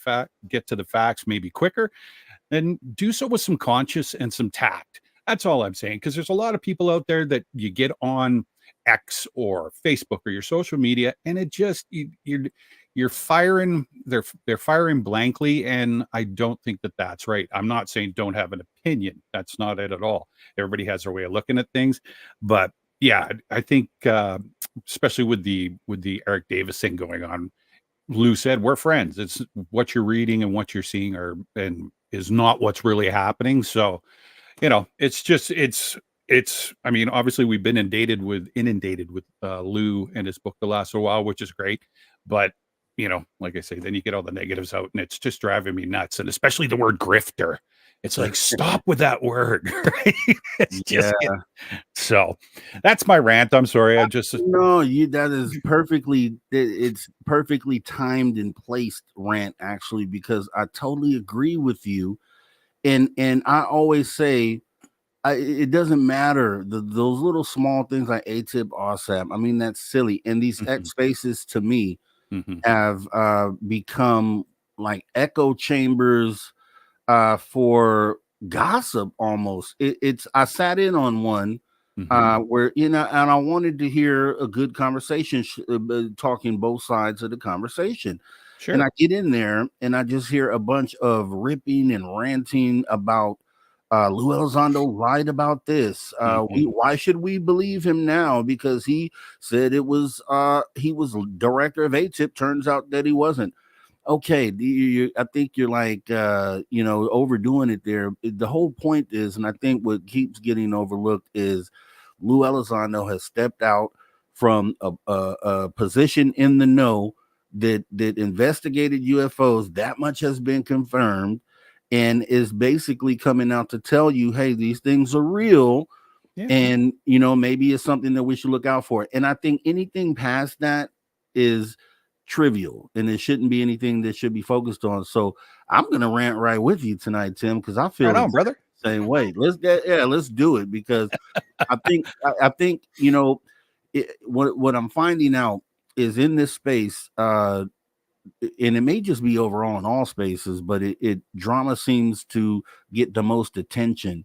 the facts maybe quicker, then do so with some conscience and some tact. That's all I'm saying. Because there's a lot of people out there that you get on X or Facebook or your social media, and it just you're firing. They're firing blankly, and I don't think that that's right. I'm not saying don't have an opinion. That's not it at all. Everybody has their way of looking at things, but yeah, I think especially with the Eric Davis thing going on, Lou said we're friends. It's what you're reading and what you're seeing and is not what's really happening. So it's just it's I mean, obviously we've been inundated with Lou and his book the last little while, which is great, but like I say, then you get all the negatives out and it's just driving me nuts, and especially the word grifter. It's like, stop with that word. Right? It's just so that's my rant. I'm sorry. I just
no, that is it's perfectly timed and placed rant, actually, because I totally agree with you. And I always say it doesn't matter those little small things like ATIP, OSAP. I mean, that's silly. And these X spaces to me have become like echo chambers for gossip almost. I sat in on one where and I wanted to hear a good conversation, talking both sides of the conversation. Sure. And I get in there and I just hear a bunch of ripping and ranting about Lou Elizondo lied about this. Why should we believe him now? Because he said he was director of ATIP. Turns out that he wasn't. Okay, I think you're like overdoing it there. The whole point is, and I think what keeps getting overlooked is Lou Elizondo has stepped out from a position in the know that investigated UFOs. That much has been confirmed, and is basically coming out to tell you, hey, these things are real. Yeah. And maybe it's something that we should look out for. And I think anything past that is trivial, and it shouldn't be anything that should be focused on. So I'm gonna rant right with you tonight, Tim, because I feel
brother,
same way. Let's do it, because I think what I'm finding out is in this space, and it may just be overall in all spaces, but drama seems to get the most attention,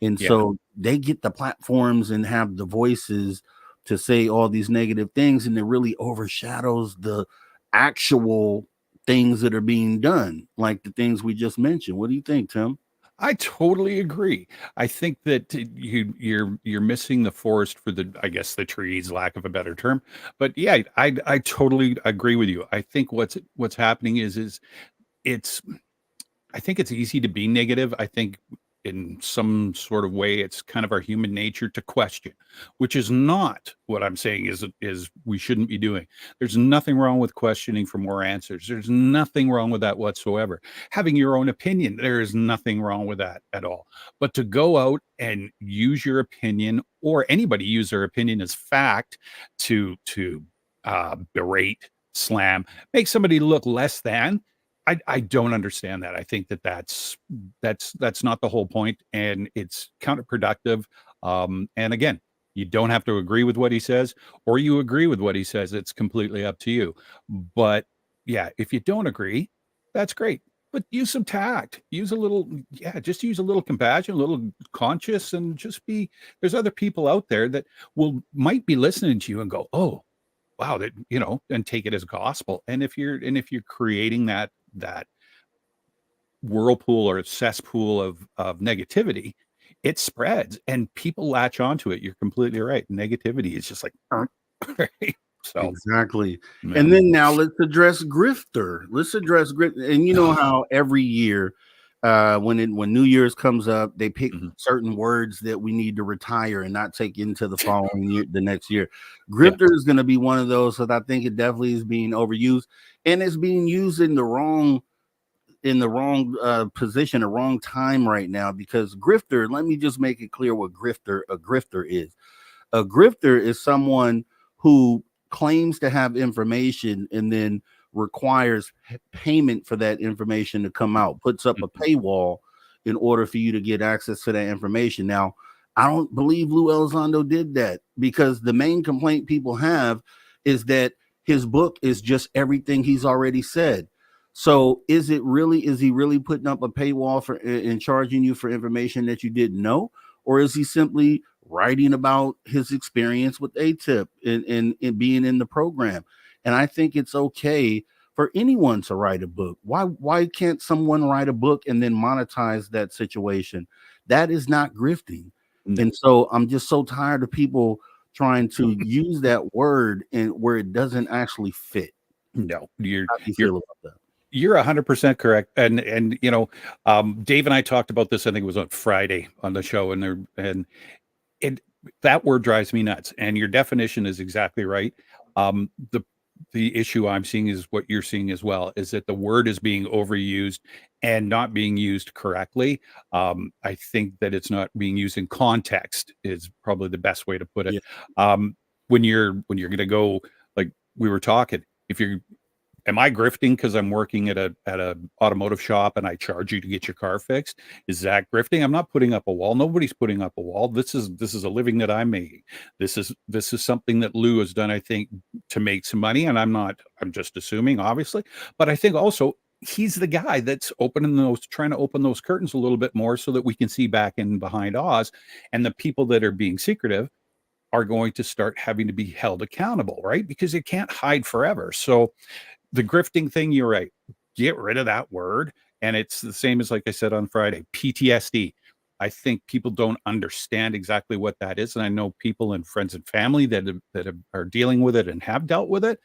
and so they get the platforms and have the voices to say all these negative things, and it really overshadows the actual things that are being done, like the things we just mentioned. What do you think, Tim?
I totally agree. I think that you're missing the forest for the trees, lack of a better term. But yeah, I totally agree with you. I think what's happening is I think it's easy to be negative. I think in some sort of way, it's kind of our human nature to question, which is not what I'm saying is we shouldn't be doing. There's nothing wrong with questioning for more answers. There's nothing wrong with that whatsoever. Having your own opinion, there is nothing wrong with that at all. But to go out and use your opinion, or anybody use their opinion as fact to berate, slam, make somebody look less than, I don't understand that. I think that's not the whole point, and it's counterproductive. And again, you don't have to agree with what he says, or you agree with what he says. It's completely up to you. But yeah, if you don't agree, that's great. But use some tact. Use a little compassion, a little conscious, and there's other people out there that might be listening to you and go, oh, wow, that and take it as gospel. And if you're creating that whirlpool or cesspool of negativity, it spreads and people latch onto it. You're completely right. Negativity is just like right? So
exactly. Man. And then now let's address grifter. And you know how every year when New Year's comes up, they pick certain words that we need to retire and not take into the following year, the next year. Grifter is going to be one of those, that I think it definitely is being overused, and it's being used in the wrong position, the wrong time right now. Because grifter, let me just make it clear what a grifter is. A grifter is someone who claims to have information and then requires payment for that information to come out, puts up a paywall in order for you to get access to that information. Now, I don't believe Lou Elizondo did that, because the main complaint people have is that his book is just everything he's already said. So is he really putting up a paywall and charging you for information that you didn't know? or is he simply writing about his experience with ATIP and being in the program? And I think it's okay for anyone to write a book. Why can't someone write a book and then monetize that situation? That is not grifting. And so I'm just so tired of people trying to use that word and where it doesn't actually fit.
No,
How do you feel about that?
You're 100% correct. And you know, Dave and I talked about this, I think it was on Friday on the show, and that word drives me nuts. And your definition is exactly right. The issue I'm seeing is what you're seeing as well, is that the word is being overused and not being used correctly. I think that it's not being used in context is probably the best way to put it.
Yeah.
When you're going to go, like we were talking, am I grifting because I'm working at a automotive shop and I charge you to get your car fixed? Is that grifting? I'm not putting up a wall. Nobody's putting up a wall. This is a living that I'm making. This is something that Lou has done, I think, to make some money. And I'm just assuming, obviously, but I think also he's the guy that's trying to open those curtains a little bit more so that we can see back in behind Oz, and the people that are being secretive are going to start having to be held accountable, right? Because it can't hide forever. So the grifting thing, you're right. Get rid of that word. And it's the same as, like I said on Friday, PTSD. I think people don't understand exactly what that is. And I know people and friends and family that are dealing with it and have dealt with it.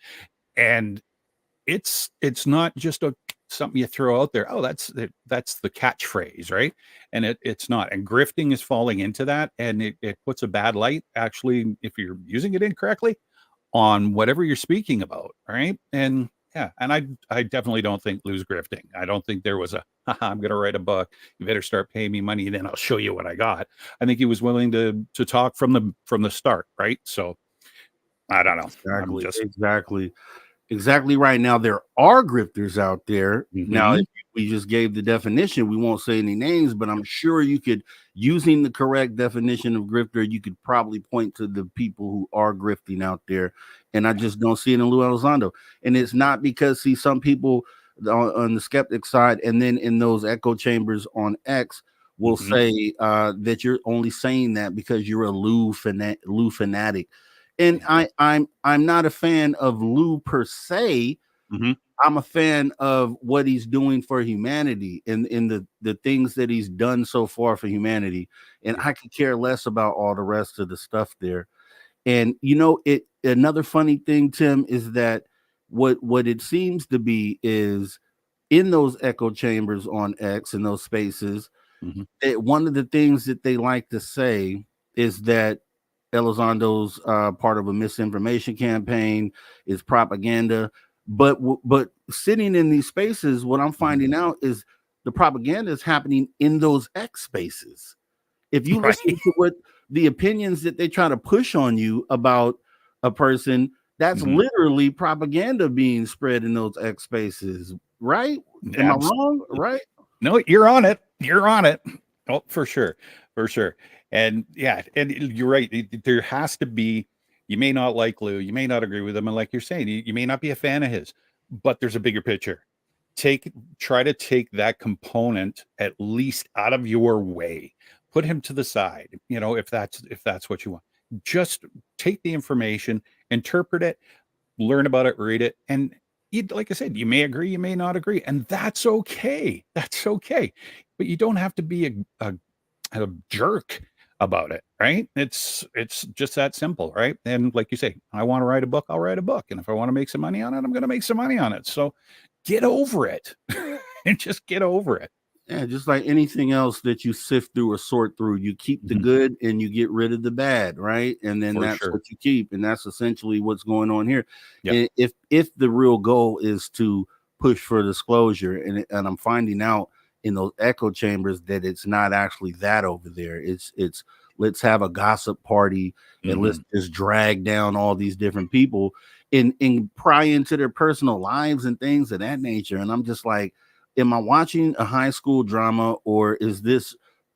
And it's not just something you throw out there. Oh, that's the catchphrase, right? And it's not. And grifting is falling into that. And it puts a bad light, actually, if you're using it incorrectly, on whatever you're speaking about, right? And yeah, and I definitely don't think Lou's grifting. I don't think there was I'm going to write a book. You better start paying me money, then I'll show you what I got. I think he was willing to talk from the start, right? So I don't know.
Exactly right. Now there are grifters out there. Now,
Mhm.
if we just gave the definition, we won't say any names, but I'm sure you could, using the correct definition of grifter, you could probably point to the people who are grifting out there. And I just don't see it in Lou Elizondo. And it's not because, see, some people on the skeptic side, and then in those echo chambers on X will say that you're only saying that because you're a Lou fanatic. And I'm not a fan of Lou per se. I'm a fan of what he's doing for humanity and in the things that he's done so far for humanity. And I could care less about all the rest of the stuff there. And you know, another funny thing, Tim, is that what it seems to be is in those echo chambers on X and those spaces, one of the things that they like to say is that Elizondo's part of a misinformation campaign, is propaganda. But sitting in these spaces, what I'm finding out is the propaganda is happening in those X spaces. If you listen to what the opinions that they try to push on you about a person, that's literally propaganda being spread in those X spaces, right? Am I wrong? Right?
No, you're on it. You're on it. Oh, for sure. And yeah, and you're right. There has to be, you may not like Lou, you may not agree with him, and like you're saying, you may not be a fan of his, but there's a bigger picture. Try to take that component at least out of your way. Put him to the side, if that's what you want. Just take the information, interpret it, learn about it, read it, and like I said, you may agree, you may not agree, and that's okay. That's okay. But you don't have to be a jerk about it, right? It's just that simple, right? And like you say, I want to write a book, I'll write a book. And if I want to make some money on it, I'm going to make some money on it. So get over it and just get over it.
Yeah, just like anything else that you sift through or sort through, you keep the good and you get rid of the bad, right? And then that's what you keep, and that's essentially what's going on here. Yep. And if the real goal is to push for disclosure, and I'm finding out in those echo chambers that it's not actually that over there. It's let's have a gossip party and let's just drag down all these different people and pry into their personal lives and things of that nature. And I'm just like, am I watching a high school drama, or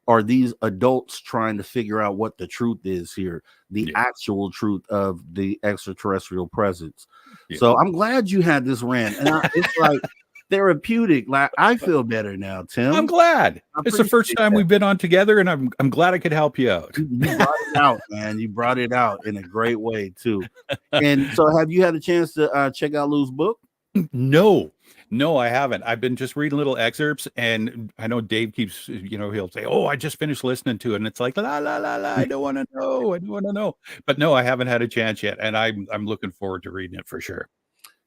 are these adults trying to figure out what the truth is here, the actual truth of the extraterrestrial presence? So I'm glad you had this rant, and it's like therapeutic. Like I feel better now, Tim.
I'm glad.
I
It's the first
appreciate
time
that.
we've been on together, and I'm glad I could help you out.
You brought it out, man. You brought it out in a great way too. And so, have you had a chance to check out Lou's book?
No, I haven't. I've been just reading little excerpts, and I know Dave keeps, he'll say, "Oh, I just finished listening to it," and it's like, la la la la. I don't want to know. I don't want to know. But no, I haven't had a chance yet, and I'm looking forward to reading it for sure.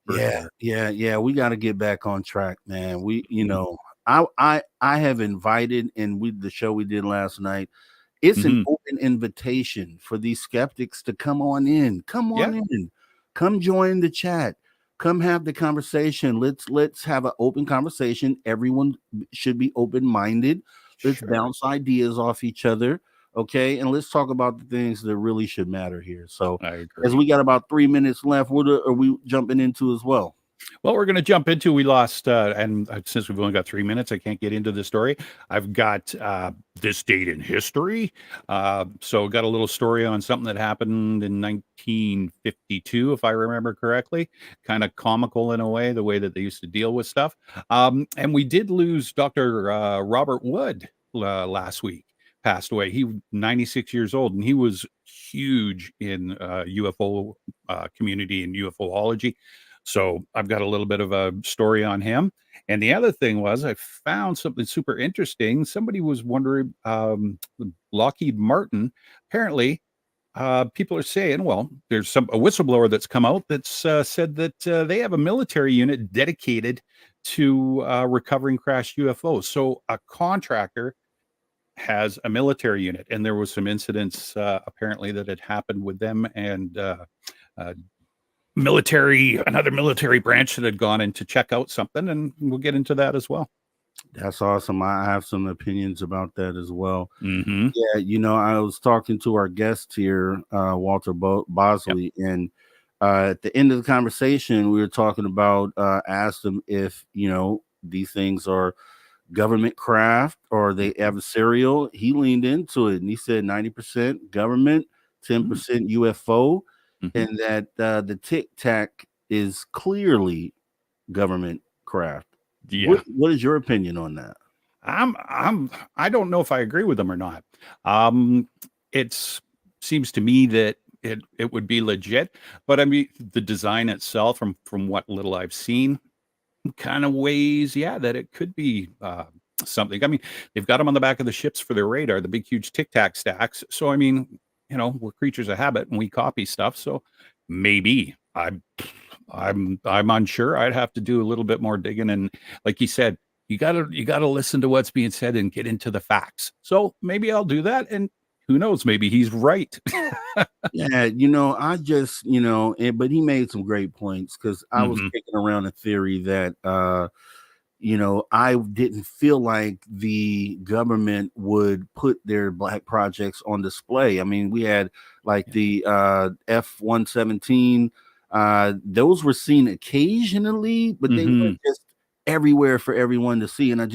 Yeah. We got to get back on track, man. I have invited, and the show we did last night. It's an open invitation for these skeptics to come on in. Come on in. Come join the chat. Come have the conversation. Let's have an open conversation. Everyone should be open-minded. Let's bounce ideas off each other. Okay. And let's talk about the things that really should matter here. So as we got about 3 minutes left, what are we jumping into as well?
Well, we're going to jump into, we lost, and since we've only got 3 minutes, I can't get into the story. I've got this date in history. So got a little story on something that happened in 1952, if I remember correctly. Kind of comical in a way, the way that they used to deal with stuff. And we did lose Dr. Robert Wood last week. Passed away. He was 96 years old, and he was huge in UFO community and UFOlogy. So I've got a little bit of a story on him. And the other thing was I found something super interesting. Somebody was wondering, Lockheed Martin, apparently people are saying, well, there's a whistleblower that's come out that's said that they have a military unit dedicated to recovering crashed UFOs. So a contractor has a military unit, and there was some incidents apparently that had happened with them, and another military branch that had gone in to check out something, and we'll get into that as well.
That's awesome. I have some opinions about that as well.
Mm-hmm.
Yeah, I was talking to our guest here, Walter Bosley, and at the end of the conversation, we were talking about, asked him if, these things are government craft or they adversarial. He leaned into it and he said 90% government, 10% UFO. And that the Tic Tac is clearly government craft.
Yeah.
What is your opinion on that?
I don't know if I agree with them or not. It seems to me that it would be legit, but I mean the design itself, from what little I've seen, kind of ways, that it could be something. I mean, they've got them on the back of the ships for their radar, the big huge Tic Tac stacks. So I mean, we're creatures of habit and we copy stuff. So maybe I'm unsure. I'd have to do a little bit more digging. And like you said, you gotta listen to what's being said and get into the facts. So maybe I'll do that. And who knows, maybe he's right.
Yeah. I just, but he made some great points because I was kicking around a theory that, I didn't feel like the government would put their black projects on display. I mean, we had like the F-117. Those were seen occasionally, but they were just everywhere for everyone to see. And I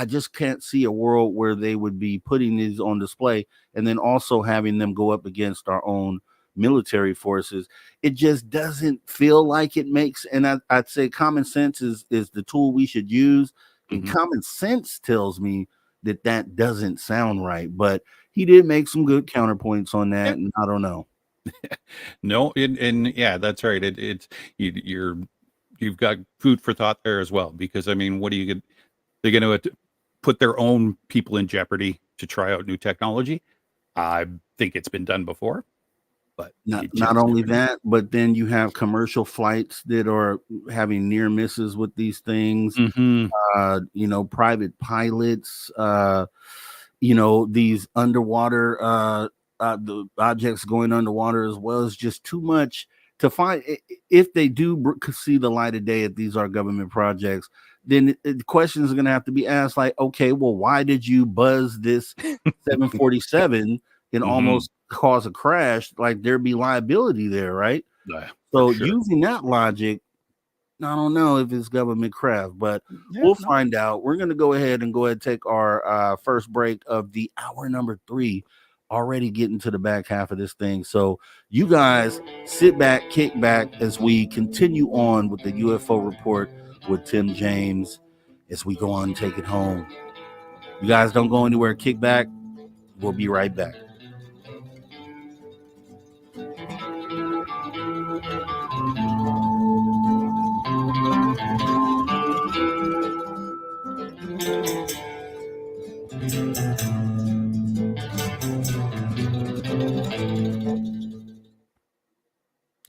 just can't see a world where they would be putting these on display and then also having them go up against our own military forces. It just doesn't feel like it makes, and I'd say common sense is the tool we should use. And common sense tells me that doesn't sound right, but he did make some good counterpoints on that, and I don't know.
No, and yeah, that's right. You've got food for thought there as well, because I mean, what do you get? They're going to put their own people in jeopardy to try out new technology. I think it's been done before. But
not only that, but then you have commercial flights that are having near misses with these things. Private pilots, these underwater, the objects going underwater as well is just too much to find. If they do see the light of day, if these are government projects, then the questions are going to have to be asked like, okay, well, why did you buzz this 747 and almost cause a crash? Like there'd be liability there, right? So using that logic, I don't know if it's government craft, but we'll find out. We're going to go ahead and take our first break of the hour number 3, already getting to the back half of this thing. So you guys sit back, kick back as we continue on with the UFO report with Tim James as we go on Take It Home. You guys don't go anywhere. Kick back. We'll be right back.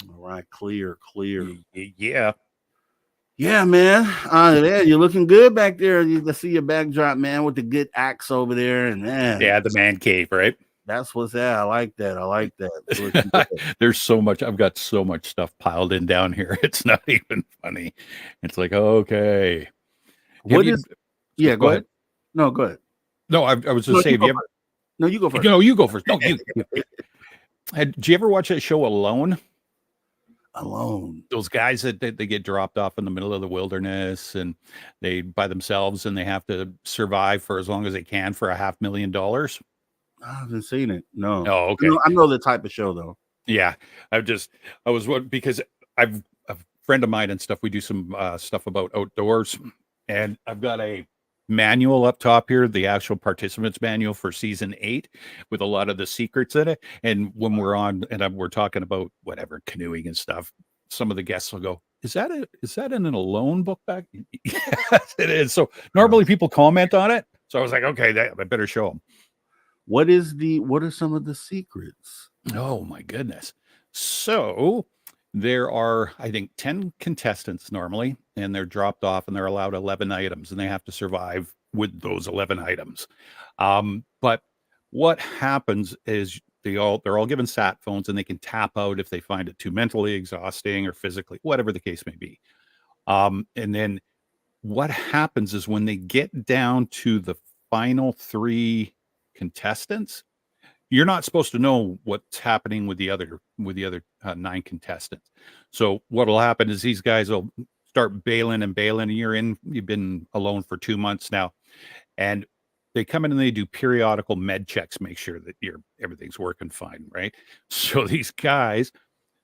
All right, clear.
Yeah.
Yeah, man. Yeah, you're looking good back there. You can see your backdrop, man, with the good axe over there, and man,
Yeah, the man cave, right?
that's what's that. I like that. It's looking good.
There's so much. I've got so much stuff piled in down here. It's not even funny. It's like, okay.
What is? Yeah, go ahead. No, go ahead.
No, I was just saying.
No, you go first.
No, you go first. No, you. Did you ever watch that show Alone? Those guys that they get dropped off in the middle of the wilderness and they by themselves and they have to survive for as long as they can for $500,000.
I haven't seen it. No.
Oh, okay.
I know the type of show though.
Yeah, because a friend of mine and stuff. We do some stuff about outdoors, and I've got a manual up top here, the actual participants manual for season 8 with a lot of the secrets in it. And when we're on and we're talking about whatever canoeing and stuff, some of the guests will go, is that in an Alone book back? Yes, it is. So normally people comment on it. So I was like, okay, I better show them.
What are some of the secrets?
Oh my goodness. So there are, I think, 10 contestants normally, and they're dropped off and they're allowed 11 items and they have to survive with those 11 items. But what happens is they're all given sat phones and they can tap out if they find it too mentally exhausting or physically, whatever the case may be. And then what happens is when they get down to the final 3 contestants, you're not supposed to know what's happening with the other 9 contestants. So what'll happen is these guys will start bailing and you've been alone for 2 months now, and they come in and they do periodical med checks, make sure that everything's working fine, right? So these guys,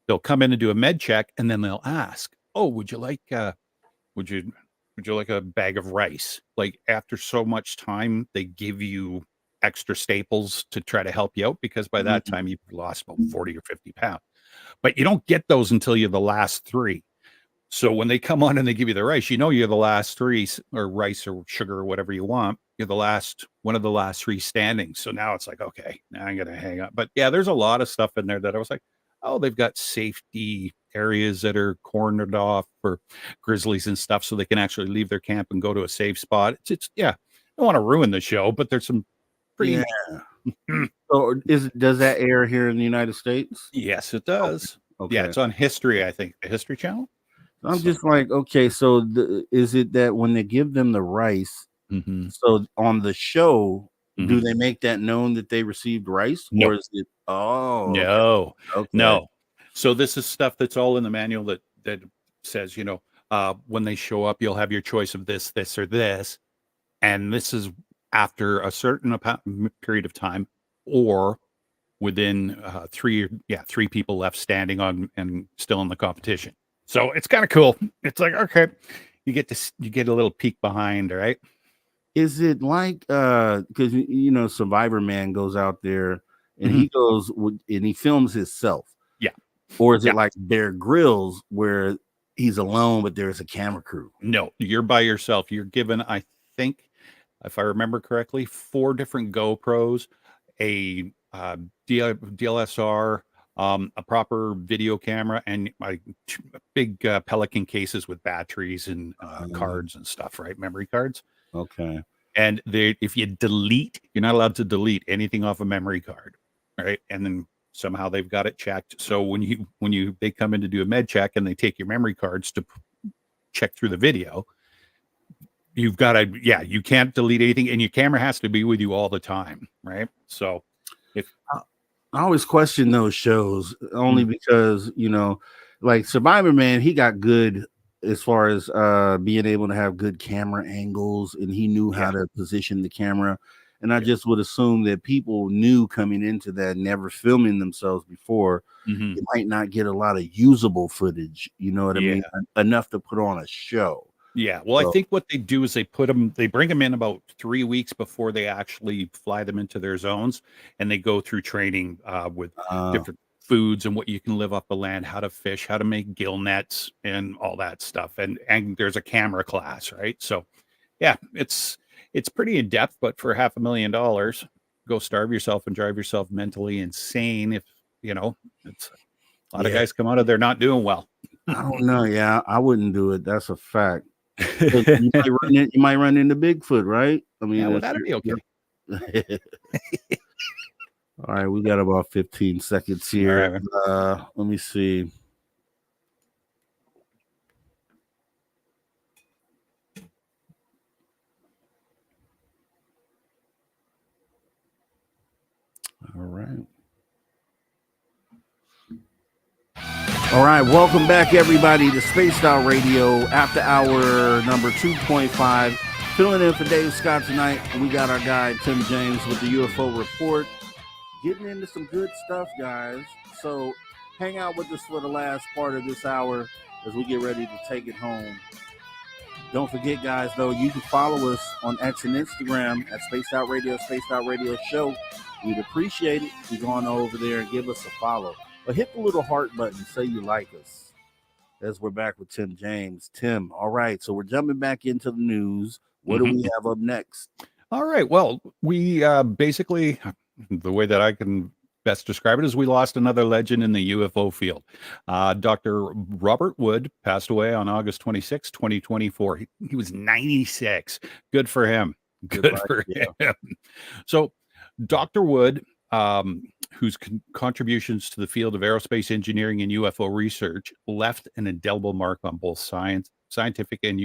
they'll come in and do a med check, and then they'll ask, "Oh, would you like a bag of rice?" Like after so much time, they give you extra staples to try to help you out because by that time you've lost about 40 or 50 pounds. But you don't get those until you're the last 3. So when they come on and they give you the rice, you're the last 3, or rice or sugar or whatever you want. You're one of the last 3 standing. So now it's like, okay, now I'm going to hang up. But yeah, there's a lot of stuff in there that I was like, oh, they've got safety areas that are cornered off for grizzlies and stuff so they can actually leave their camp and go to a safe spot. It's I don't want to ruin the show, but there's some pretty.
Yeah. So does that air here in the United States?
Yes, it does.
Okay.
Yeah, it's on History, I think, the History Channel.
I'm just like, okay, so is it that when they give them the rice, so on the show, do they make that known that they received rice?
No.
Or is it,
no.
Okay.
No. So this is stuff that's all in the manual that says, when they show up, you'll have your choice of this, or this. And this is after a certain period of time, or within 3 people left standing on and still in the competition. So it's kind of cool. It's like, okay, you get a little peek behind, right?
Is it like because Survivor Man goes out there and he goes and he films himself?
Yeah.
Or is it like Bear Grylls where he's alone but there's a camera crew?
No, you're by yourself. You're given, I think, if I remember correctly, 4 different GoPros, a DLSR, a proper video camera, and big Pelican cases with batteries and cards and stuff, right? Memory cards.
Okay.
And if you delete, you're not allowed to delete anything off a memory card, right? And then somehow they've got it checked. So when they come in to do a med check and they take your memory cards to check through the video, you've got to, you can't delete anything, and your camera has to be with you all the time, right? So
I always question those shows only because, like Survivor Man, he got good as far as being able to have good camera angles, and he knew how to position the camera. And I just would assume that people knew coming into that, never filming themselves before, you might not get a lot of usable footage, you know what I mean? Enough to put on a show.
Yeah. Well, I
So,
think what they do is they bring them in about 3 weeks before they actually fly them into their zones, and they go through training with different foods and what you can live off the land, how to fish, how to make gill nets, and all that stuff. And there's a camera class, right? So, yeah, it's pretty in depth, but for $500,000, go starve yourself and drive yourself mentally insane. If it's a lot of guys come out of there not doing well.
I don't know. Yeah, I wouldn't do it. That's a fact. You might run into Bigfoot, right? I mean,
yeah, well, that'd be okay.
All right, we got about 15 seconds here.
Right,
let me see. All right. All right, welcome back, everybody, to Spaced Out Radio after hour number 2.5. Filling in for Dave Scott tonight. We got our guy Tim James with the UFO report. Getting into some good stuff, guys. So hang out with us for the last part of this hour as we get ready to take it home. Don't forget, guys, though, you can follow us on X and Instagram at Spaced Out Radio, Spaced Out Radio Show. We'd appreciate it if you go on over there and give us a follow. But hit the little heart button, say you like us. As we're back with Tim James. Tim, all right, so we're jumping back into the news. What do we have up next?
All right, well, we basically, the way that I can best describe it is we lost another legend in the UFO field. Dr. Robert Wood passed away on August 26, 2024. He was 96. Good for him. Good for him. So Dr. Wood, whose contributions to the field of aerospace engineering and UFO research left an indelible mark on both scientific and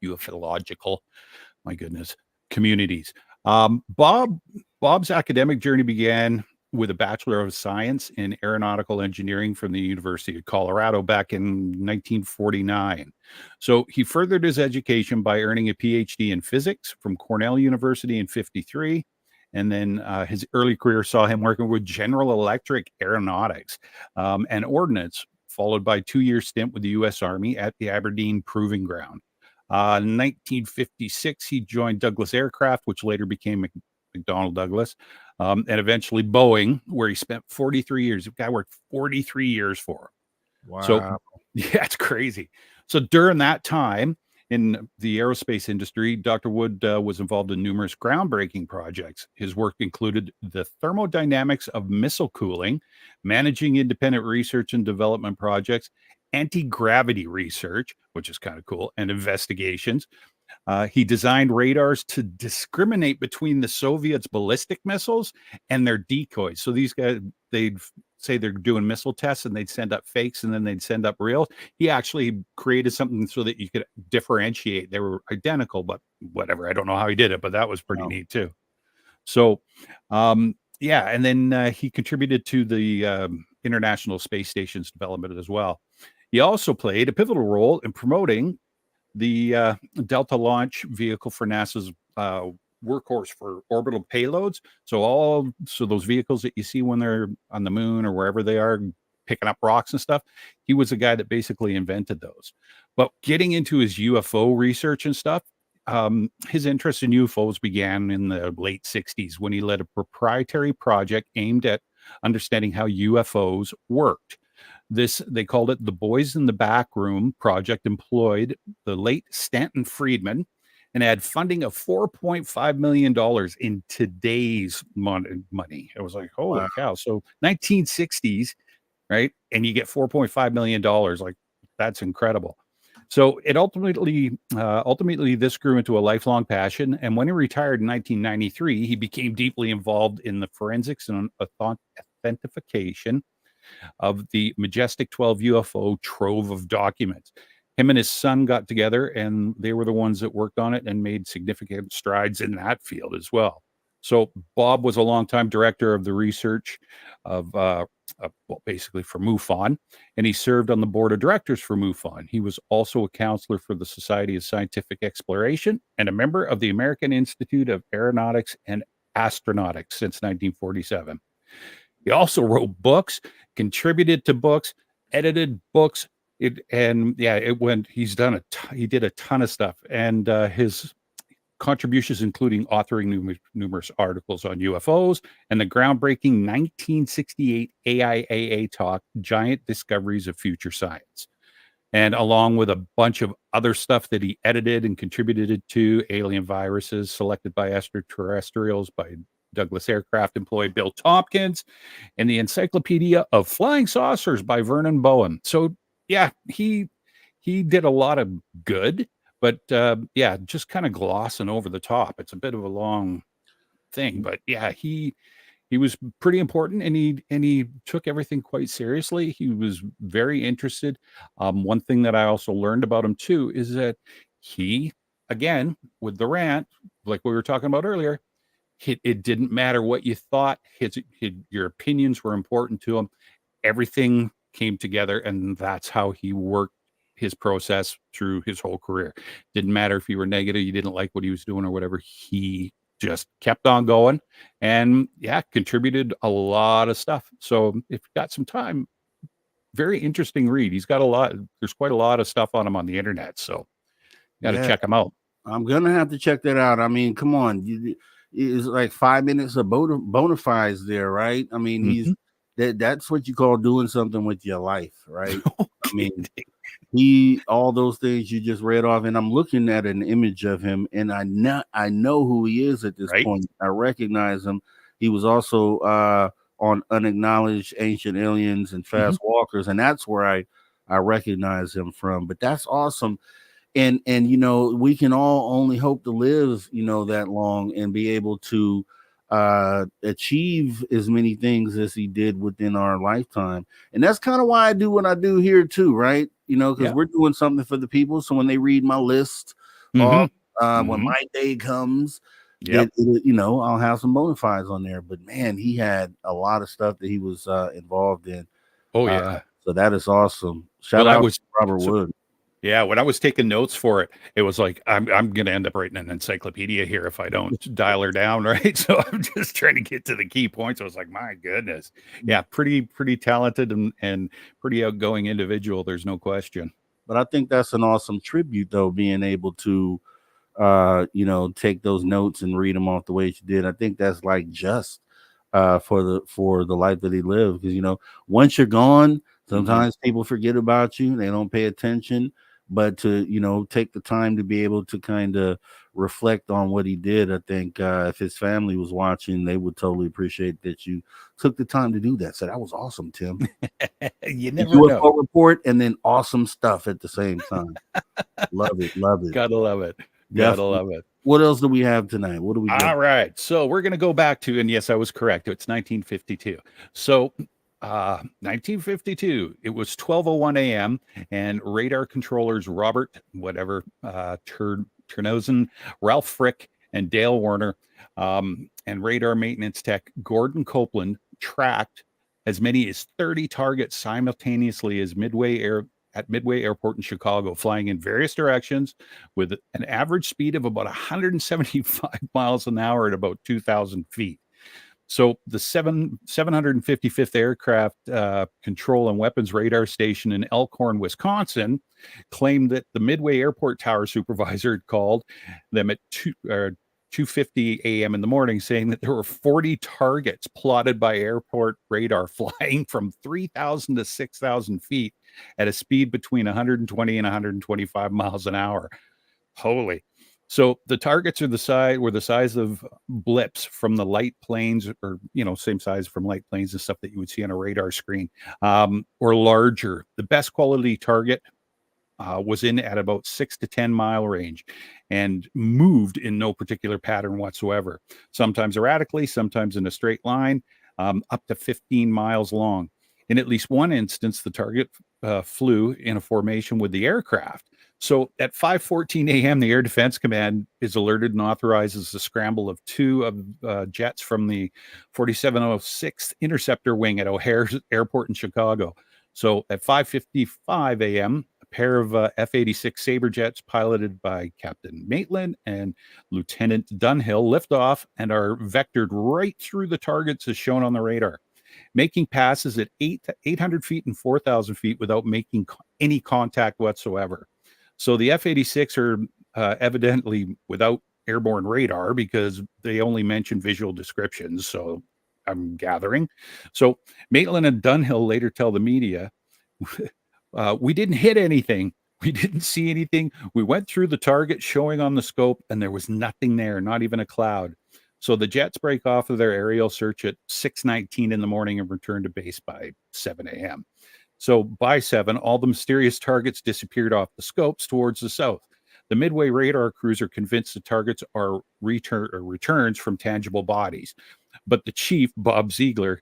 ufological, my goodness, communities. Bob's academic journey began with a Bachelor of Science in Aeronautical Engineering from the University of Colorado back in 1949. So he furthered his education by earning a PhD in physics from Cornell University in 1953. And then his early career saw him working with General Electric Aeronautics and Ordnance, followed by a 2-year stint with the U.S. Army at the Aberdeen Proving Ground. In 1956, he joined Douglas Aircraft, which later became McDonnell Douglas, and eventually Boeing, where he spent 43 years. The guy worked 43 years for.
Wow.
So, yeah, it's crazy. So during that time, in the aerospace industry, Dr. Wood was involved in numerous groundbreaking projects. His work included the thermodynamics of missile cooling, managing independent research and development projects, anti-gravity research, which is kind of cool, and investigations. He designed radars to discriminate between the Soviets' ballistic missiles and their decoys. So these guys, they'd say they're doing missile tests and they'd send up fakes and then they'd send up real. He actually created something so that you could differentiate. They were identical, but whatever. I don't know how he did it, but that was pretty neat too. So, yeah. And then he contributed to the International Space Station's development as well. He also played a pivotal role in promoting the Delta launch vehicle for NASA's workhorse for orbital payloads. So those vehicles that you see when they're on the moon or wherever they are picking up rocks and stuff, he was the guy that basically invented those. But getting into his UFO research and stuff, his interest in UFOs began in the late 60s when he led a proprietary project aimed at understanding how UFOs worked. They called it the Boys in the Back Room Project, employed the late Stanton Friedman and had funding of $4.5 million in today's money. It was like, holy cow. So 1960s, right? And you get $4.5 million. Like, that's incredible. So it ultimately this grew into a lifelong passion. And when he retired in 1993, he became deeply involved in the forensics and authentication of the Majestic 12 UFO trove of documents. Him and his son got together and they were the ones that worked on it and made significant strides in that field as well. So Bob was a longtime director of the research of basically for MUFON, and he served on the board of directors for MUFON. He was also a counselor for the Society of Scientific Exploration and a member of the American Institute of Aeronautics and Astronautics since 1947. He also wrote books, contributed to books, edited books, He did a ton of stuff, and his contributions including authoring numerous articles on UFOs and the groundbreaking 1968 AIAA talk, Giant Discoveries of Future Science. And along with a bunch of other stuff that he edited and contributed to, alien viruses selected by extraterrestrials by Douglas Aircraft employee Bill Tompkins, and the Encyclopedia of Flying Saucers by Vernon Bowen. So yeah, he did a lot of good, but just kind of glossing over the top. It's a bit of a long thing, but yeah, he was pretty important, and he took everything quite seriously. He was very interested. One thing that I also learned about him too is that he, again, with the rant, like we were talking about earlier, it didn't matter what you thought. Your opinions were important to him. Everything came together, and that's how he worked his process through his whole career. Didn't matter if you were negative, you didn't like what he was doing or whatever. He just kept on going, and contributed a lot of stuff. So if you got some time, very interesting read. He's got there's quite a lot of stuff on him on the internet, so you got to check him out.
I'm gonna have to check that out. I mean, come on, it's like 5 minutes of bona fides there, right? I mean, that's what you call doing something with your life, right? I mean, all those things you just read off, and I'm looking at an image of him, and I know who he is at this point. I recognize him. He was also on Unacknowledged Ancient Aliens and Fast Walkers, and that's where I recognize him from. But that's awesome. And we can all only hope to live, that long and be able to achieve as many things as he did within our lifetime. And that's kind of why I do what I do here too, right? Because we're doing something for the people. So when they read my list, when my day comes, I'll have some bona fides on there. But man, he had a lot of stuff that he was involved in. So that is awesome. Shout out to Robert Wood.
Yeah, when I was taking notes for it, it was like, I'm going to end up writing an encyclopedia here if I don't dial her down, right? So I'm just trying to get to the key points. I was like, my goodness. Yeah, pretty talented and pretty outgoing individual. There's no question.
But I think that's an awesome tribute, though, being able to, take those notes and read them off the way you did. I think that's like just for the life that he lived. Because, once you're gone, sometimes people forget about you. They don't pay attention. But to, take the time to be able to kind of reflect on what he did, I think if his family was watching, they would totally appreciate that you took the time to do that. So that was awesome, Tim.
You never know.
UFO report and then awesome stuff at the same time. Love it.
Gotta love it.
Definitely.
Gotta love it.
What else do we have tonight? What do we got?
All right. So we're going to go back to, and yes, I was correct. It's 1952. So 1952, it was 12:01 a.m. and radar controllers Robert Ternozin, Ralph Frick, and Dale Warner, and radar maintenance tech Gordon Copeland tracked as many as 30 targets simultaneously at Midway Airport in Chicago, flying in various directions with an average speed of about 175 miles an hour at about 2,000 feet. So the 755th Aircraft Control and Weapons Radar Station in Elkhorn, Wisconsin, claimed that the Midway Airport Tower supervisor had called them at 2:50 a.m. in the morning, saying that there were 40 targets plotted by airport radar flying from 3,000 to 6,000 feet at a speed between 120 and 125 miles an hour. Holy. So the targets were the size of blips from the light planes, or, same size from light planes and stuff that you would see on a radar screen, or larger. The best quality target was in at about 6 to 10 mile range and moved in no particular pattern whatsoever. Sometimes erratically, sometimes in a straight line, up to 15 miles long. In at least one instance, the target flew in a formation with the aircraft. So at 5:14 a.m., the Air Defense Command is alerted and authorizes the scramble of two jets from the 4706th Interceptor Wing at O'Hare Airport in Chicago. So at 5:55 a.m., a pair of F-86 Sabre jets piloted by Captain Maitland and Lieutenant Dunhill lift off and are vectored right through the targets as shown on the radar, making passes at 800 feet and 4,000 feet without making any contact whatsoever. So the F-86 are evidently without airborne radar because they only mention visual descriptions. So I'm gathering. So Maitland and Dunhill later tell the media, we didn't hit anything. We didn't see anything. We went through the target showing on the scope and there was nothing there, not even a cloud. So the jets break off of their aerial search at 6:19 in the morning and return to base by 7 a.m. So by 7, all the mysterious targets disappeared off the scopes towards the south. The Midway radar crews are convinced the targets are returns from tangible bodies. But the chief, Bob Ziegler,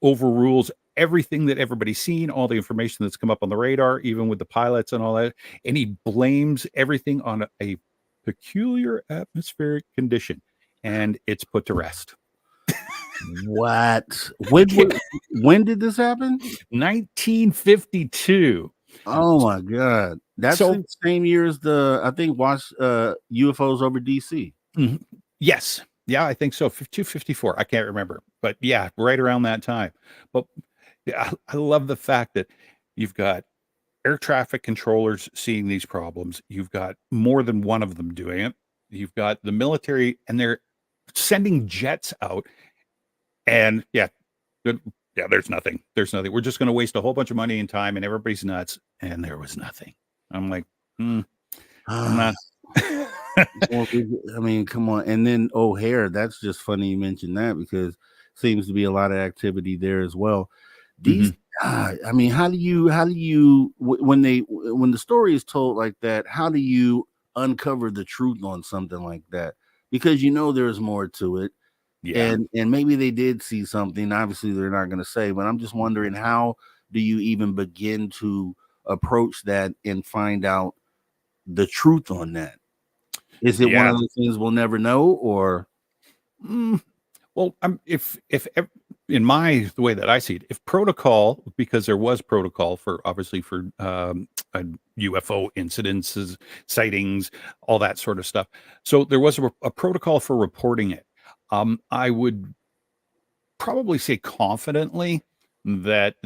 overrules everything that everybody's seen, all the information that's come up on the radar, even with the pilots and all that. And he blames everything on a peculiar atmospheric condition. And it's put to rest.
What? When did this happen?
1952.
Oh my God. That's the same year as I think watched UFOs over DC.
Yes. Yeah, I think so. 254. I can't remember. But yeah, right around that time. But I love the fact that you've got air traffic controllers seeing these problems. You've got more than one of them doing it. You've got the military, and they're sending jets out. And there's nothing. There's nothing. We're just going to waste a whole bunch of money and time, and everybody's nuts. And there was nothing. I'm like, I'm not.
Well, I mean, come on. And then O'Hare, that's just funny you mentioned that because seems to be a lot of activity there as well. These, I mean, how do you when the story is told like that, how do you uncover the truth on something like that? Because there's more to it. Yeah. And maybe they did see something. Obviously, they're not going to say, but I'm just wondering, how do you even begin to approach that and find out the truth on that? Is it one of the things we'll never know, or?
Well, if in the way that I see it, if protocol, because there was protocol for UFO incidences, sightings, all that sort of stuff. So there was a protocol for reporting it. I would probably say confidently that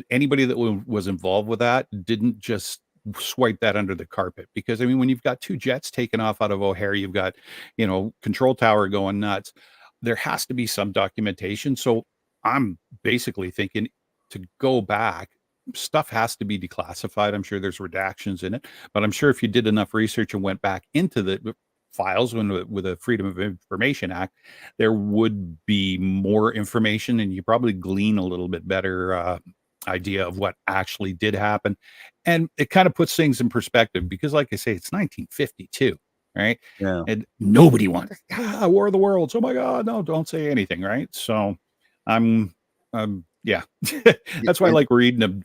anybody that was involved with that didn't just swipe that under the carpet, because I mean, when you've got 2 jets taken off out of O'Hare, you've got, control tower going nuts. There has to be some documentation. So I'm basically thinking to go back, stuff has to be declassified. I'm sure there's redactions in it, but I'm sure if you did enough research and went back into the files with the Freedom of Information Act, there would be more information, and you probably glean a little bit better idea of what actually did happen. And it kind of puts things in perspective because, like I say, it's 1952, right?
Yeah.
And nobody wanted War of the Worlds. Oh my God, no, don't say anything, right? So that's why I like reading them.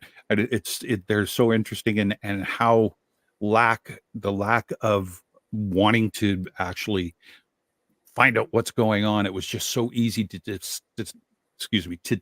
They're so interesting, and how the lack of wanting to actually find out what's going on. It was just so easy to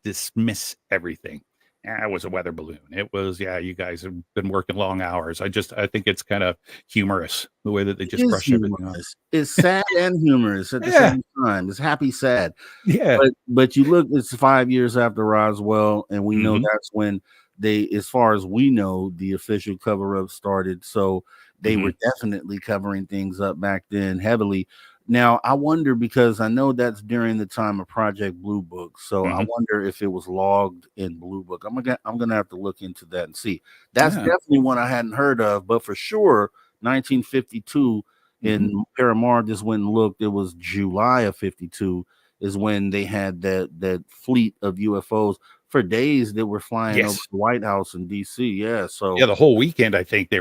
dismiss everything. It was a weather balloon. It was, you guys have been working long hours. I think it's kind of humorous the way that they just brush everything off.
It's sad and humorous at the same time. It's happy, sad.
Yeah.
But you look, it's 5 years after Roswell, and we know that's when as far as we know, the official cover-up started. So they were definitely covering things up back then heavily. Now, I wonder, because I know that's during the time of Project Blue Book. So I wonder if it was logged in Blue Book. I'm gonna have to look into that and see. That's definitely one I hadn't heard of, but for sure, 1952 in Paramar just went and looked. It was July of 52 is when they had that fleet of UFOs for days that were flying over the White House in DC. Yeah. So
the whole weekend, I think they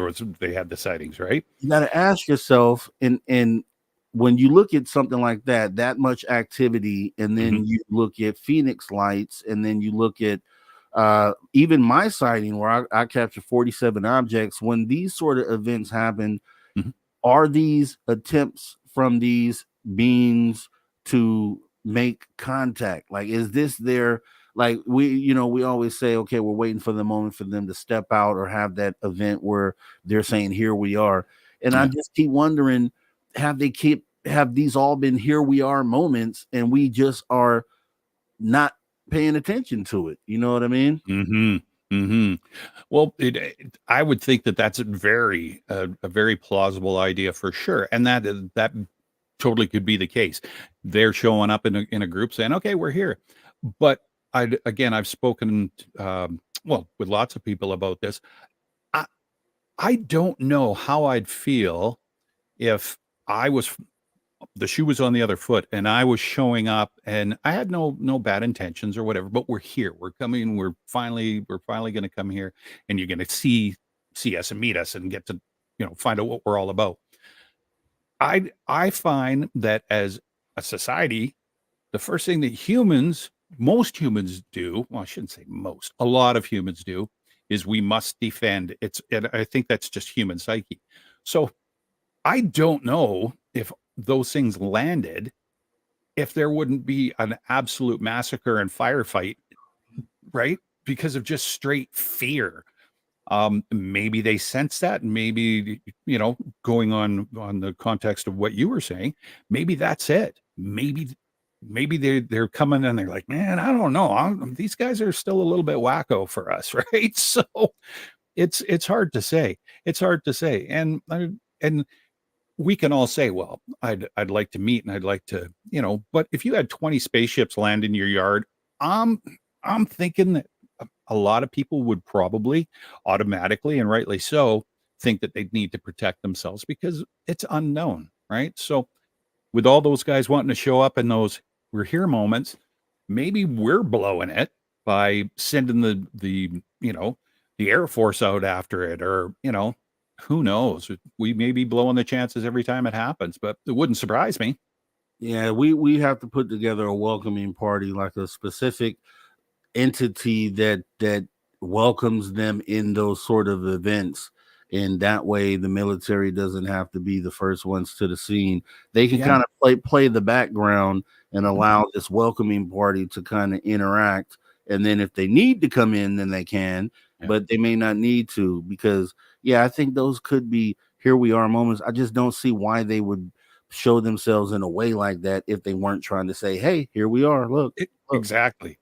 had the sightings, right?
You got to ask yourself, and when you look at something like that much activity, and then you look at Phoenix lights, and then you look at even my sighting where I captured 47 objects. When these sort of events happen, are these attempts from these beings to make contact? Like, is this their, like, we always say, okay, we're waiting for the moment for them to step out or have that event where they're saying, here we are. And I just keep wondering, have these all been here we are moments, and we just are not paying attention to it? You know what I mean?
Hmm. Well, I would think that that's a very plausible idea for sure, and that totally could be the case. They're showing up in a group saying, "Okay, we're here," but I've spoken well with lots of people about this. I I don't know how I'd feel if I was the shoe was on the other foot and I was showing up and I had no bad intentions or whatever, but we're here. We're coming, we're finally gonna come here and you're gonna see us and meet us and get to, find out what we're all about. I find that as a society, the first thing that most humans do, well, I shouldn't say most, a lot of humans do, is we must defend. And I think that's just human psyche. So I don't know if those things landed, if there wouldn't be an absolute massacre and firefight, right? Because of just straight fear. Maybe they sense that, maybe, going on the context of what you were saying, maybe that's it. Maybe they're coming and they're like, man, I don't know. These guys are still a little bit wacko for us, right? So it's hard to say. It's hard to say. And we can all say, well, I'd like to meet and I'd like to, but if you had 20 spaceships land in your yard, I'm thinking that a lot of people would probably automatically and rightly so think that they'd need to protect themselves because it's unknown, right? So with all those guys wanting to show up in those we're here moments, maybe we're blowing it by sending the Air Force out after it, or who knows? We may be blowing the chances every time it happens, but it wouldn't surprise me.
Yeah, we have to put together a welcoming party, like a specific entity that welcomes them in those sort of events. And that way the military doesn't have to be the first ones to the scene. They can kind of play the background and allow this welcoming party to kind of interact. And then if they need to come in, then they can, but they may not need to, because I think those could be here we are moments. I just don't see why they would show themselves in a way like that if they weren't trying to say, hey, here we are. Look.
Exactly.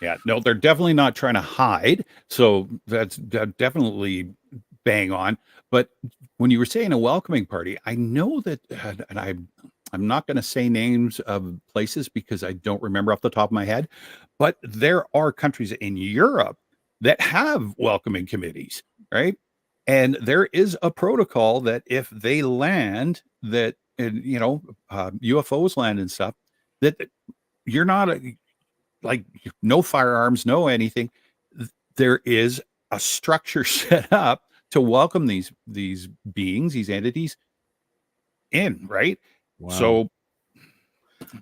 Yeah, no, they're definitely not trying to hide. So that's definitely bang on. But when you were saying a welcoming party, I know that, and I'm not going to say names of places because I don't remember off the top of my head, but there are countries in Europe that have welcoming committees, right? And there is a protocol that if they land, that UFOs land and stuff, that you're not like no firearms, no anything. There is a structure set up to welcome these beings, these entities in, right?
Wow.
So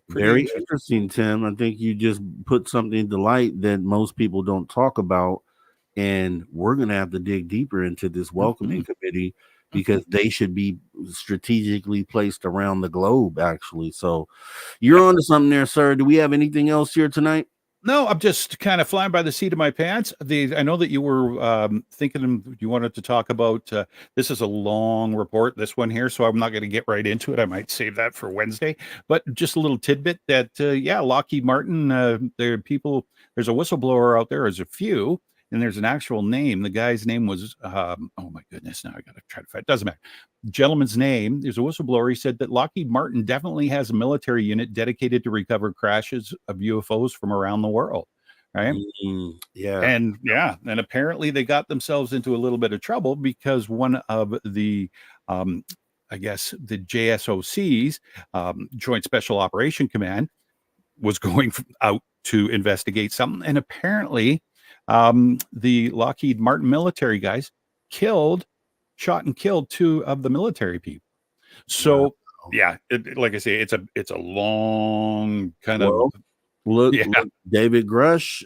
very interesting, Tim. I think you just put something to light that most people don't talk about, and we're going to have to dig deeper into this welcoming committee, because they should be strategically placed around the globe, actually. So you're on to something there, sir. Do we have anything else here tonight?
No, I'm just kind of flying by the seat of my pants. I know that you were thinking you wanted to talk about, this is a long report, this one here, so I'm not going to get right into it. I might save that for Wednesday, but just a little tidbit that, Lockheed Martin, there's a whistleblower out there, there's a few, and there's an actual name. The guy's name was, oh my goodness, now I got to try to find, it doesn't matter. Gentleman's name, there's a whistleblower. He said that Lockheed Martin definitely has a military unit dedicated to recover crashes of UFOs from around the world, right? And apparently they got themselves into a little bit of trouble because one of the I guess the JSOC's Joint Special Operation Command was going out to investigate something, and apparently the Lockheed Martin military guys shot and killed two of the military people. So like I say, it's a long kind of
look. David Grush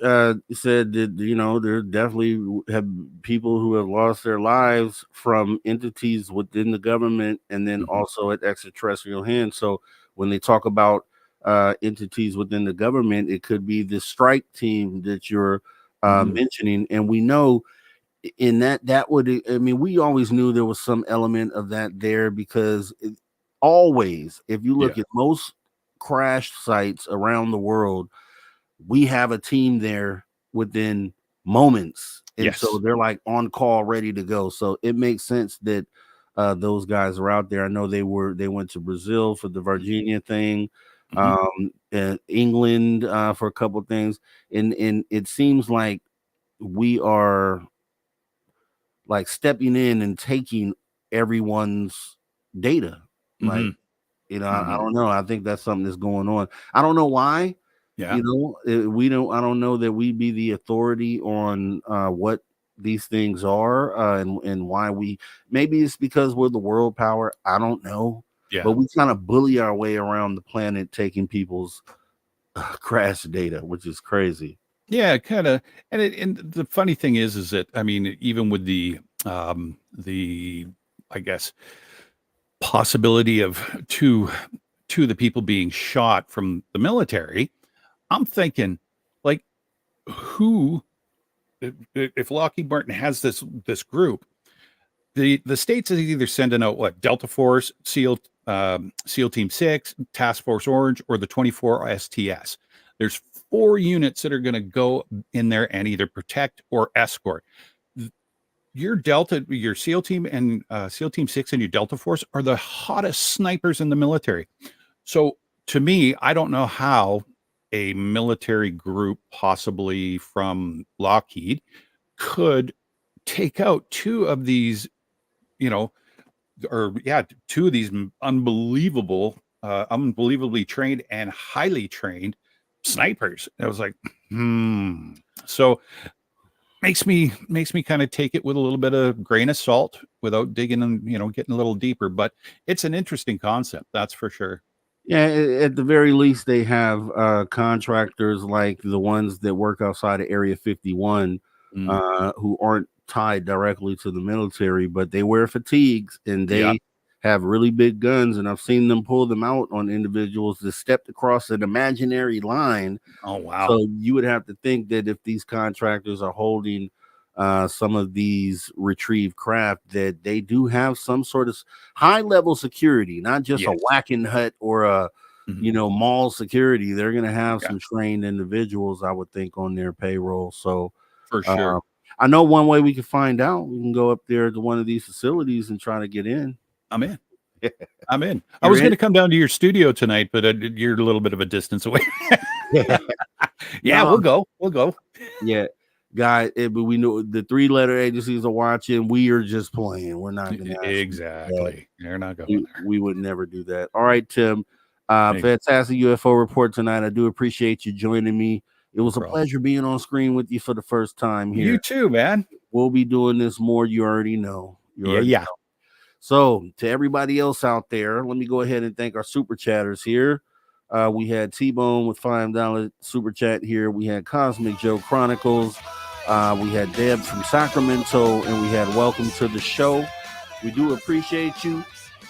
said that there definitely have people who have lost their lives from entities within the government, and then also at extraterrestrial hands. So when they talk about entities within the government, it could be the strike team that you're mentioning, and we know in that would, I mean, we always knew there was some element of that there, because always, if you look at most crash sites around the world, we have a team there within moments, and
Yes.
so they're like on call, ready to go. So it makes sense that those guys are out there. I know they went to Brazil for the Virginia thing, and England for a couple things, and it seems like we are like stepping in and taking everyone's data. Like, I don't know. I think that's something that's going on. I don't know why.
Yeah.
We don't. I don't know that we be the authority on what these things are and why we. Maybe it's because we're the world power. I don't know.
Yeah.
But we kind of bully our way around the planet, taking people's crash data, which is crazy.
Yeah, kind of. And the funny thing is that, I mean, even with the I guess possibility of two of the people being shot from the military, I'm thinking, like, who, if Lockheed Martin has this group, the states is either sending out what, Delta Force, SEAL Team 6, Task Force Orange, or the 24 STS. There's 4 units that are going to go in there and either protect or escort. Your Delta, your SEAL Team and SEAL Team 6 and your Delta Force are the hottest snipers in the military. So to me, I don't know how a military group, possibly from Lockheed, could take out 2 of these, 2 of these unbelievably trained and highly trained snipers. I was like, So makes me kind of take it with a little bit of grain of salt without digging and getting a little deeper. But it's an interesting concept, that's for sure.
Yeah, at the very least, they have contractors like the ones that work outside of Area 51 who aren't tied directly to the military, but they wear fatigues and they have really big guns. And I've seen them pull them out on individuals that stepped across an imaginary line.
Oh, wow.
So you would have to think that if these contractors are holding some of these retrieved craft, that they do have some sort of high level security, not just a whacking hut or a mall security. They're going to have some trained individuals, I would think, on their payroll. So
for sure,
I know one way we can find out. We can go up there to one of these facilities and try to get in.
I'm in. I'm in. I was going to come down to your studio tonight, but you're a little bit of a distance away. We'll go.
Yeah. Guy, but we know the 3-letter agencies are watching. We are just playing. We're not going to
exactly. They're not going there.
We would never do that. All right, Tim. Fantastic UFO report tonight. I do appreciate you joining me. It was a pleasure being on screen with you for the first time here.
You too, man.
We'll be doing this more. You already know.
Yeah.
So to everybody else out there, let me go ahead and thank our super chatters here. We had T-Bone with $5 super chat here. We had Cosmic Joe Chronicles. We had Deb from Sacramento, and we had Welcome to the Show. We do appreciate you.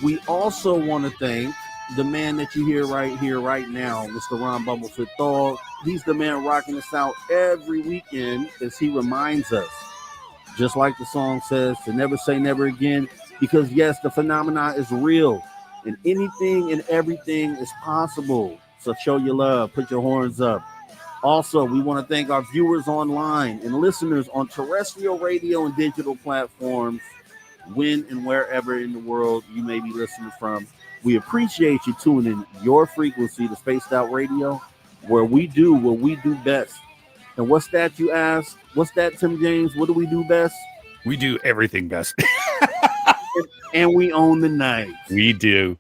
We also want to thank the man that you hear right now, Mr. Ron Bumblefoot Thal. He's the man rocking us out every weekend as he reminds us, just like the song says, to never say never again, because yes, the phenomena is real and anything and everything is possible. So show your love, put your horns up. Also, we want to thank our viewers online and listeners on terrestrial radio and digital platforms, when and wherever in the world you may be listening from. We appreciate you tuning in your frequency to Spaced Out Radio, where we do what we do best. And what's that, you ask? What's that, Tim James? What do we do best?
We do everything best.
And we own the night.
We do.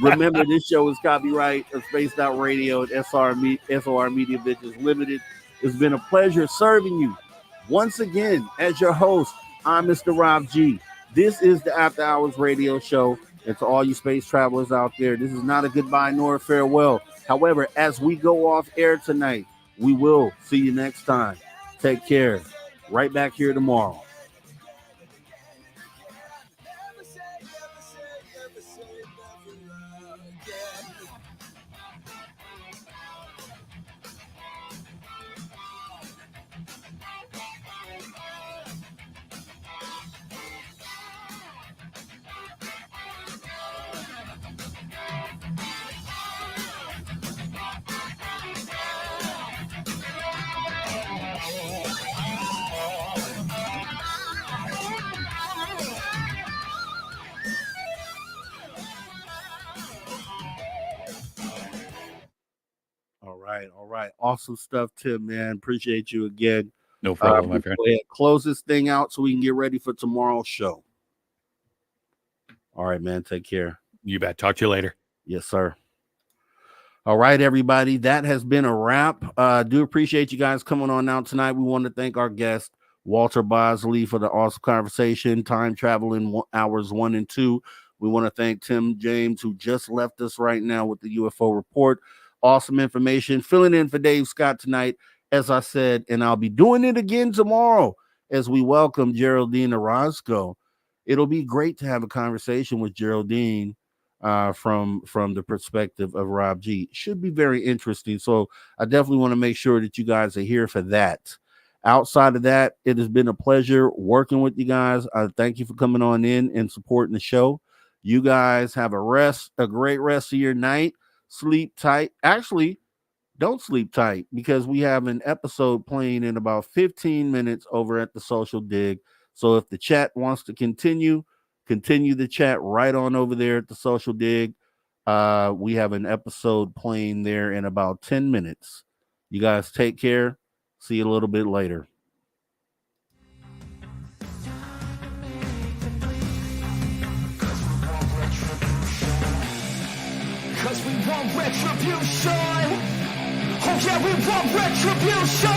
Remember, this show is copyright of Spaced Out Radio and SOR Media Ventures Limited. It's been a pleasure serving you. Once again, as your host, I'm Mr. Rob G. This is the After Hours Radio Show. And to all you space travelers out there, this is not a goodbye nor a farewell. However, as we go off air tonight, we will see you next time. Take care. Right back here tomorrow. All right. Awesome stuff, Tim, man. Appreciate you again.
No problem, my friend.
Go ahead, close this thing out so we can get ready for tomorrow's show. All right, man. Take care.
You bet. Talk to you later.
Yes, sir. All right, everybody. That has been a wrap. Do appreciate you guys coming on out tonight. We want to thank our guest, Walter Bosley, for the awesome conversation, time travel in hours 1 and 2. We want to thank Tim James, who just left us right now with the UFO report. Awesome information. Filling in for Dave Scott tonight, as I said, and I'll be doing it again tomorrow as we welcome Geraldine Orozco. It'll be great to have a conversation with Geraldine from the perspective of Rob G. Should be very interesting. So I definitely want to make sure that you guys are here for that. Outside of that, it has been a pleasure working with you guys. I thank you for coming on in and supporting the show. You guys have a great rest of your night. Sleep tight. Actually, don't sleep tight, because we have an episode playing in about 15 minutes over at the Social Dig. So if the chat wants to continue the chat right on over there at the Social Dig. We have an episode playing there in about 10 minutes. You guys take care. See you a little bit later.
Cause we want retribution. Oh yeah, we want retribution.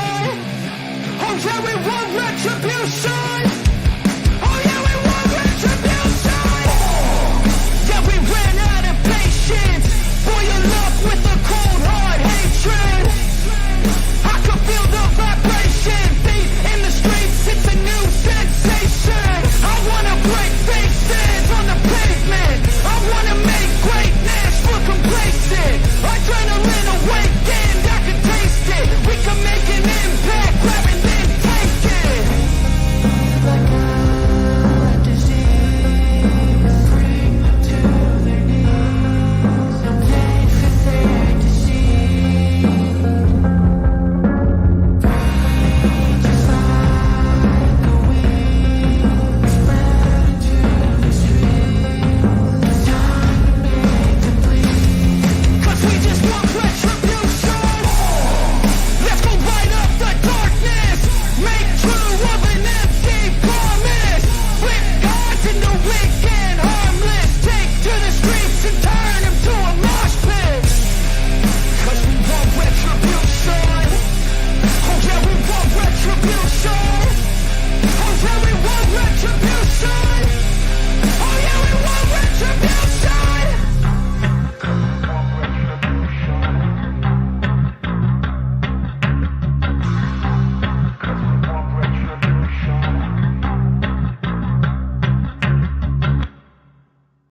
Oh yeah, we want retribution. Oh yeah, we want retribution. Yeah, we ran out of patience for your love with